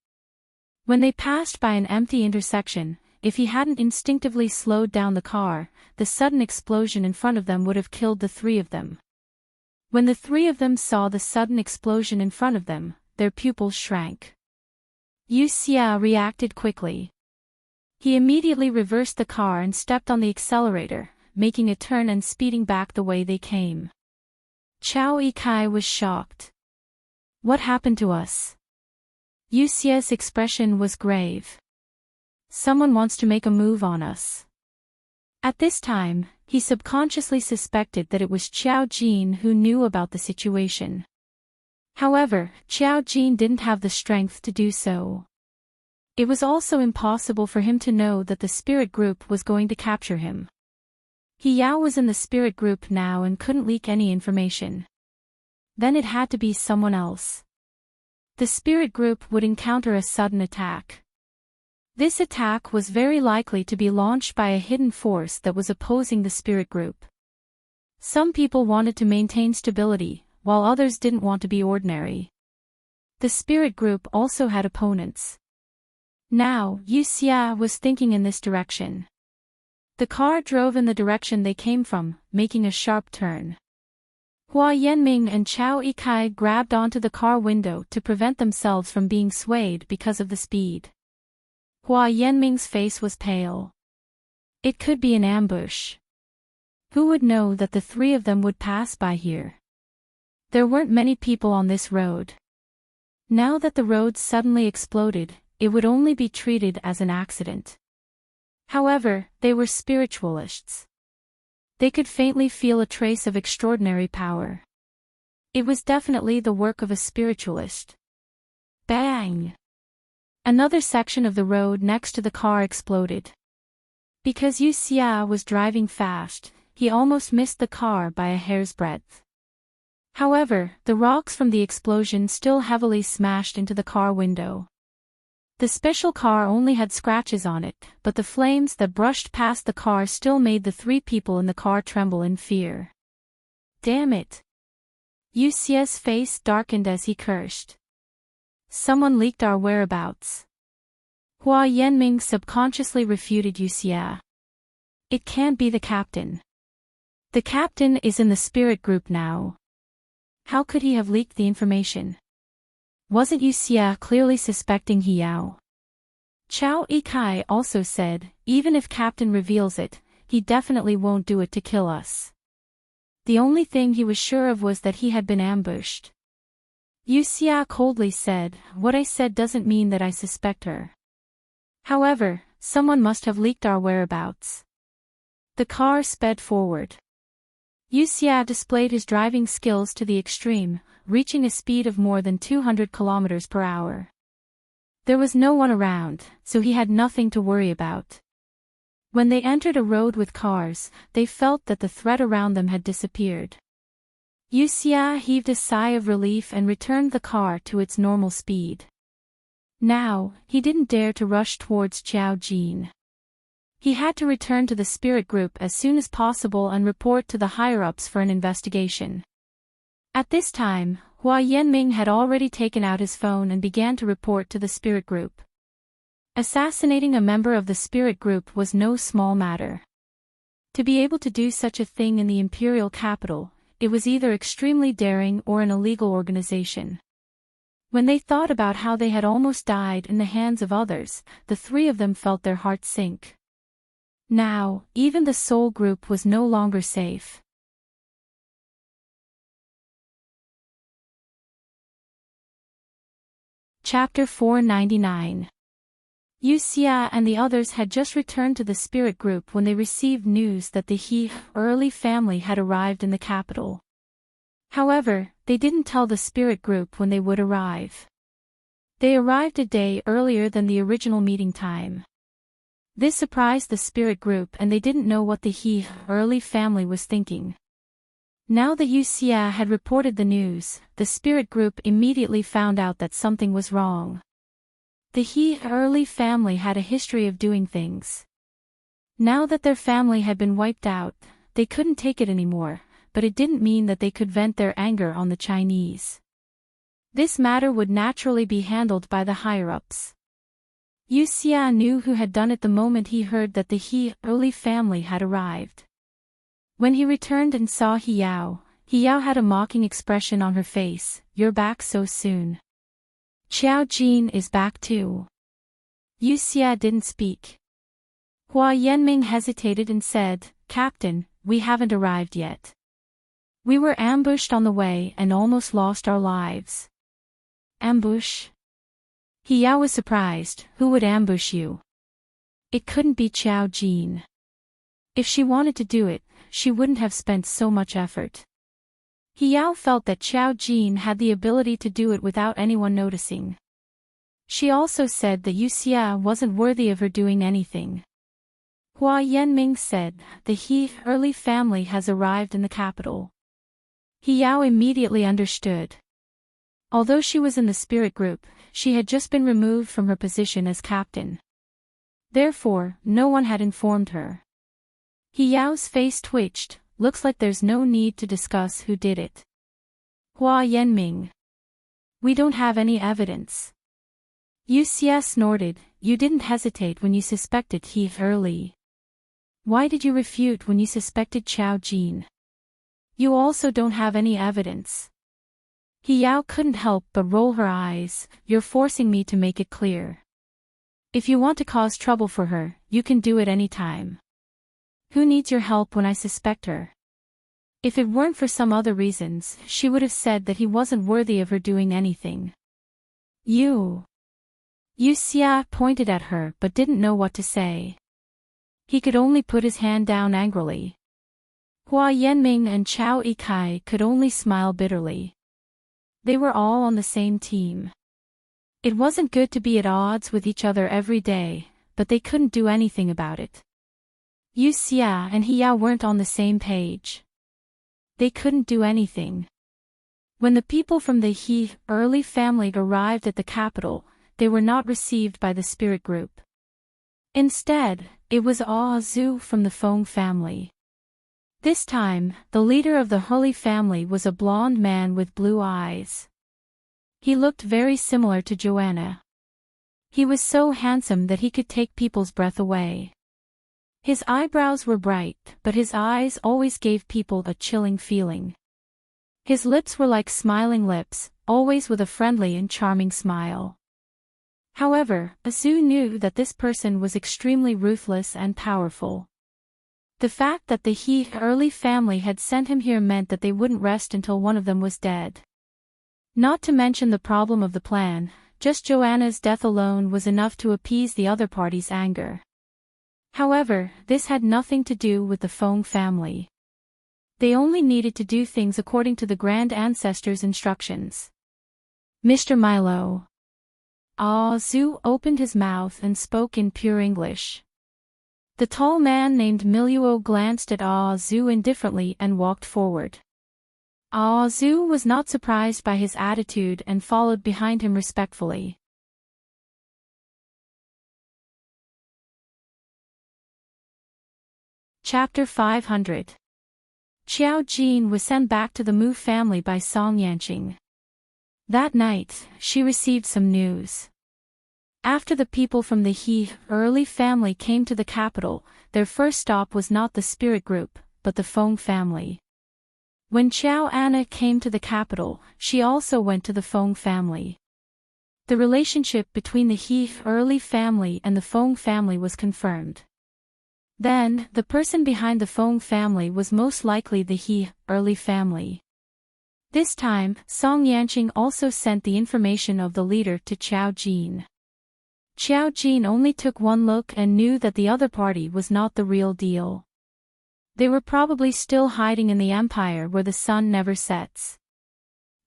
When they passed by an empty intersection, if he hadn't instinctively slowed down the car, the sudden explosion in front of them would have killed the three of them. When the three of them saw the sudden explosion in front of them, their pupils shrank. Yu Xia reacted quickly. He immediately reversed the car and stepped on the accelerator, making a turn and speeding back the way they came. Chao Yikai was shocked. What happened to us? Yu Xia's expression was grave. Someone wants to make a move on us. At this time, he subconsciously suspected that it was Qiao Jin who knew about the situation. However, Qiao Jin didn't have the strength to do so. It was also impossible for him to know that the spirit group was going to capture him. He Yao was in the spirit group now and couldn't leak any information. Then it had to be someone else. The spirit group would encounter a sudden attack. This attack was very likely to be launched by a hidden force that was opposing the spirit group. Some people wanted to maintain stability, while others didn't want to be ordinary. The spirit group also had opponents. Now, Yu Xia was thinking in this direction. The car drove in the direction they came from, making a sharp turn. Hua Yanming and Chao Yikai grabbed onto the car window to prevent themselves from being swayed because of the speed. Hua Yanming's face was pale. It could be an ambush. Who would know that the three of them would pass by here? There weren't many people on this road. Now that the road suddenly exploded, it would only be treated as an accident. However, they were spiritualists. They could faintly feel a trace of extraordinary power. It was definitely the work of a spiritualist. Bang! Another section of the road next to the car exploded. Because Yu Xia was driving fast, he almost missed the car by a hair's breadth. However, the rocks from the explosion still heavily smashed into the car window. The special car only had scratches on it, but the flames that brushed past the car still made the three people in the car tremble in fear. Damn it! Yu Xia's face darkened as he cursed. Someone leaked our whereabouts. Hua Yanming subconsciously refuted Yu Xia. It can't be the captain. The captain is in the spirit group now. How could he have leaked the information? Wasn't Yu Xia clearly suspecting He Yao? Chao Yikai also said, even if Captain reveals it, he definitely won't do it to kill us. The only thing he was sure of was that he had been ambushed. Yu Xia coldly said, what I said doesn't mean that I suspect her. However, someone must have leaked our whereabouts. The car sped forward. Yu Xia displayed his driving skills to the extreme, reaching a speed of more than 200 kilometers per hour. There was no one around, so he had nothing to worry about. When they entered a road with cars, they felt that the threat around them had disappeared. Yu Xia heaved a sigh of relief and returned the car to its normal speed. Now, he didn't dare to rush towards Qiao Jin. He had to return to the spirit group as soon as possible and report to the higher-ups for an investigation. At this time, Hua Yanming had already taken out his phone and began to report to the spirit group. Assassinating a member of the spirit group was no small matter. To be able to do such a thing in the imperial capital, it was either extremely daring or an illegal organization. When they thought about how they had almost died in the hands of others, the three of them felt their hearts sink. Now, even the soul group was no longer safe. Chapter 499. Yu Xia and the others had just returned to the spirit group when they received news that the He Early family had arrived in the capital. However, they didn't tell the spirit group when they would arrive. They arrived a day earlier than the original meeting time. This surprised the spirit group and they didn't know what the He Early family was thinking. Now that Yu Xia had reported the news, the spirit group immediately found out that something was wrong. The He Early family had a history of doing things. Now that their family had been wiped out, they couldn't take it anymore, but it didn't mean that they could vent their anger on the Chinese. This matter would naturally be handled by the higher-ups. Yu Xia knew who had done it the moment he heard that the He family had arrived. When he returned and saw He Yao had a mocking expression on her face. "You're back so soon. Qiao Jin is back too." Yu Xia didn't speak. Hua Yanming hesitated and said, "Captain, we haven't arrived yet. We were ambushed on the way and almost lost our lives." "Ambush?" He Yao was surprised. Who would ambush you? It couldn't be Qiao Jin. If she wanted to do it, she wouldn't have spent so much effort. He Yao felt that Qiao Jin had the ability to do it without anyone noticing. She also said that Yu Xia wasn't worthy of her doing anything. Hua Yanming said, "The He family has arrived in the capital." He Yao immediately understood. Although she was in the spirit group, she had just been removed from her position as captain. Therefore, no one had informed her. He Yao's face twitched. "Looks like there's no need to discuss who did it." Hua Yanming. "We don't have any evidence." Yu Xia snorted. "You didn't hesitate when you suspected He early. Why did you refute when you suspected Qiao Jin? You also don't have any evidence." He Yao couldn't help but roll her eyes. "You're forcing me to make it clear. If you want to cause trouble for her, you can do it any time. Who needs your help when I suspect her?" If it weren't for some other reasons, she would have said that he wasn't worthy of her doing anything. Yu Xia pointed at her but didn't know what to say. He could only put his hand down angrily. Hua Yanming and Chao Yikai could only smile bitterly. They were all on the same team. It wasn't good to be at odds with each other every day, but they couldn't do anything about it. Yu Xia and He Yao weren't on the same page. They couldn't do anything. When the people from the He family arrived at the capital, they were not received by the spirit group. Instead, it was Zhu from the Feng family. This time, the leader of the Hurley family was a blonde man with blue eyes. He looked very similar to Joanna. He was so handsome that he could take people's breath away. His eyebrows were bright, but his eyes always gave people a chilling feeling. His lips were like smiling lips, always with a friendly and charming smile. However, Zhu knew that this person was extremely ruthless and powerful. The fact that the He family had sent him here meant that they wouldn't rest until one of them was dead. Not to mention the problem of the plan, just Joanna's death alone was enough to appease the other party's anger. However, this had nothing to do with the Feng family. They only needed to do things according to the Grand Ancestor's instructions. "Mr. Milo." Zhu opened his mouth and spoke in pure English. The tall man named Miluo glanced at Zhu indifferently and walked forward. Zhu was not surprised by his attitude and followed behind him respectfully. Chapter 500. Qiao Jin was sent back to the Mu family by Song Yanqing. That night, she received some news. After the people from the He family came to the capital, their first stop was not the spirit group, but the Feng family. When Qiao Anna came to the capital, she also went to the Feng family. The relationship between the He family and the Feng family was confirmed. Then, the person behind the Feng family was most likely the He family. This time, Song Yanqing also sent the information of the leader to Qiao Jin. Qiao Jin only took one look and knew that the other party was not the real deal. They were probably still hiding in the empire where the sun never sets.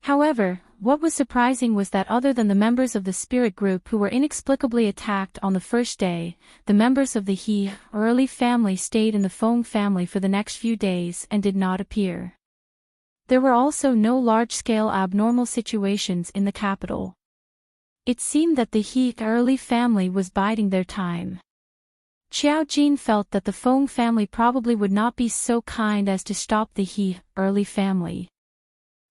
However, what was surprising was that other than the members of the spirit group who were inexplicably attacked on the first day, the members of the He family stayed in the Feng family for the next few days and did not appear. There were also no large-scale abnormal situations in the capital. It seemed that the He family was biding their time. Xiao Jin felt that the Feng family probably would not be so kind as to stop the He early family.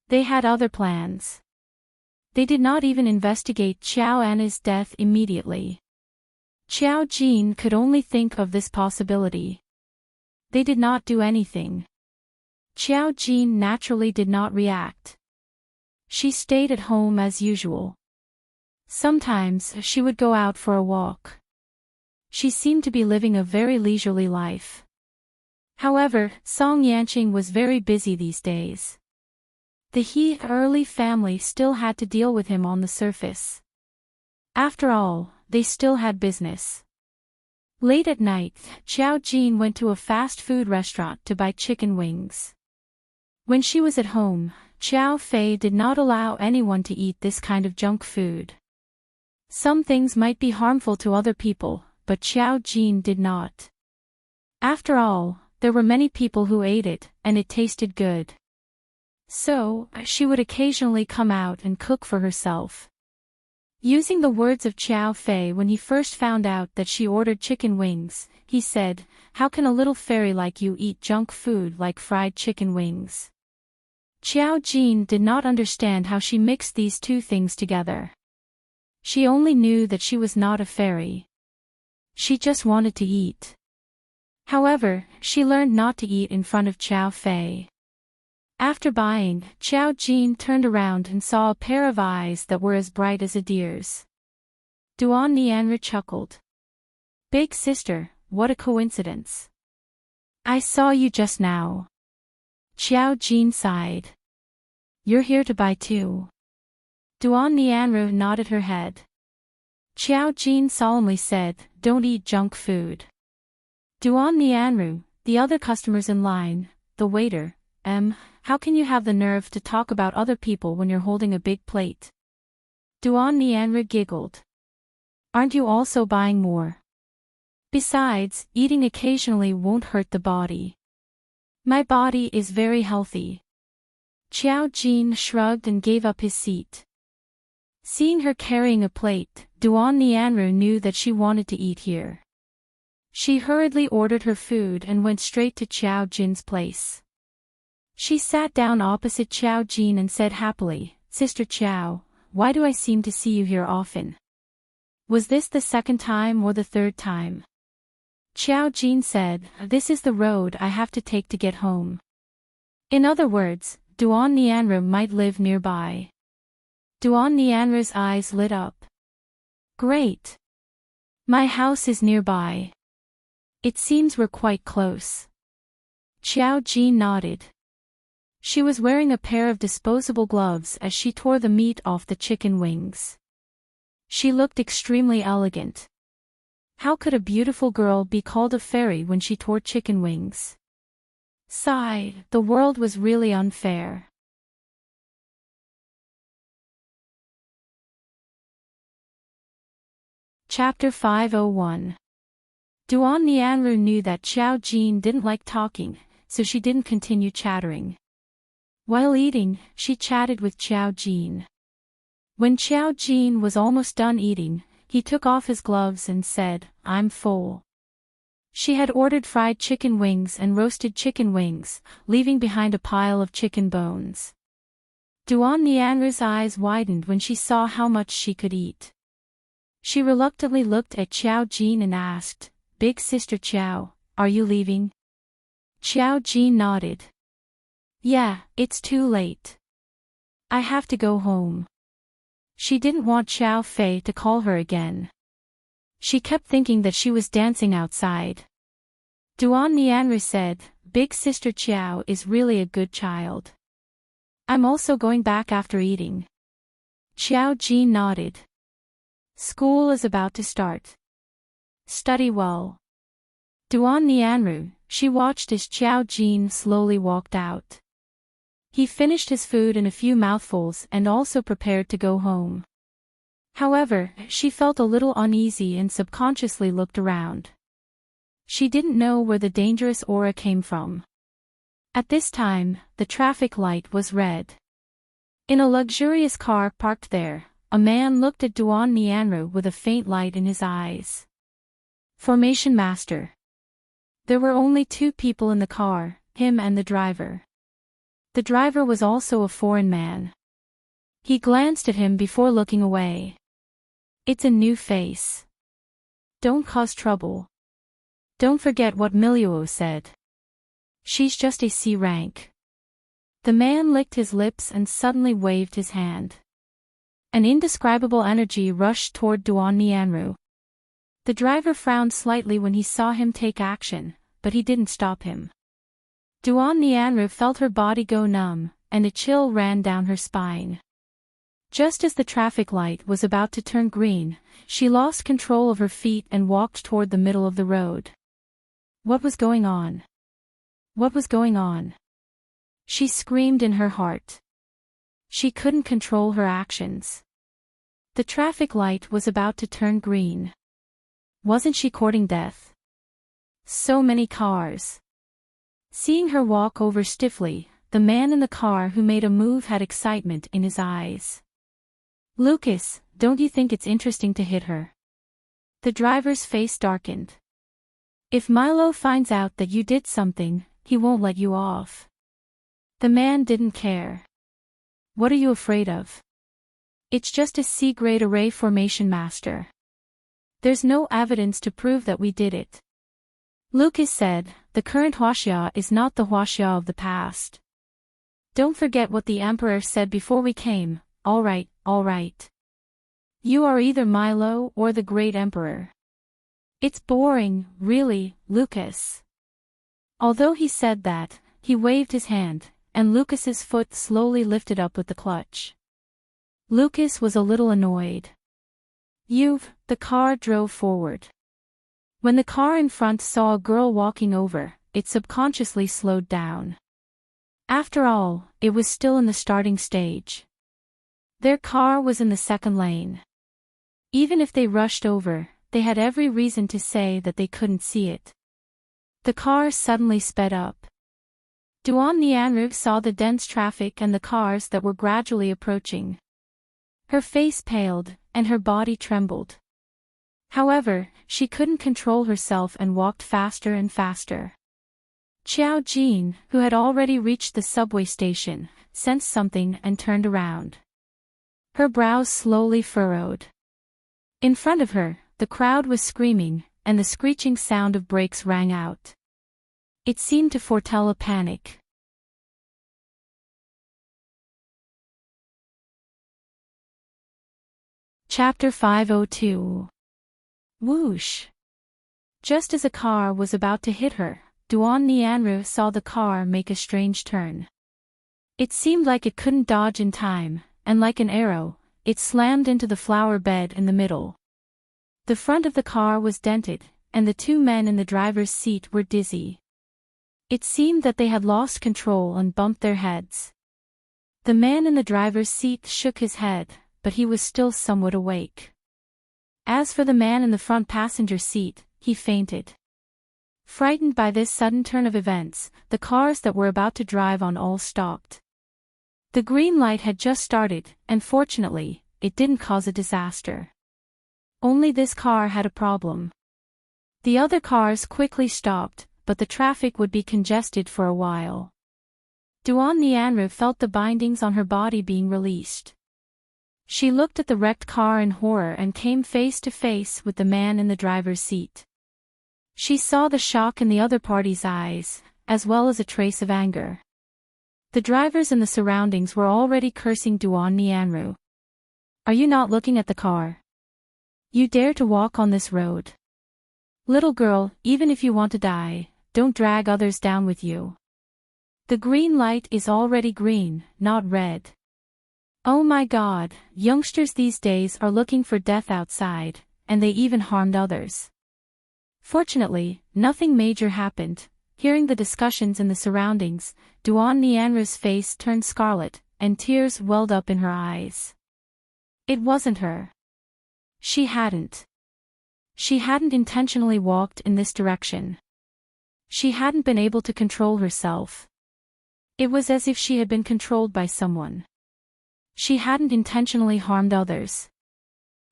They had other plans. They did not even investigate Xiao Anna's death immediately. Xiao Jin could only think of this possibility. They did not do anything. Xiao Jin naturally did not react. She stayed at home as usual. Sometimes she would go out for a walk. She seemed to be living a very leisurely life. However, Song Yanqing was very busy these days. The He early family still had to deal with him on the surface. After all, they still had business. Late at night, Xiao Jin went to a fast food restaurant to buy chicken wings. When she was at home, Xiao Fei did not allow anyone to eat this kind of junk food. Some things might be harmful to other people, but Xiao Jin did not. After all, there were many people who ate it, and it tasted good. So, she would occasionally come out and cook for herself. Using the words of Xiao Fei when he first found out that she ordered chicken wings, he said, "How can a little fairy like you eat junk food like fried chicken wings?" Xiao Jin did not understand how she mixed these two things together. She only knew that she was not a fairy. She just wanted to eat. However, she learned not to eat in front of Xiao Fei. After buying, Xiao Jin turned around and saw a pair of eyes that were as bright as a deer's. Duan Nianra chuckled. "Big sister, what a coincidence. I saw you just now." Xiao Jin sighed. "You're here to buy too." Duan Nianra nodded her head. Xiao Jin solemnly said, "Don't eat junk food." Duan Nianru, the other customers in line, the waiter, how can you have the nerve to talk about other people when you're holding a big plate? Duan Nianru giggled. "Aren't you also buying more? Besides, eating occasionally won't hurt the body. My body is very healthy." Xiao Jin shrugged and gave up his seat. Seeing her carrying a plate, Duan Nianru knew that she wanted to eat here. She hurriedly ordered her food and went straight to Xiao Jin's place. She sat down opposite Xiao Jin and said happily, "Sister Xiao, why do I seem to see you here often? Was this the second time or the third time?" Xiao Jin said, "This is the road I have to take to get home." In other words, Duan Nianra might live nearby. Duan Nianra's eyes lit up. "Great! My house is nearby. It seems we're quite close." Xiao Jin nodded. She was wearing a pair of disposable gloves as she tore the meat off the chicken wings. She looked extremely elegant. How could a beautiful girl be called a fairy when she tore chicken wings? Sigh, the world was really unfair. Chapter 501. Duan Nianru knew that Xiao Jin didn't like talking, so she didn't continue chattering. While eating, she chatted with Xiao Jin. When Xiao Jin was almost done eating, he took off his gloves and said, "I'm full." She had ordered fried chicken wings and roasted chicken wings, leaving behind a pile of chicken bones. Duan Nianra's eyes widened when she saw how much she could eat. She reluctantly looked at Xiao Jin and asked, "Big sister Xiao, are you leaving?" Xiao Jin nodded. "Yeah, it's too late. I have to go home." She didn't want Xiao Fei to call her again. She kept thinking that she was dancing outside. Duan Nianra said, "Big sister Xiao is really a good child. I'm also going back after eating." Xiao Jin nodded. "School is about to start. Study well." Duan Nianru, she watched as Xiao Jin slowly walked out. He finished his food in a few mouthfuls and also prepared to go home. However, she felt a little uneasy and subconsciously looked around. She didn't know where the dangerous aura came from. At this time, the traffic light was red. In a luxurious car parked there, a man looked at Duan Nianru with a faint light in his eyes. Formation Master. There were only two people in the car, him and the driver. The driver was also a foreign man. He glanced at him before looking away. It's a new face. Don't cause trouble. Don't forget what Milio said. She's just a C rank. The man licked his lips and suddenly waved his hand. An indescribable energy rushed toward Duan Nianru. The driver frowned slightly when he saw him take action, but he didn't stop him. Duan Nianru felt her body go numb, and a chill ran down her spine. Just as the traffic light was about to turn green, she lost control of her feet and walked toward the middle of the road. What was going on? What was going on? She screamed in her heart. She couldn't control her actions. The traffic light was about to turn green. Wasn't she courting death? So many cars. Seeing her walk over stiffly, the man in the car who made a move had excitement in his eyes. Lucas, don't you think it's interesting to hit her? The driver's face darkened. If Milo finds out that you did something, he won't let you off. The man didn't care. What are you afraid of? It's just a C-grade array formation master. There's no evidence to prove that we did it. Lucas said, the current Huaxia is not the Huaxia of the past. Don't forget what the Emperor said before we came, all right. You are either Milo or the Great Emperor. It's boring, really, Lucas. Although he said that, he waved his hand, and Lucas's foot slowly lifted up with the clutch. Lucas was a little annoyed. The car drove forward. When the car in front saw a girl walking over, it subconsciously slowed down. After all, it was still in the starting stage. Their car was in the second lane. Even if they rushed over, they had every reason to say that they couldn't see it. The car suddenly sped up. Duan Nianru saw the dense traffic and the cars that were gradually approaching. Her face paled, and her body trembled. However, she couldn't control herself and walked faster and faster. Qiao Jin, who had already reached the subway station, sensed something and turned around. Her brows slowly furrowed. In front of her, the crowd was screaming, and the screeching sound of brakes rang out. It seemed to foretell a panic. Chapter 502. Whoosh! Just as a car was about to hit her, Duan Nianru saw the car make a strange turn. It seemed like it couldn't dodge in time, and like an arrow, it slammed into the flower bed in the middle. The front of the car was dented, and the two men in the driver's seat were dizzy. It seemed that they had lost control and bumped their heads. The man in the driver's seat shook his head, but he was still somewhat awake. As for the man in the front passenger seat, he fainted. Frightened by this sudden turn of events, the cars that were about to drive on all stopped. The green light had just started, and fortunately, it didn't cause a disaster. Only this car had a problem. The other cars quickly stopped, but the traffic would be congested for a while. Duan Nianru felt the bindings on her body being released. She looked at the wrecked car in horror and came face to face with the man in the driver's seat. She saw the shock in the other party's eyes, as well as a trace of anger. The drivers in the surroundings were already cursing Duan Nianru. Are you not looking at the car? You dare to walk on this road? Little girl, even if you want to die, don't drag others down with you. The green light is already green, not red. Oh my God, youngsters these days are looking for death outside, and they even harmed others. Fortunately, nothing major happened. Hearing the discussions in the surroundings, Duan Nianru's face turned scarlet, and tears welled up in her eyes. It wasn't her. She hadn't intentionally walked in this direction. She hadn't been able to control herself. It was as if she had been controlled by someone. She hadn't intentionally harmed others.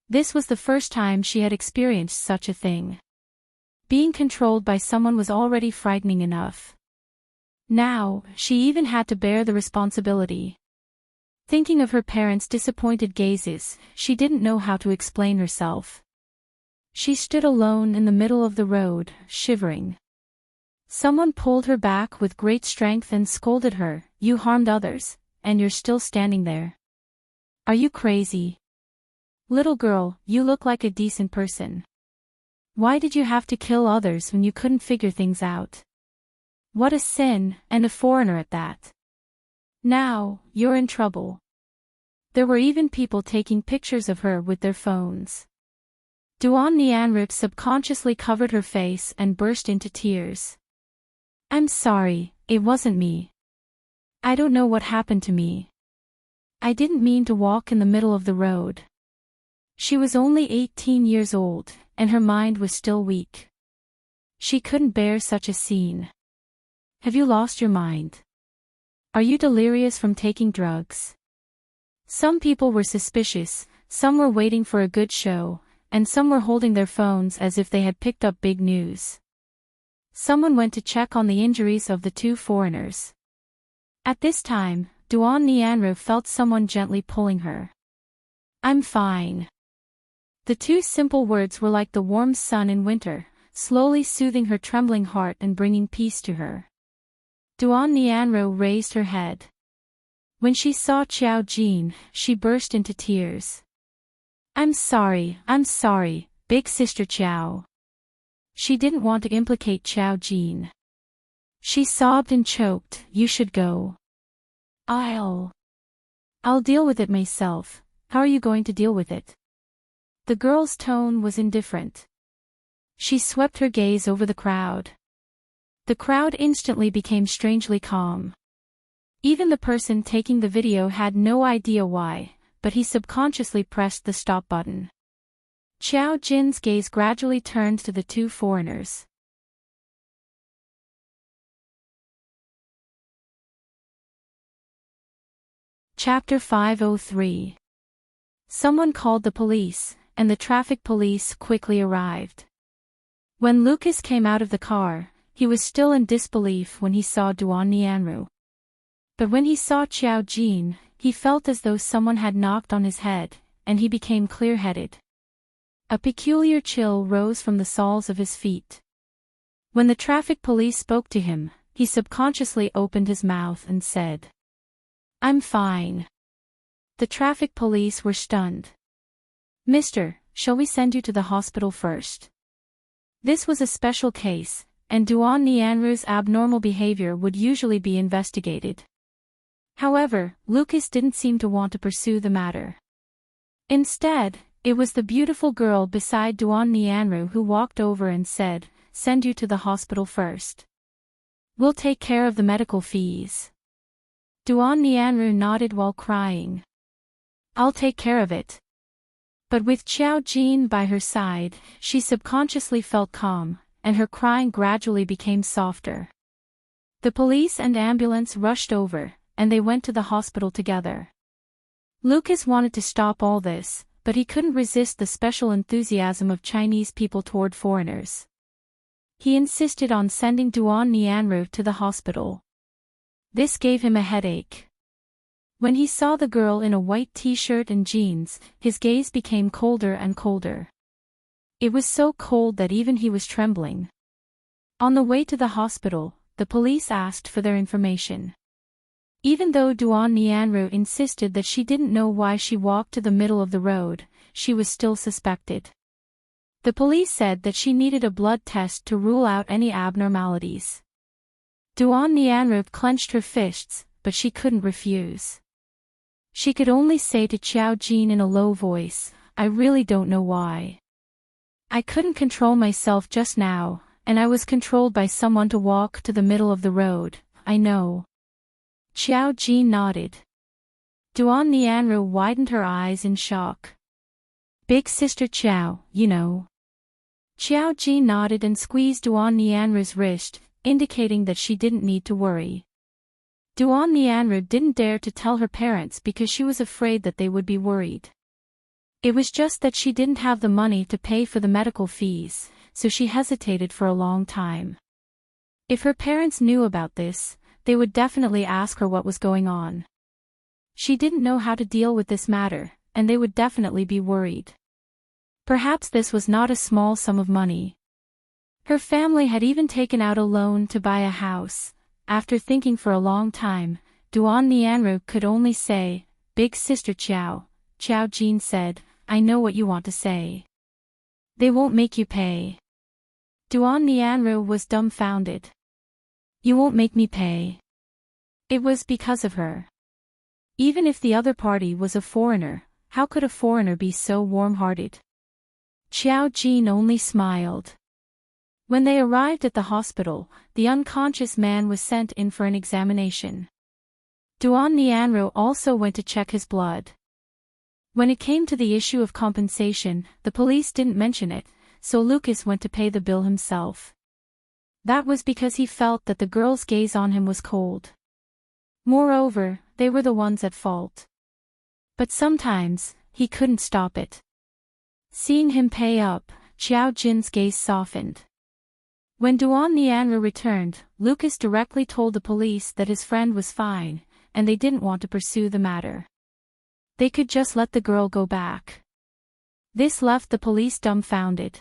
This was the first time she had experienced such a thing. Being controlled by someone was already frightening enough. Now, she even had to bear the responsibility. Thinking of her parents' disappointed gazes, she didn't know how to explain herself. She stood alone in the middle of the road, shivering. Someone pulled her back with great strength and scolded her, "You harmed others, and you're still standing there. Are you crazy? Little girl, you look like a decent person. Why did you have to kill others when you couldn't figure things out? What a sin, and a foreigner at that. Now, you're in trouble." There were even people taking pictures of her with their phones. Duan Nianru subconsciously covered her face and burst into tears. "I'm sorry, it wasn't me. I don't know what happened to me. I didn't mean to walk in the middle of the road." She was only 18 years old, and her mind was still weak. She couldn't bear such a scene. "Have you lost your mind? Are you delirious from taking drugs?" Some people were suspicious, some were waiting for a good show, and some were holding their phones as if they had picked up big news. Someone went to check on the injuries of the two foreigners. At this time, Duan Nianru felt someone gently pulling her. "I'm fine." The two simple words were like the warm sun in winter, slowly soothing her trembling heart and bringing peace to her. Duan Nianru raised her head. When she saw Qiao Jin, she burst into tears. I'm sorry, big sister Qiao." She didn't want to implicate Qiao Jin. She sobbed and choked, "You should go. I'll deal with it myself." "How are you going to deal with it?" The girl's tone was indifferent. She swept her gaze over the crowd. The crowd instantly became strangely calm. Even the person taking the video had no idea why, but he subconsciously pressed the stop button. Qiao Jin's gaze gradually turned to the two foreigners. Chapter 503. Someone called the police, and the traffic police quickly arrived. When Lucas came out of the car, he was still in disbelief when he saw Duan Nianru. But when he saw Qiao Jin, he felt as though someone had knocked on his head, and he became clear-headed. A peculiar chill rose from the soles of his feet. When the traffic police spoke to him, he subconsciously opened his mouth and said, "I'm fine." The traffic police were stunned. "Mister, shall we send you to the hospital first?" This was a special case, and Duan Nianru's abnormal behavior would usually be investigated. However, Lucas didn't seem to want to pursue the matter. Instead, it was the beautiful girl beside Duan Nianru who walked over and said, "Send you to the hospital first. We'll take care of the medical fees." Duan Nianru nodded while crying. "I'll take care of it." But with Qiao Jin by her side, she subconsciously felt calm, and her crying gradually became softer. The police and ambulance rushed over, and they went to the hospital together. Lucas wanted to stop all this, but he couldn't resist the special enthusiasm of Chinese people toward foreigners. He insisted on sending Duan Nianru to the hospital. This gave him a headache. When he saw the girl in a white t-shirt and jeans, his gaze became colder and colder. It was so cold that even he was trembling. On the way to the hospital, the police asked for their information. Even though Duan Nianru insisted that she didn't know why she walked to the middle of the road, she was still suspected. The police said that she needed a blood test to rule out any abnormalities. Duan Nianru clenched her fists, but she couldn't refuse. She could only say to Qiao Jin in a low voice, "I really don't know why. I couldn't control myself just now, and I was controlled by someone to walk to the middle of the road, I know." Qiao Jin nodded. Duan Nianru widened her eyes in shock. "Big sister Qiao, you know." Qiao Jin nodded and squeezed Duan Nianru's wrist, indicating that she didn't need to worry. Duan Nianru didn't dare to tell her parents because she was afraid that they would be worried. It was just that she didn't have the money to pay for the medical fees, so she hesitated for a long time. If her parents knew about this, they would definitely ask her what was going on. She didn't know how to deal with this matter, and they would definitely be worried. Perhaps this was not a small sum of money. Her family had even taken out a loan to buy a house. After thinking for a long time, Duan Nianru could only say, "Big sister Xiao." Xiao Jin said, "I know what you want to say. They won't make you pay." Duan Nianru was dumbfounded. "You won't make me pay." It was because of her. Even if the other party was a foreigner, how could a foreigner be so warm-hearted? Xiao Jin only smiled. When they arrived at the hospital, the unconscious man was sent in for an examination. Duan Nianru also went to check his blood. When it came to the issue of compensation, the police didn't mention it, so Lucas went to pay the bill himself. That was because he felt that the girl's gaze on him was cold. Moreover, they were the ones at fault. But sometimes, he couldn't stop it. Seeing him pay up, Xiao Jin's gaze softened. When Duan Nianru returned, Lucas directly told the police that his friend was fine, and they didn't want to pursue the matter. They could just let the girl go back. This left the police dumbfounded.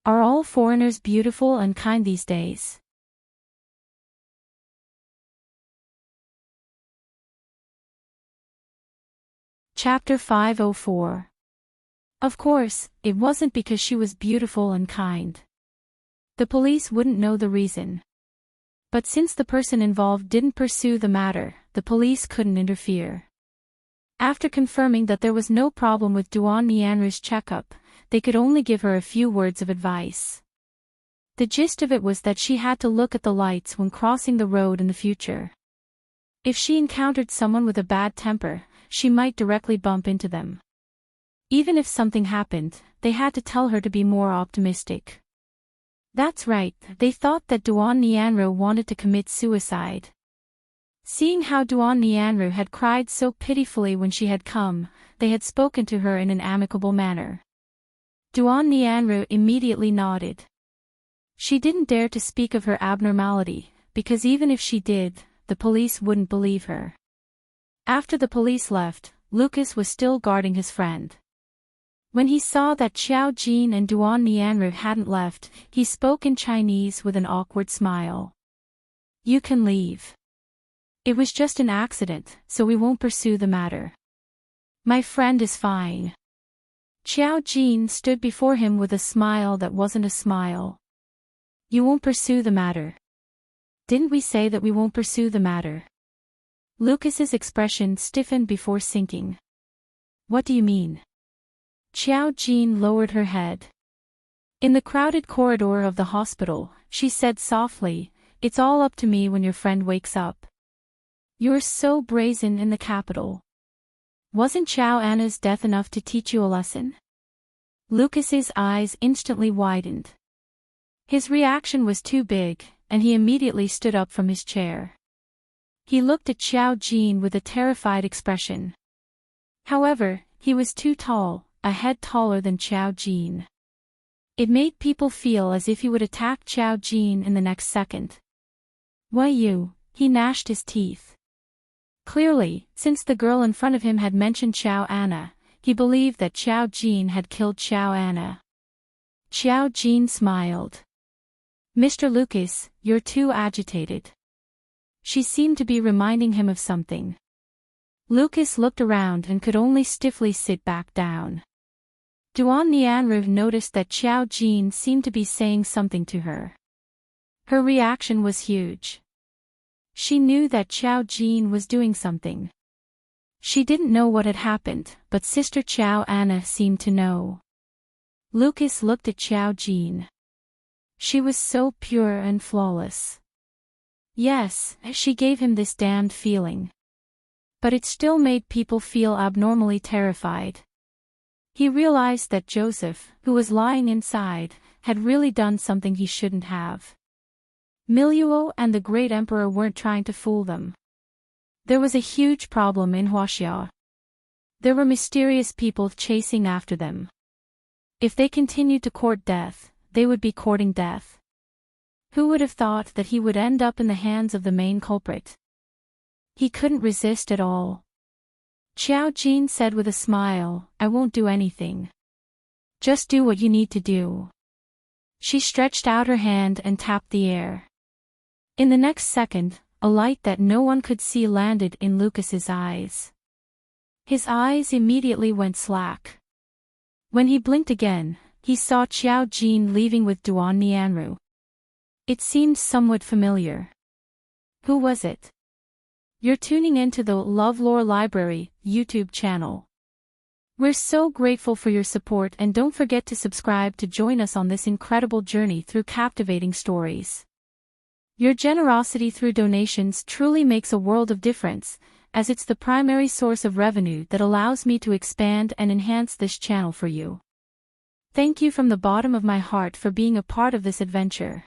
Are all foreigners beautiful and kind these days? Chapter 504. Of course, it wasn't because she was beautiful and kind. The police wouldn't know the reason. But since the person involved didn't pursue the matter, the police couldn't interfere. After confirming that there was no problem with Duan Nianru's checkup, they could only give her a few words of advice. The gist of it was that she had to look at the lights when crossing the road in the future. If she encountered someone with a bad temper, she might directly bump into them. Even if something happened, they had to tell her to be more optimistic. That's right, they thought that Duan Nianru wanted to commit suicide. Seeing how Duan Nianru had cried so pitifully when she had come, they had spoken to her in an amicable manner. Duan Nianru immediately nodded. She didn't dare to speak of her abnormality, because even if she did, the police wouldn't believe her. After the police left, Lucas was still guarding his friend. When he saw that Xiao Jin and Duan Nianru hadn't left, he spoke in Chinese with an awkward smile. "You can leave. It was just an accident, so we won't pursue the matter. My friend is fine." Xiao Jin stood before him with a smile that wasn't a smile. "You won't pursue the matter. Didn't we say that we won't pursue the matter?" Lucas's expression stiffened before sinking. "What do you mean?" Xiao Jin lowered her head. In the crowded corridor of the hospital, she said softly, "It's all up to me when your friend wakes up. You're so brazen in the capital. Wasn't Xiao Anna's death enough to teach you a lesson?" Lucas's eyes instantly widened. His reaction was too big, and he immediately stood up from his chair. He looked at Xiao Jin with a terrified expression. However, he was too tall, a head taller than Xiao Jin. It made people feel as if he would attack Xiao Jin in the next second. "Why you?" He gnashed his teeth. Clearly, since the girl in front of him had mentioned Xiao Anna, he believed that Xiao Jin had killed Xiao Anna. Xiao Jin smiled. "Mr. Lucas, you're too agitated." She seemed to be reminding him of something. Lucas looked around and could only stiffly sit back down. Duan Nianru noticed that Xiao Jin seemed to be saying something to her. Her reaction was huge. She knew that Xiao Jin was doing something. She didn't know what had happened, but Sister Xiao Anna seemed to know. Lucas looked at Xiao Jin. She was so pure and flawless. Yes, she gave him this damned feeling. But it still made people feel abnormally terrified. He realized that Joseph, who was lying inside, had really done something he shouldn't have. Miluo and the Great Emperor weren't trying to fool them. There was a huge problem in Huaxia. There were mysterious people chasing after them. If they continued to court death, they would be courting death. Who would have thought that he would end up in the hands of the main culprit? He couldn't resist at all. Xiao Jin said with a smile, "I won't do anything. Just do what you need to do." She stretched out her hand and tapped the air. In the next second, a light that no one could see landed in Lucas's eyes. His eyes immediately went slack. When he blinked again, he saw Xiao Jin leaving with Duan Nianru. It seemed somewhat familiar. Who was it? You're tuning into the LoveLore Library YouTube channel. We're so grateful for your support, and don't forget to subscribe to join us on this incredible journey through captivating stories. Your generosity through donations truly makes a world of difference, as it's the primary source of revenue that allows me to expand and enhance this channel for you. Thank you from the bottom of my heart for being a part of this adventure.